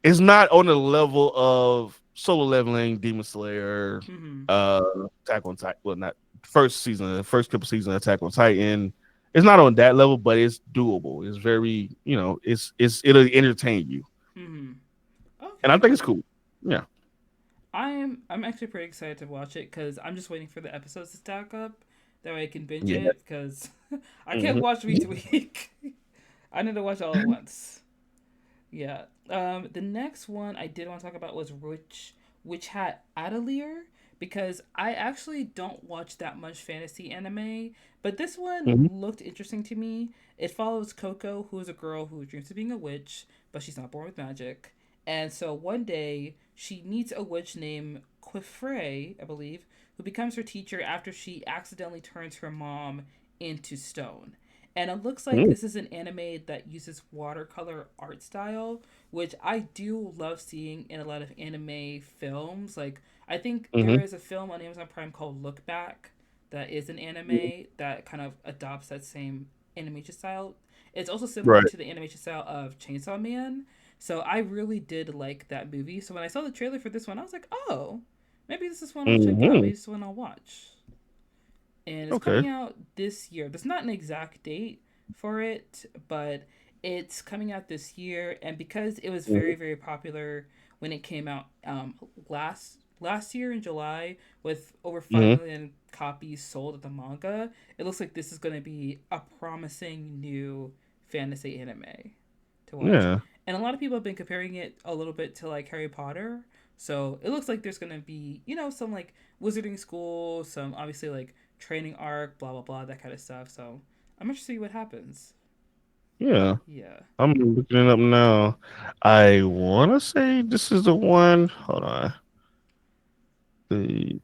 is not on the level of Solo Leveling, Demon Slayer, Mm-hmm. uh, Attack on Titan. Well, not first season, the first couple seasons of Attack on Titan. It's not on that level, but it's doable. It's very, it'll entertain you, Mm-hmm. and I think Okay. it's cool. Yeah, I'm actually pretty excited to watch it because I'm just waiting for the episodes to stack up. That way I can binge yeah. it because I can't Hmm. watch week to week. I need to watch all at once. Yeah. The next one I did want to talk about was Witch Hat Atelier because I actually don't watch that much fantasy anime, but this one Hmm. looked interesting to me. It follows Coco, who is a girl who dreams of being a witch, but she's not born with magic. And so one day she meets a witch named Quifre, I believe, who becomes her teacher after she accidentally turns her mom into stone. And it looks like this is an anime that uses watercolor art style, which I do love seeing in a lot of anime films. Like, I think there Hmm. is a film on Amazon Prime called Look Back that is an anime that kind of adopts that same animation style. It's also similar Right. to the animation style of Chainsaw Man. So I really did like that movie. So when I saw the trailer for this one, I was like, oh, maybe this is one I'll check out. Hmm. Maybe this is one I'll watch, and it's Okay. coming out this year. There's not an exact date for it, but it's coming out this year. And because it was Mhm. very popular when it came out last year in July, with over five Hmm. million copies sold at the manga, it looks like this is going to be a promising new fantasy anime to watch. Yeah. And a lot of people have been comparing it a little bit to like Harry Potter. So it looks like there's gonna be, some like wizarding school, some obviously like training arc, blah blah blah, that kind of stuff. So I'm interested to see what happens. Yeah. Yeah. I'm looking it up now. I want to say this is the one. Hold on. The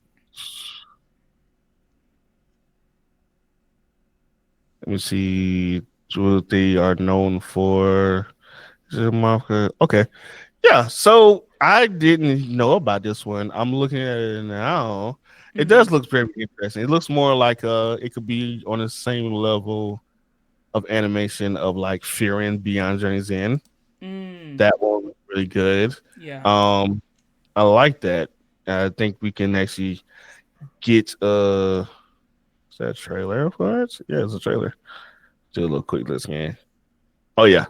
Let me see what they are known for. Is it Mafia? Okay. Yeah. So I didn't know about this one. I'm looking at it now. It Mm-hmm. does look very interesting. It looks more like it could be on the same level of animation of like Fear and Beyond Journey's End. Mm. That one was really good. Yeah. Um, I like that. I think we can actually get is that a trailer for it? Yeah, it's a trailer. Do a little quick let's scan. Oh yeah.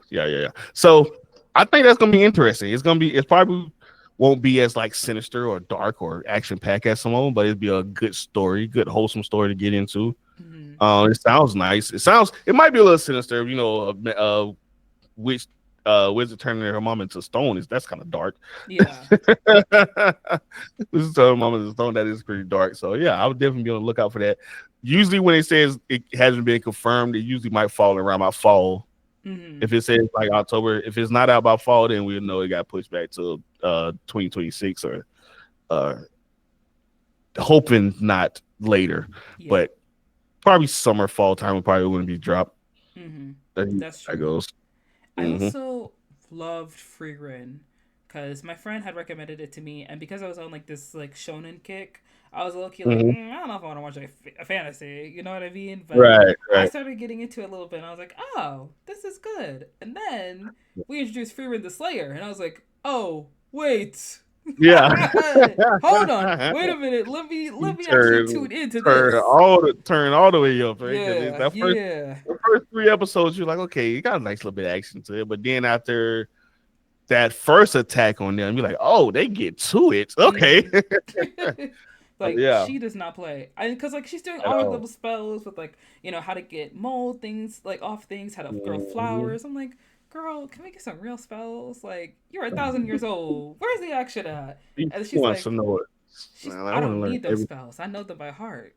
So I think that's gonna be interesting. It's probably won't be as like sinister or dark or action packed as some of them, but it'd be a good story, good wholesome story to get into. Mm-hmm. It sounds nice. It might be a little sinister, which wizard turning her mom into stone is that's kind of dark. Yeah. Wizard turning her mom into stone, that is pretty dark. So yeah, I would definitely be on the lookout for that. Usually when it says it hasn't been confirmed, it usually might fall around my fall. Mm-hmm. If it says like October, if it's not out by fall, then we'll know it got pushed back to 2026 or uh hoping not later. Yeah. But probably summer, fall time will probably wouldn't be dropped. Mm-hmm. That That's true. goes. I Hmm. also loved Frieren because my friend had recommended it to me, and because I was on like this like shonen kick, I was low key like, Hmm. I don't know if I want to watch a fantasy. You know what I mean? But Right, I right. started getting into it a little bit, and I was like, oh, this is good. And then we introduced Freeman the Slayer, and I was like, oh, wait. Yeah. Hold on. Wait a minute. Let me actually turn tune into this. turn all the way up, right? Because Yeah, that first yeah. the first three episodes, you're like, okay, you got a nice little bit of action to it, but then after that first attack on them, you're like, oh, they get to it. Okay. Mm-hmm. Like Yeah, she does not play, because like she's doing at all her all. little spells with like how to get mold things like off things, how to grow Mhm. flowers. I'm like, girl, can we get some real spells? Like you're 1,000 years old. Where's the action at? He And she's wants to like, know it. she's Man, I I want to don't learn need them every. spells. I know them by heart.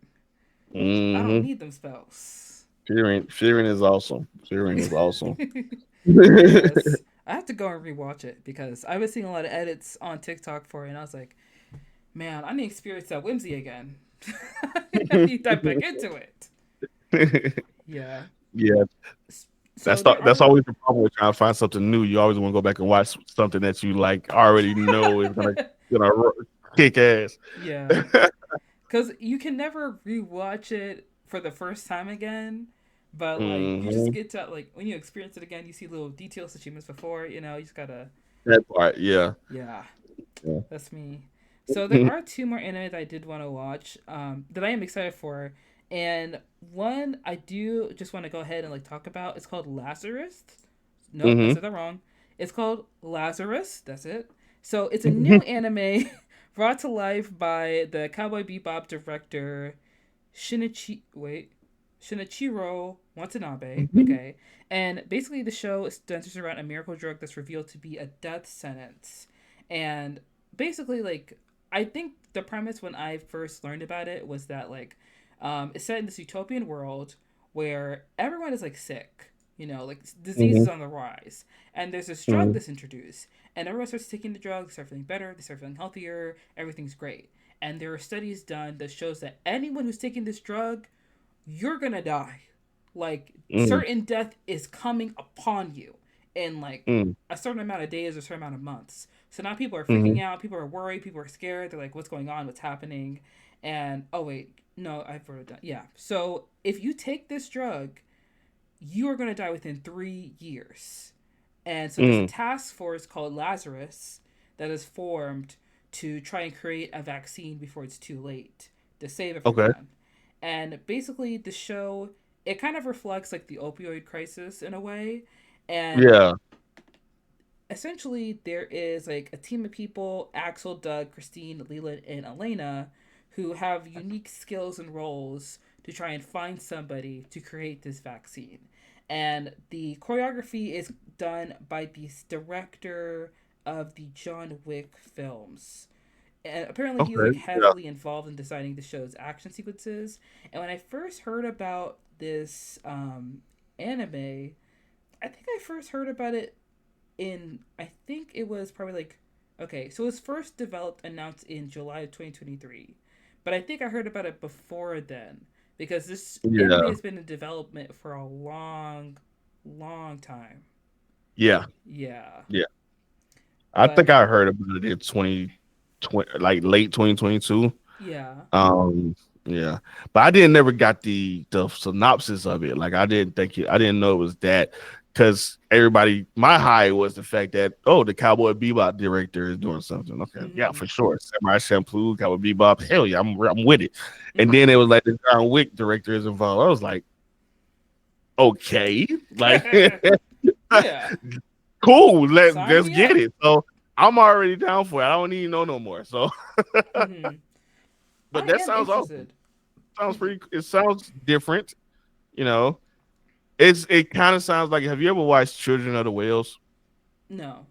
I don't Hmm. need them spells. Fearing is awesome. Fearing is awesome. Yes. I have to go and rewatch it because I've been seeing a lot of edits on TikTok for it, and I was like, man, I need to experience that whimsy again. I need to dive back into it. Yeah. Yeah, So there that's are. always the problem with trying to find something new. You always want to go back and watch something that you like already know is gonna kick ass. Yeah. Because you can never rewatch it for the first time again. But like you just Hmm. get to like when you experience it again, you see little details that you missed before. You just gotta. That part, yeah. Yeah, Yeah. that's me. So there are two more anime that I did want to watch that I am excited for, and one I do just want to go ahead and like talk about. It's called Lazarus. Nope, I Hmm. said that wrong. It's called Lazarus. That's it. So it's a new anime brought to life by the Cowboy Bebop director Shinichiro Watanabe. Okay, and basically the show centers around a miracle drug that's revealed to be a death sentence, and basically like I think the premise when I first learned about it was that like it's set in this utopian world where everyone is like sick. Like disease Hmm. is on the rise, and there's this drug Hmm. that's introduced, and everyone starts taking the drug, they start feeling better, they start feeling healthier, everything's great. And there are studies done that shows that anyone who's taking this drug, you're gonna die. Like Hmm. certain death is coming upon you in like Hmm. a certain amount of days or a certain amount of months. So now people are freaking Hmm. out, people are worried, people are scared, they're like, what's going on, what's happening? And oh wait, no, I've wrote it down. Yeah. So if you take this drug, you are gonna die within 3 years. And so there's a Hmm. task force called Lazarus that is formed to try and create a vaccine before it's too late to save Okay. everyone. And basically, the show it kind of reflects like the opioid crisis in a way, and Yeah. essentially there is like a team of people: Axel, Doug, Christine, Leland, and Elena, who have unique skills and roles to try and find somebody to create this vaccine. And the choreography is done by the director of the John Wick films. And apparently he was like Okay. Yeah. heavily involved in designing the show's action sequences. And when I first heard about this anime, I think I first heard about it I think it was probably like, okay, so it was first developed, announced in July of 2023. But I think I heard about it before then because this anime Yeah. has been in development for a long, long time. Yeah. Yeah. Yeah. I think But I heard about it in 2020, like late 2022. yeah. Um, yeah, but I didn't never got the synopsis of it. Like I didn't know it was that because everybody, my high was the fact that the Cowboy Bebop director is doing something. Okay, yeah, Mm-hmm. for sure. Samurai Champloo, Cowboy Bebop, hell yeah, I'm with it. And then Mm-hmm. it was like the John Wick director is involved. I was like, okay, like Yeah. cool, Sign let's me get up. it. So I'm already down for it. I don't need to know no more. So, Mm-hmm. but I that am sounds awesome. interested. Sounds Mm-hmm. pretty. It sounds different. You know, it kind of sounds like. Have you ever watched Children of the Whales? No.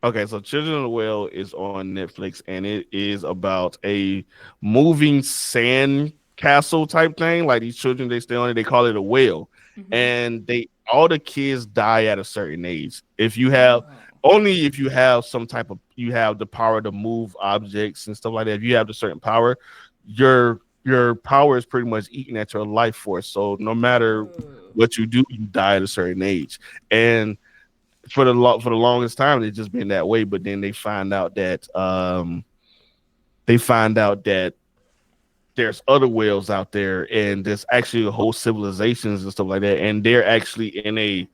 Okay, so Children of the Whale is on Netflix, and it is about a moving sand castle type thing. Like these children, they stay on it. They call it a whale, Mm-hmm. and they all the kids die at a certain age. If you have Oh. only if you have some type of you have the power to move objects and stuff like that. If you have the certain power, your power is pretty much eating at your life force. So no matter Oh. what you do, you die at a certain age, and for the longest time it's just been that way. But then they find out that there's other whales out there, and there's actually whole civilizations and stuff like that, and they're actually in a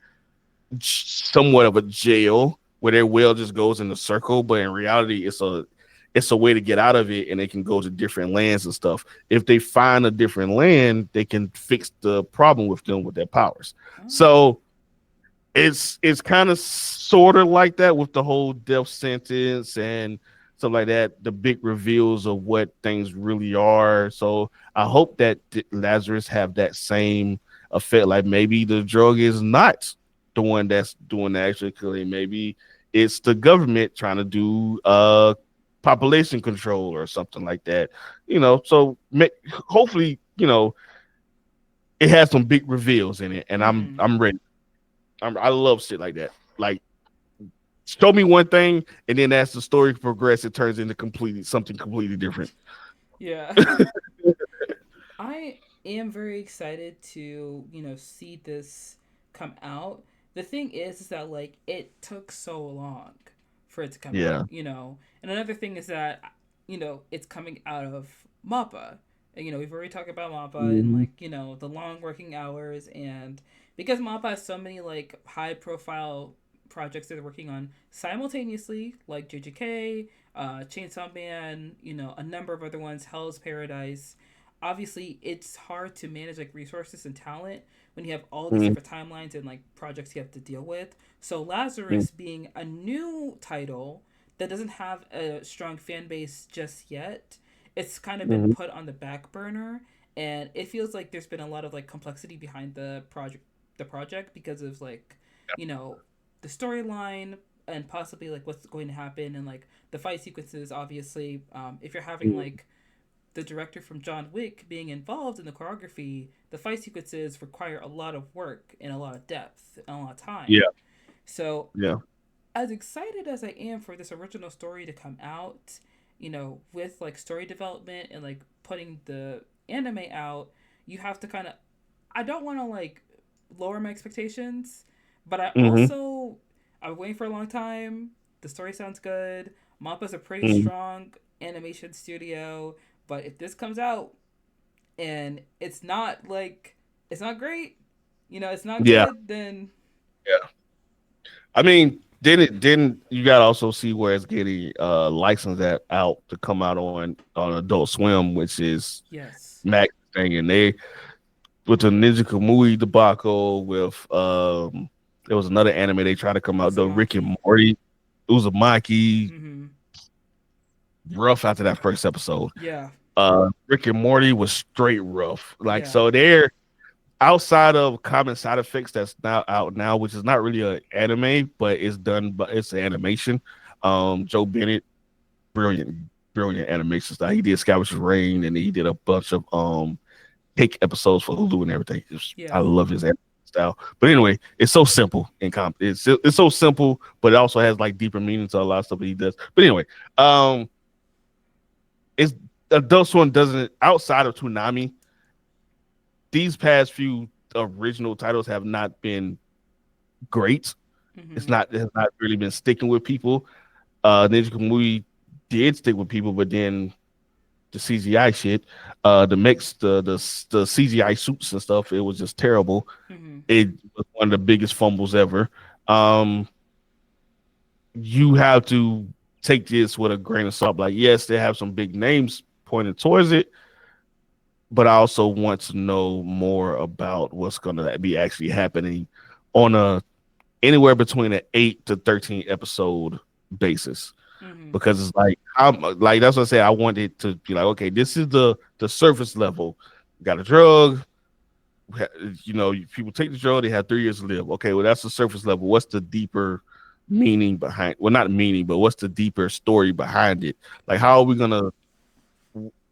somewhat of a jail where their whale just goes in a circle, but in reality, it's a way to get out of it, and they can go to different lands and stuff. If they find a different land, they can fix the problem with them with their powers. Oh. So it's kind of sort of like that with the whole death sentence and stuff like that. The big reveals of what things really are. So I hope that Lazarus have that same effect. Like maybe the drug is not the one that's doing the actual killing. Maybe it's the government trying to do population control or something like that. So hopefully it has some big reveals in it, and I'm Mm-hmm. I'm ready. I love shit like that. Like, show me one thing, and then as the story progresses, it turns into completely something completely different. Yeah. I am very excited to, see this come out. The thing is that like it took so long for it to come out, Yeah. And another thing is that it's coming out of MAPPA. And, we've already talked about MAPPA and Mm-hmm. like, the long working hours, and because MAPPA has so many like high profile projects that they're working on simultaneously, like JJK, Chainsaw Man, a number of other ones, Hell's Paradise. Obviously, it's hard to manage like resources and talent when you have all these Mm-hmm. different timelines and like projects you have to deal with. So Lazarus being a new title that doesn't have a strong fan base just yet, it's kind of been Mm-hmm. put on the back burner, and it feels like there's been a lot of like complexity behind the project because of like, you know, the storyline and possibly like what's going to happen and like the fight sequences. Obviously, if you're having like the director from John Wick being involved in the choreography, the fight sequences require a lot of work and a lot of depth and a lot of time. Yeah. So, Yeah. as excited as I am for this original story to come out, with like story development and like putting the anime out, you have to kind of, I don't want to like lower my expectations, but Mm-hmm. I'm waiting for a long time. The story sounds good. Mappa's a pretty Mm-hmm. strong animation studio, but if this comes out and it's not great, it's not Yeah. good, then Yeah. I mean, then you gotta also see where it's getting licensed that out to come out on Adult Swim, which is yes. Max thing, and they with the Ninja Kamui debacle with there was another anime they tried to come out, the Rick and Uzumaki. Morty Uzumaki, Mm-hmm. rough after that first episode. Yeah. Rick and Morty was straight rough. Like, Yeah. so they're outside of common side effects that's now out now, which is not really an anime, but it's done, but it's an animation. Joe Bennett, brilliant, brilliant animation style. He did Scavenger's Reign, and he did a bunch of cake episodes for Hulu and everything. I Yeah. love his style. But anyway, it's so simple and it's so simple, but it also has like deeper meaning to a lot of stuff that he does. But anyway, um, it's Adult Swim doesn't outside of Toonami. These past few original titles have not been great. Mm-hmm. It has not really been sticking with people. Ninja Kamui did stick with people, but then the CGI shit, the mix, the CGI suits and stuff, it was just terrible. Mm-hmm. It was one of the biggest fumbles ever. Um, you have to take this with a grain of salt. Like, yes, they have some big names pointed towards it, but I also want to know more about what's going to be actually happening on a anywhere between an 8 to 13 episode basis, Mm-hmm. because it's like I'm like that's what I say. I want it to be like, okay, this is the surface level. We got a drug. People take the drug. They have 3 years to live. Okay, well that's the surface level. What's the deeper meaning behind? Well, not meaning, but what's the deeper story behind it? Like, how are we gonna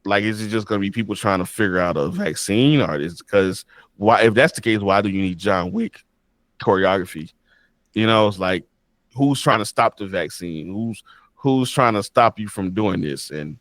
like? Is it just gonna be people trying to figure out a vaccine, or is because why? If that's the case, why do you need John Wick choreography? It's like who's trying to stop the vaccine? Who's trying to stop you from doing this? And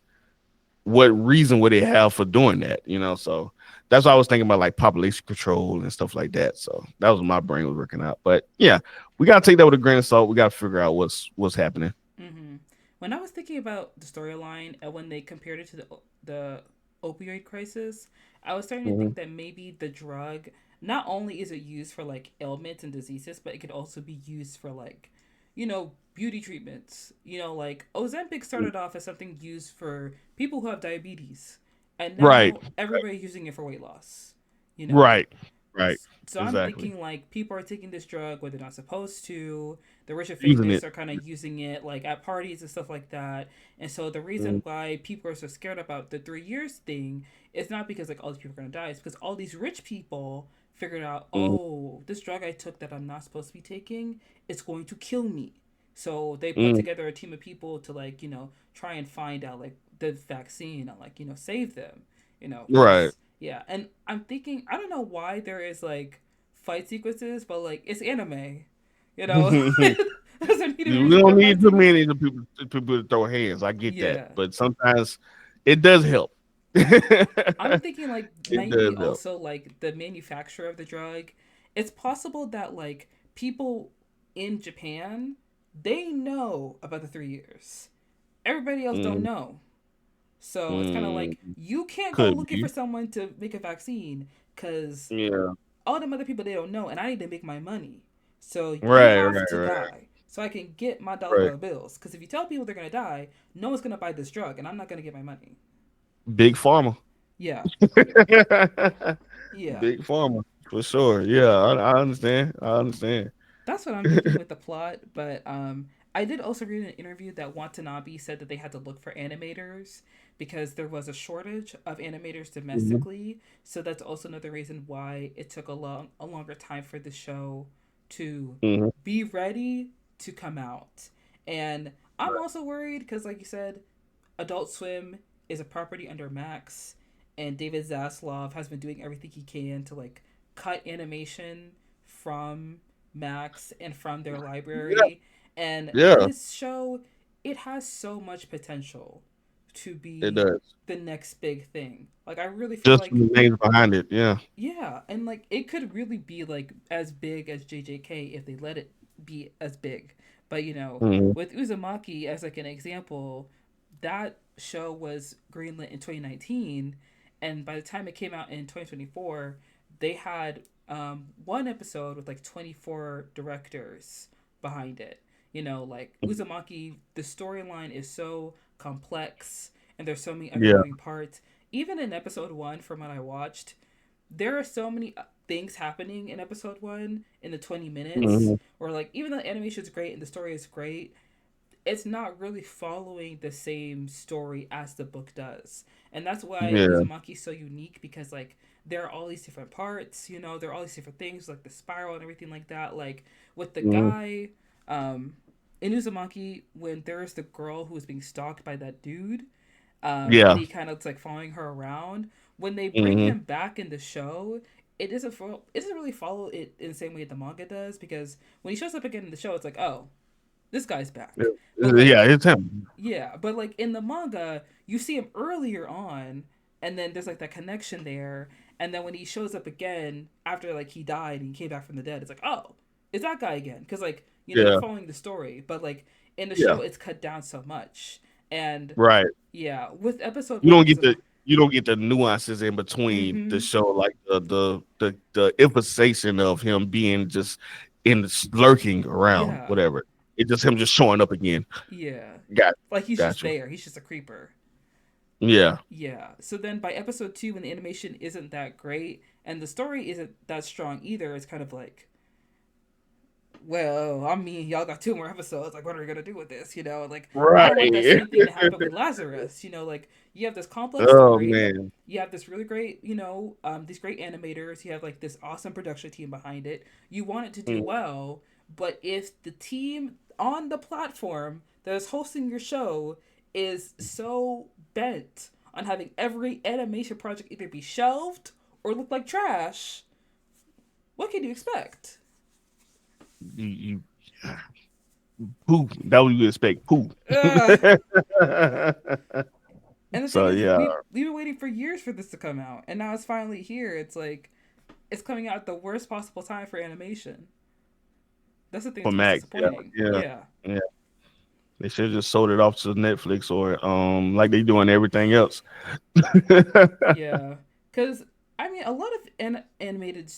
what reason would they have for doing that? So that's what I was thinking about, like population control and stuff like that. So that was what my brain was working out. But yeah, we gotta take that with a grain of salt. We gotta figure out what's happening. Mm-hmm. When I was thinking about the storyline and when they compared it to the opioid crisis, I was starting to Hmm. think that maybe the drug, not only is it used for like ailments and diseases, but it could also be used for like, beauty treatments. Like Ozempic started off as something used for people who have diabetes, and Right, now everybody's using it for weight loss. You know, right, right. so I'm Exactly. thinking like people are taking this drug where they're not supposed to. The rich and Using famous it. are kind of using it like at parties and stuff like that. And so the Mm-hmm. reason why people are so scared about the 3 years thing is not because like all these people are gonna die. It's because all these rich people figured out, oh, this drug I took that I'm not supposed to be taking, it's going to kill me. So they put Mm-hmm. together a team of people to like try and find out like the vaccine and like save them. Right. Because yeah, and I'm thinking I don't know why there is like fight sequences, but like it's anime, you know. Doesn't need to be We really don't good fight need too sequences. many people to throw hands. I get that, Yeah, but sometimes it does help. I'm thinking like It maybe does help. also like the manufacturer of the drug. It's possible that like people in Japan they know about the 3 years. Everybody else don't Mm, know. So it's kind of mm, like you can't go could looking for be. someone to make a vaccine because Yeah. all them other people they don't know, and I need to make my money. So you Right. have Right. to Right. die so I can get my Right. dollar bills. Because if you tell people they're gonna die, no one's gonna buy this drug, and I'm not gonna get my money. Big pharma. Yeah, yeah. Big pharma for sure. Yeah, I understand. I understand. That's what I'm thinking with the plot. But I did also read in an interview that Watanabe said that they had to look for animators because there was a shortage of animators Hmm. domestically. So that's also another reason why it took a longer time for the show to Hmm. be ready to come out. And I'm also worried because, like you said, Adult Swim is a property under Max, and David Zaslav has been doing everything he can to like cut animation from Max and from their Yeah. library. And Yeah. this show, it has so much potential to It be does. the next big thing. Like I really feel Just from like the names behind it. Yeah. yeah, and like it could really be like as big as JJK if they let it be as big. But Hmm. with Uzumaki as like an example, that show was greenlit in 2019, and by the time it came out in 2024, they had one episode with like 24 directors behind it. Like Uzumaki, the storyline is so complex and there's so many other Yeah. moving parts. Even in episode 1 from what I watched, there are so many things happening in episode 1 in the 20 minutes, Hmm. or like even though the animation is great and the story is great, it's not really following the same story as the book does. And that's why Yeah. Uzumaki's so unique because like there are all these different parts, there are all these different things like the spiral and everything like that. Like with the Hmm. guy in Uzumaki, when there's the girl who is being stalked by that dude, and Yeah. he kind of like following her around. When they bring Hmm. him back in the show, it doesn't really follow it in the same way the manga does because when he shows up again in the show, it's like, oh, this guy's back. But Yeah. like It's him. yeah, but like in the manga, you see him earlier on, and then there's like that connection there, and then when he shows up again after like he died and he came back from the dead, it's like, oh, it's that guy again, because like you're Yeah. following the story, but like in the Yeah. show, it's cut down so much, and Right. yeah, with episode You one, don't it was get a the you don't get the nuances in between the mm-hmm, show, like the emphasization of him being just in lurking around, yeah, whatever. It's just him just showing up again. yeah, Got like he's just got you. there, he's just a creeper. Yeah. Yeah. So then by episode 2, when the animation isn't that great and the story isn't that strong either, it's kind of like, well, I mean, y'all got 2 more episodes. Like, what are we gonna do with this? Like I don't want that Right. same thing to happen with Lazarus. Like you have this complex Oh story, man. you have this really great, these great animators, you have like this awesome production team behind it. You want it to do Mm. well, but if the team on the platform that is hosting your show is so bent on having every animation project either be shelved or look like trash, what can you expect? You poo. That what you expect. Poo. Ugh. And the thing So is, yeah. we've been waiting for years for this to come out, and now it's finally here. It's like it's coming out at the worst possible time for animation. That's the thing For that's most Max. Yeah. disappointing. Yeah. Yeah, Yeah. They should have just sold it off to Netflix or like they doing everything else. Yeah, because I mean, a lot of animated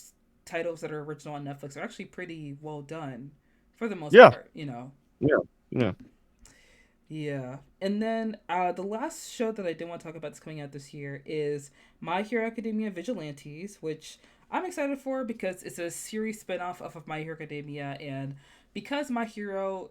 titles that are original on Netflix are actually pretty well done, for the most Yeah, part. You know. yeah, yeah. Yeah, and then the last show that I did want to talk about that's coming out this year is My Hero Academia Vigilantes, which I'm excited for because it's a series spinoff of My Hero Academia, and because My Hero,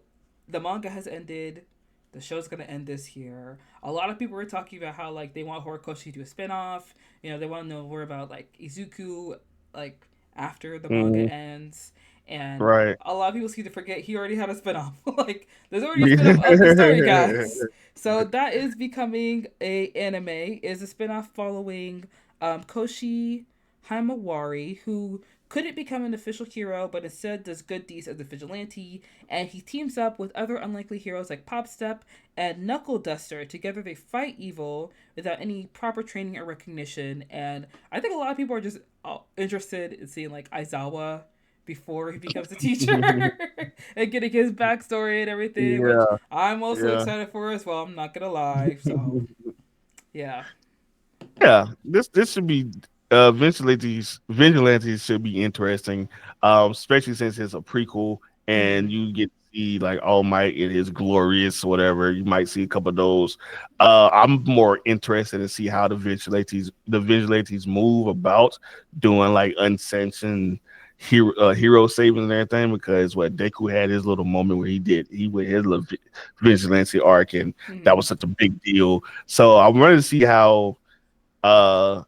the manga has ended, the show's gonna end this year. A lot of people were talking about how like they want Horikoshi to do a spinoff. You know, they want to know more about like Izuku, like after the manga Mhm. ends, and Right. a lot of people seem to forget he already had a spinoff. Like there's already a spinoff of the story, guys. So that is becoming a anime. Is a spinoff following Koshi Himawari, who couldn't become an official hero, but instead does good deeds as a vigilante, and he teams up with other unlikely heroes like Popstep and Knuckle Duster. Together, they fight evil without any proper training or recognition. And I think a lot of people are just interested in seeing like Aizawa before he becomes a teacher and getting his backstory and everything, which Yeah, I'm also yeah. excited for as well. I'm not gonna lie. So yeah. Yeah, this should be vigilantes should be interesting, especially since it's a prequel and Mm-hmm. you get to see like All Might in his glorious whatever. You might see a couple of those. I'm more interested to see how the vigilantes move about doing like unsanctioned hero saving and everything because what Deku had his little moment where he with his little vigilante arc and that Mm-hmm. was such a big deal. So I'm ready to see how uh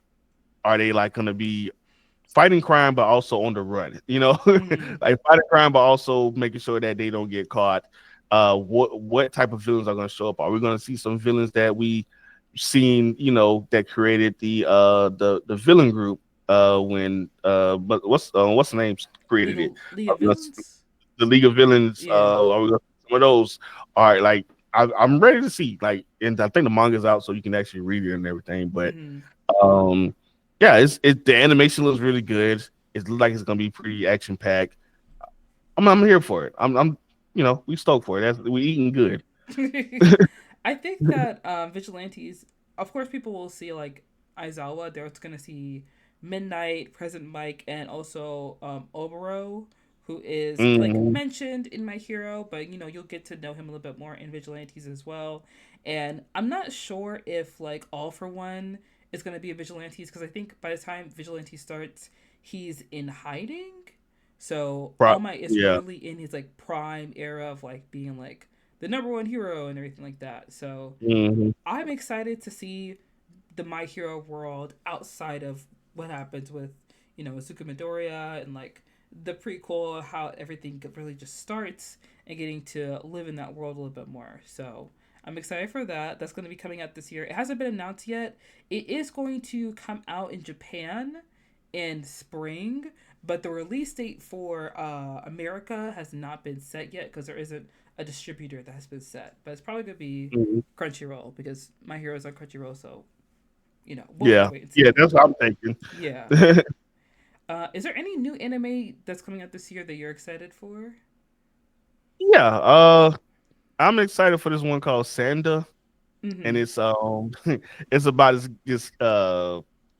are they like going to be fighting crime but also on the run, Mm-hmm. like fighting crime but also making sure that they don't get caught. What type of villains are going to show up? Are we going to see some villains that we seen, that created the villain group when but what's the name created it? League of Villains. The League of Villains. Yeah. Are we gonna see some of those? All right, like I'm ready to see, like, and I think the manga's out so you can actually read it and everything, but Mm-hmm. um, yeah, the animation looks really good. It looks like it's gonna be pretty action packed. I'm here for it. We stoked for it. We eating good. I think that vigilantes, of course, people will see like Aizawa. They're going to see Midnight, Present Mike, and also Oboro, who is like Hmm. mentioned in My Hero, but you'll get to know him a little bit more in Vigilantes as well. And I'm not sure if like All for One is going to be a Vigilantes because I think by the time Vigilante starts, he's in hiding. So All Might is Yeah. really in his like prime era of like being like the number one hero and everything like that. So Hmm. I'm excited to see the My Hero world outside of what happens with, Asuka Midoriya and like the prequel, how everything really just starts and getting to live in that world a little bit more. So I'm excited for that. That's going to be coming out this year. It hasn't been announced yet. It is going to come out in Japan in spring, but the release date for America has not been set yet because there isn't a distributor that has been set. But it's probably gonna be Hmm. Crunchyroll because My Hero's on Crunchyroll, so we'll have to Yeah. wait and Yeah. see. That's what I'm thinking. Yeah. Is there any new anime that's coming out this year that you're excited for? Yeah. I'm excited for this one called Sanda, and Mm-hmm. it's it's about this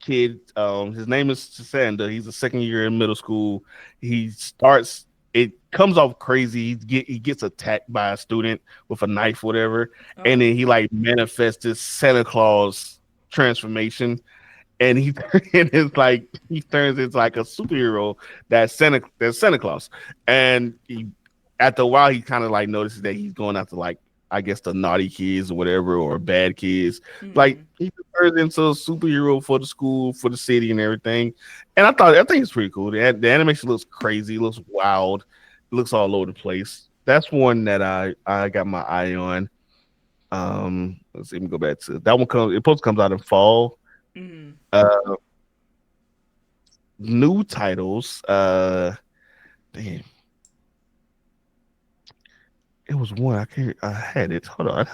kid. His name is Sander. He's a second year in middle school. He starts. It comes off crazy. He gets attacked by a student with a knife, whatever, and Oh. then he like manifests this Santa Claus transformation, and he and it's like he turns into like a superhero that's Santa Claus, and after a while he kind of like notices that he's going after like I guess the naughty kids or whatever or bad kids. Like Mm-hmm. he turns into a superhero for the school, for the city, and everything. And I think it's pretty cool. The animation looks crazy, looks wild, looks all over the place. That's one that I got my eye on. Let's see, let me go back to that one. Comes out in fall. Mm-hmm. Uh, New titles. Damn, it was one I can't. I had it. Hold on.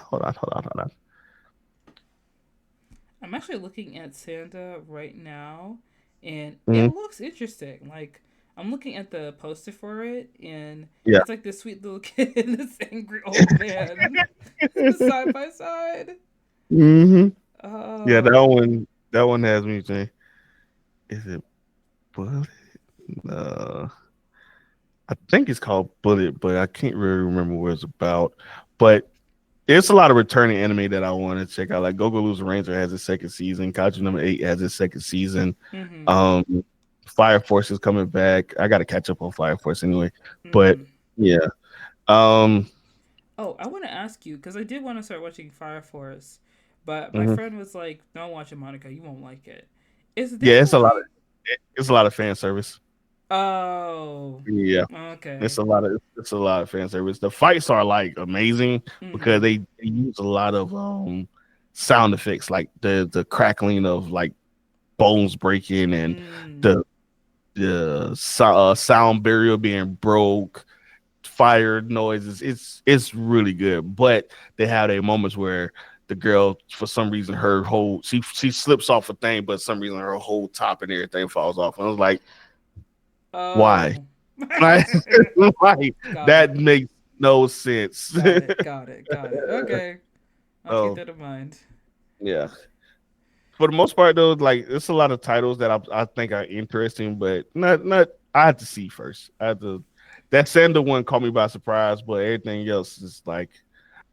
I'm actually looking at Santa right now, and it Mhm. looks interesting. Like, I'm looking at the poster for it, and Yeah. it's like this sweet little kid and this angry old man side by side. hmm Yeah, that Oh. one. That one has me saying, "Is it Bullet?" No, I think it's called Bullet, but I can't really remember what it's about. But there's a lot of returning anime that I want to check out. Like Go Lose Ranger has its second season. Kaiju number 8 has its second season. Mm-hmm. Um, Fire Force is coming back. I got to catch up on Fire Force anyway. But Mm-hmm. yeah. Um, Oh, I want to ask you because I did want to start watching Fire Force, but my mhm. friend was like, "Don't watch it, Monica. You won't like it." Is Yeah, there like? it's a lot of fan service. Oh, Yeah. okay. It's a lot of fan service. The fights are like amazing because Mm-hmm. they use a lot of sound effects like the crackling of like bones breaking and Mm. the sound barrier being broke, fire noises. It's really good. But they have a moments where the girl, for some reason, her whole she slips off a thing, but for some reason her whole top and everything falls off. And I was like, why? Oh. Like, like Got that it. makes no sense. Got it. Got it. Got it. Okay. I'll keep Oh that in mind. yeah. For the most part, though, like it's a lot of titles that I think are interesting, but not. I have to see first. I have to. That Sander one caught me by surprise, but everything else is like,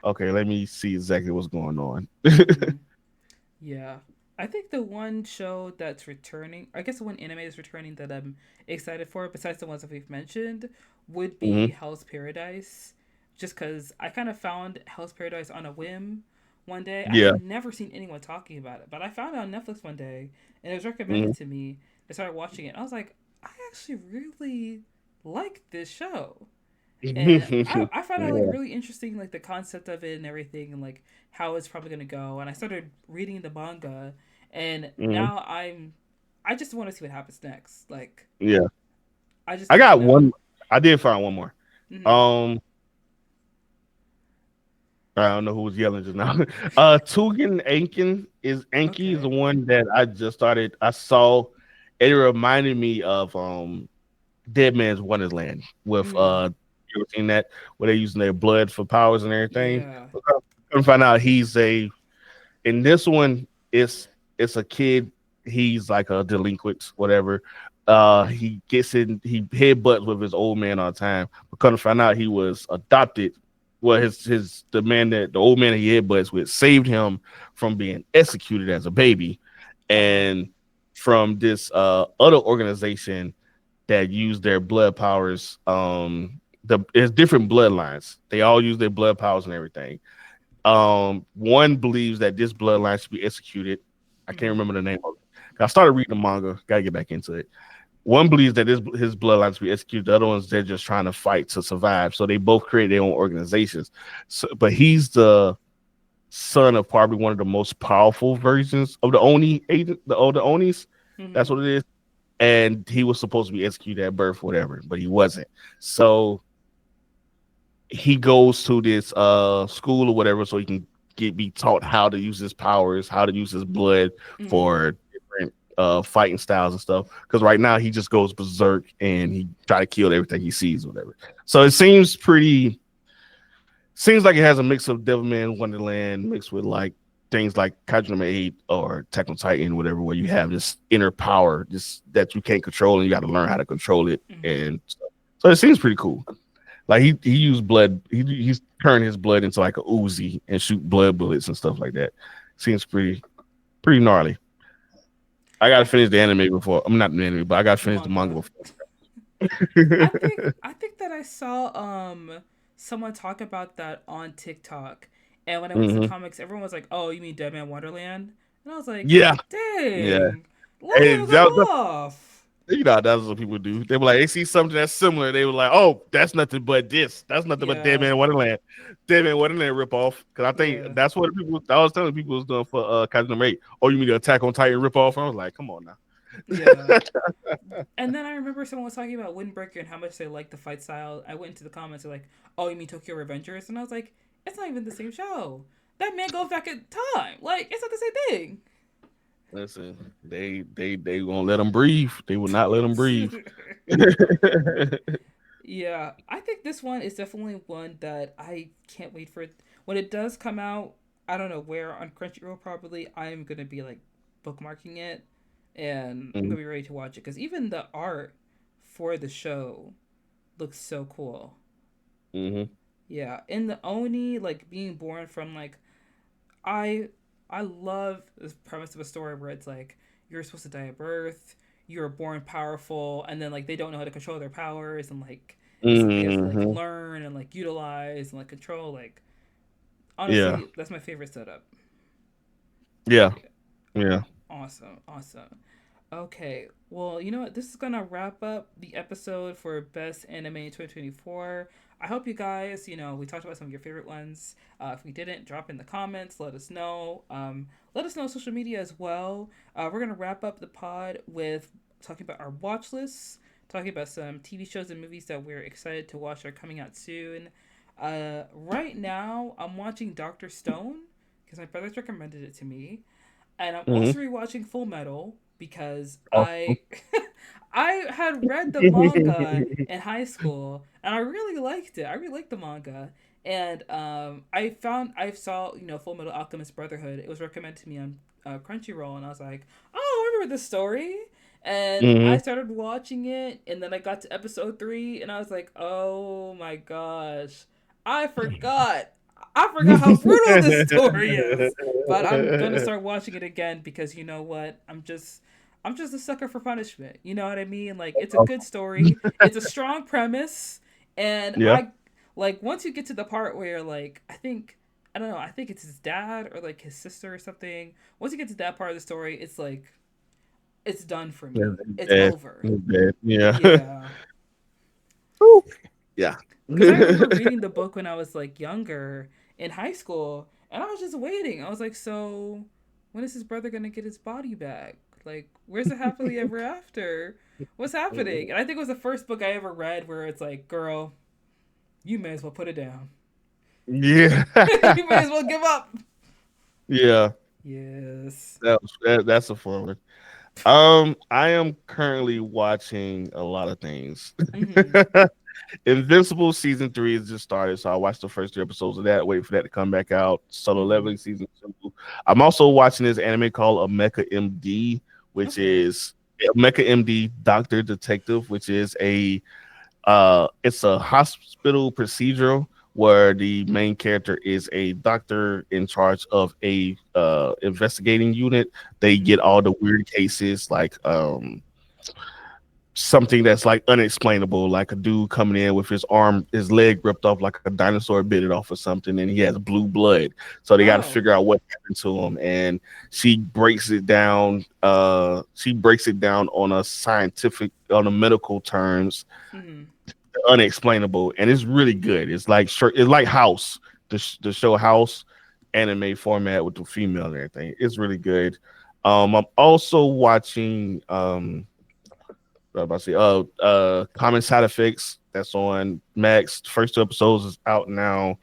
okay, let me see exactly what's going on. Mm-hmm. Yeah. I think the one show that's returning, I guess the one anime is returning that I'm excited for, besides the ones that we've mentioned, would be hmm Hell's Paradise. Just because I kind of found Hell's Paradise on a whim one day. I Yeah. had never seen anyone talking about it, but I found it on Netflix one day and it was recommended hmm to me. I started watching it. I was like, I actually really like this show. And I found it like yeah. really interesting, like the concept of it and everything, and like how it's probably gonna go. And I started reading the manga, and hmm now I just want to see what happens next. Like Yeah. I just I need to got know. one. I did find one more. Mm-hmm. Um, I don't know who was yelling just now. Tugan Anki is the Okay. one that I just started. I saw. It reminded me of Dead Man's Wonderland with Mm. you ever seen that where they're using their blood for powers and everything. Yeah. Come find out he's a in this one it's a kid. He's like a delinquent, whatever. He gets in, he headbutts with his old man all the time. But come to find out he was adopted. Well, his the old man he headbutts with saved him from being executed as a baby, Uh huh. and from this other organization that use their blood powers. There's different bloodlines. They all use their blood powers and everything. One believes that this bloodline should be executed. I can't Mm-hmm. remember the name of it. I started reading the manga. Gotta get back into it. One believes that his bloodline should be executed. The other ones they're just trying to fight to survive. So they both create their own organizations. So, but he's the son of probably one of the most powerful versions of the Oni agent, the Onis. That's Mm-hmm. what it is. And he was supposed to be executed at birth, whatever, but he wasn't. So he goes to this school or whatever so he can be taught how to use his powers, how to use his blood Mm-hmm. for different fighting styles and stuff. Because right now he just goes berserk and he try to kill everything he sees, or whatever. So it seems like it has a mix of Devilman Wonderland mixed with like things like Kaiju 8 or Attack on Titan, whatever, where you have this inner power, just that you can't control and you got to learn how to control it. Mm-hmm. And so it seems pretty cool. Like he used blood. He's turned his blood into like a Uzi and shoot blood bullets and stuff like that. Seems pretty gnarly. I gotta I finish the anime before. I'm not the anime, but I gotta the finish the manga manga. before. I think that I saw someone talk about that on TikTok, and when I went to the hmm comics, everyone was like, "Oh, you mean Dead Man Wonderland?" And I was like, Yeah, yeah. "Dang, let Hey, me look off." you know that's what people do. They were like, they see something that's similar. They were like, oh, that's nothing but this. That's nothing but Dead Yeah, Man Wonderland. Dead Man Wonderland rip off. Because I think yeah, that's what people. I was telling people was doing for Kaiju number 8. Oh, you mean the Attack on Titan rip off? I was like, come on yeah. now. And then I remember someone was talking about Windbreaker and how much they liked the fight style. I went into the comments and like, "Oh, you mean Tokyo Revengers?" And I was like, "It's not even the same show. That man goes back in time. Like, it's not the same Listen, they gonna let them breathe. They will not let them breathe. thing." Yeah, I think this one is definitely one that I can't wait for it. When it does come out. I don't know where on Crunchyroll. Probably I'm gonna be like bookmarking it, and I'm Mhm, gonna be ready to watch it because even the art for the show looks so cool. mhm, Yeah, in the Oni, like being born from like I I love this premise of a story where it's like you're supposed to die at birth, you're born powerful, and then like they don't know how to control their powers, and like it's something they have to like mhm. learn and like utilize and like control. Like Yeah, honestly, that's my favorite setup. yeah, Yeah, yeah. awesome, awesome. Okay, well, you know what? This is gonna wrap up the episode for Best Anime 2024. I hope you guys, we talked about some of your favorite ones. If we didn't, drop in the comments. Let us know. Let us know on social media as well. We're gonna wrap up the pod with talking about our watch lists, talking about some TV shows and movies that we're excited to watch that are coming out soon. Right now, I'm watching Doctor Stone because my brothers recommended it to me, and I'm Mhm. also rewatching Full Metal because Awesome. I had read the manga in high school and I really liked it. I really liked the manga. And I saw Full Metal Alchemist Brotherhood. It was recommended to me on Crunchyroll, and I was like, oh, I remember this story. And I Mhm. started watching it, and then I got to episode 3, and I was like, oh my gosh, I forgot. I forgot how brutal this story is. But I'm gonna start watching it again because you know what? I'm just a sucker for punishment. You know what I mean? Like it's a good story. It's a strong premise, and Yeah. I like once you get to the part where like I don't know, I think it's his dad or like his sister or something. Once you get to that part of the story, it's like it's done for Yeah, me. It's bad. over. Bad. Yeah. Yeah. Whew. Yeah. Because I remember reading the book when I was like younger in high school, and I was just waiting. I was like, so when is his brother gonna get his body back? Like, where's the happily ever after? What's happening? And I think it was the first book I ever read where it's like, girl, you may as well put it down. Yeah. You may as well give up. Yeah. Yes. That's a fun one. I am currently watching a lot of things. Mm-hmm. Invincible season 3 has just started, so I watched the first 3 episodes of that. Wait for that to come back out. Solo Mm-hmm. Leveling season 2. I'm also watching this anime called A Mecha MD, which Okay. is Mecha MD Doctor Detective, which is it's a hospital procedural where the main character is a doctor in charge of a investigating unit. They Mm-hmm. get all the weird cases like something that's like unexplainable, like a dude coming in with his leg ripped off like a dinosaur bit it off or something, and he has blue blood. So they got to Oh. figure out what happened to him, and she breaks it down. She breaks it down on a medical terms, Mm-hmm. unexplainable, and it's really good. It's like House, the show House, anime format with the female and everything. It's really good. I'm also watching what was I about to say, Common Side Effects. That's on Max. First 2 episodes is out now.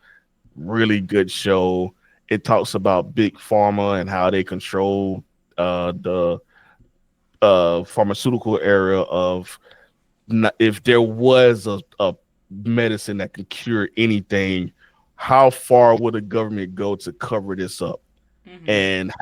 Really good show. It talks about big pharma and how they control the pharmaceutical area of if there was a medicine that can cure anything, how far would the government go to cover this up? Mm-hmm. And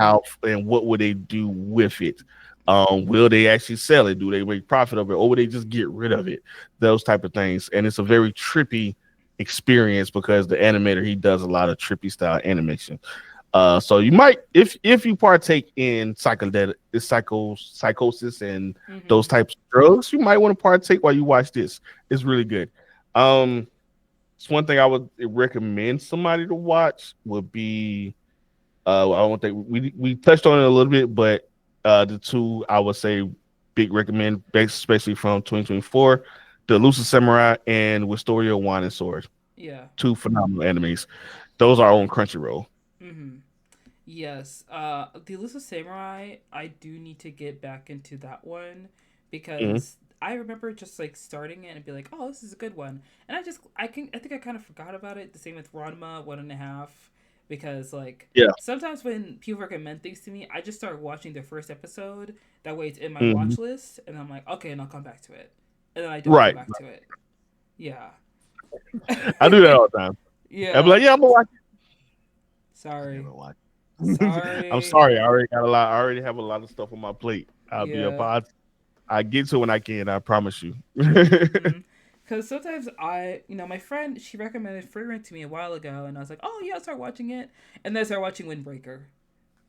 what would they do with it? Will they actually sell it? Do they make profit of it, or will they just get rid of it? Those type of things, and it's a very trippy experience because the animator he does a lot of trippy style animation. So you might, if you partake in psychosis and Mm-hmm. those types of drugs, you might want to partake while you watch this. It's really good. Um, it's one thing I would recommend somebody to watch would be I don't think we touched on it a little bit, but the two I would say big recommend, especially from 2024, the Elusive Samurai and Wistoria Wine and Sword. Yeah. Two phenomenal animes. Those are on Crunchyroll. Mm-hmm. Yes, the Elusive Samurai. I do need to get back into that one Mm-hmm. because I remember just like starting it and be like, "Oh, this is a good one," and I think I kind of forgot about it. The same with Ranma 1.5, because like Yeah. sometimes when people recommend things to me, I just start watching the first episode. That way, it's in my Mm-hmm. watch list, and I'm like, okay, and I'll come back to it. and then I don't go Right. back to it. Yeah. I do that all the time. I'm Yeah. like, yeah, I'm gonna watch it. I Sorry. never watch it. I'm Sorry. sorry. I already got a lot. I already have a lot of stuff on my plate. I'll be a Yeah. pod. I get to when I can. I promise you. Mm-hmm. Because sometimes my friend, she recommended Free Rent to me a while ago, and I was like, oh, yeah, I'll start watching it. And then I started watching Windbreaker.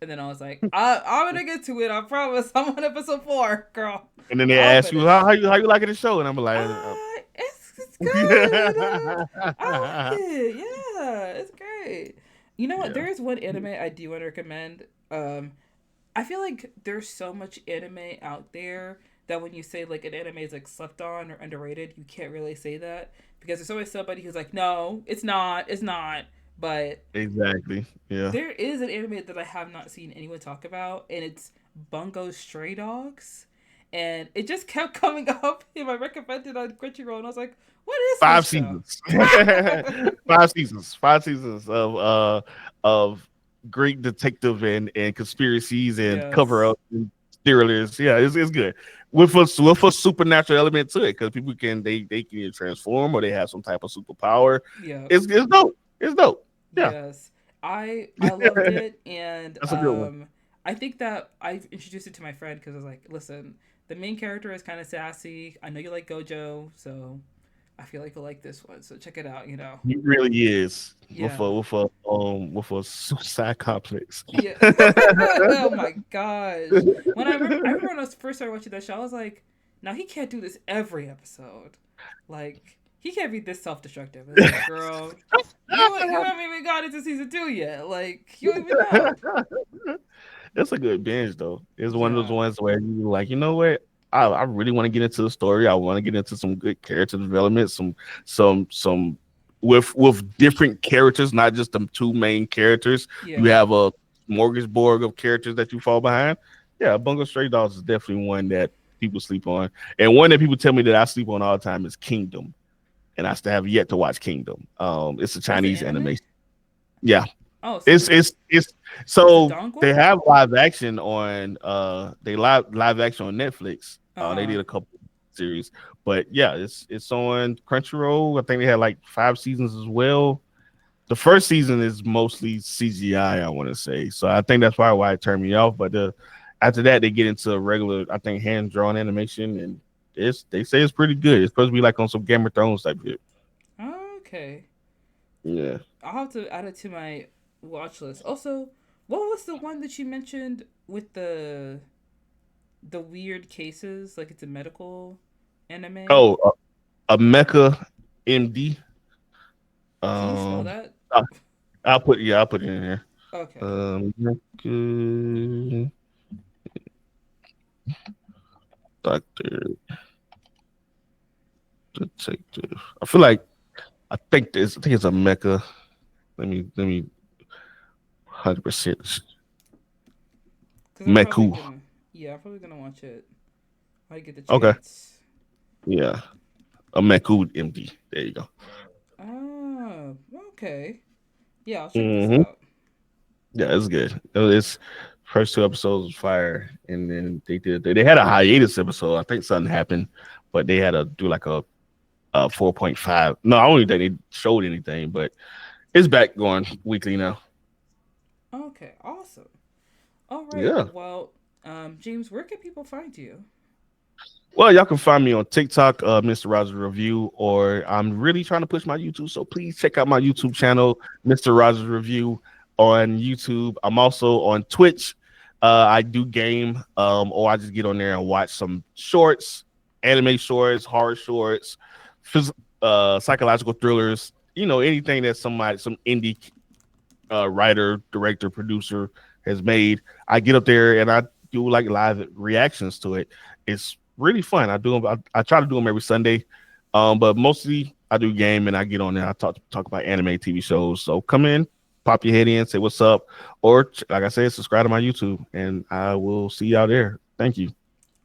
And then I was like, I'm going to get to it. I promise. I'm on episode 4, girl. And then they I'll ask you finish. how you liking the show, and I'm like, It's good. I like it. Yeah, it's great. You know what? yeah. There is one anime I do want to recommend. I feel like there's so much anime out there that when you say like an anime is like slept on or underrated, you can't really say that because there's always somebody who's like, no, it's not. But Exactly. Yeah. there is an anime that I have not seen anyone talk about, and it's Bungo Stray Dogs. And it just kept coming up in my recommended on Crunchyroll, and I was like, "What is Five this show?" seasons. 5 seasons. 5 seasons of great detective and conspiracies and cover Yes. up and thrillers. Yeah, it's good. With a supernatural element to it, because people they can either transform or they have some type of superpower. Yeah. It's dope. It's dope. Yeah. Yes. I loved it, and That's a good one. I think that I introduced it to my friend because I was like, "Listen, the main character is kind of sassy. I know you like Gojo, so I feel like you'll like this one. So check it out. You know." He really is Yeah. with a suicide complex. Yeah. Oh my gosh. I remember when I was first started watching that show, I was like, now he can't do this every episode. Like, he can't be this self destructive. It's like, girl, you haven't even got into season 2 yet. Like, you don't even know. That's a good binge though. It's one of those Yeah. ones where you like, you know what? I really want to get into the story. I want to get into some good character development, some with different characters, not just the two main characters. You Yeah. have a smorgasbord of characters that you fall behind. Yeah, Bungo Stray Dogs is definitely one that people sleep on, and one that people tell me that I sleep on all the time is Kingdom, and I still have yet to watch Kingdom. It's a That's the Chinese anime? animation. Yeah, Oh, so it's is it so they Dongguan? have live action on they live action on Netflix. They Uh-huh. did a couple series, but yeah, it's on Crunchyroll. I think they had like 5 seasons as well. The first season is mostly CGI, I want to say, so I think that's probably why it turned me off. But after that, they get into regular, I think, hand drawn animation, and they say it's pretty good. It's supposed to be like on some Game of Thrones type shit. Okay. Yeah. I'll have to add it to my watch list. Also, what was the one that you mentioned with the weird cases? Like it's a medical anime. Oh, a Mecha MD. Can you spell Um, that? I- I'll put it in here. Okay. Mecha Doctor Detective. I think it's a Mecha. Let me 100% Because I'm probably Meku. gonna. Yeah, I'm probably gonna watch it. I get the Okay, chance. yeah, a Meku MD. There you go. Ah, okay. Yeah, I'll check this Hmm. out. Yeah, it's good. It's first 2 episodes was fire, and then they had a hiatus episode. I think something happened, but they had to do like a 4.5. No, I don't think they showed anything, but it's back going weekly now. Okay, awesome. All right. Yeah. Well, James, where can people find you? Well, y'all can find me on TikTok, Mr. Rogers Review, or I'm really trying to push my YouTube. So please check out my YouTube channel, Mr. Rogers Review on YouTube. I'm also on Twitch. I do game, or I just get on there and watch some shorts, anime shorts, horror shorts, phys- psychological thrillers. You know, anything that some indie writer, director, producer has made. I get up there and I do like live reactions to it. It's really fun. I do them. I try to do them every Sunday, but mostly I do game and I get on there. I talk about anime, TV shows. So come in, pop your head in, say what's up, or like I said, subscribe to my YouTube, and I will see y'all there. Thank you.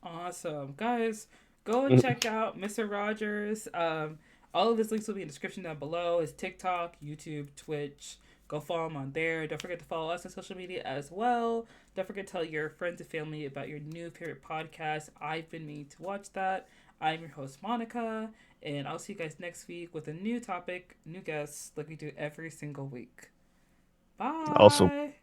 Awesome. Guys, go and check out Mr. Rogers. All of his links will be in the description down below. His TikTok, YouTube, Twitch, Go follow them on there. Don't forget to follow us on social media as well. Don't forget to tell your friends and family about your new favorite podcast. I've been meaning to watch that. I'm your host, Monica, and I'll see you guys next week with a new topic, new guests, like we do every single week. Also, Bye.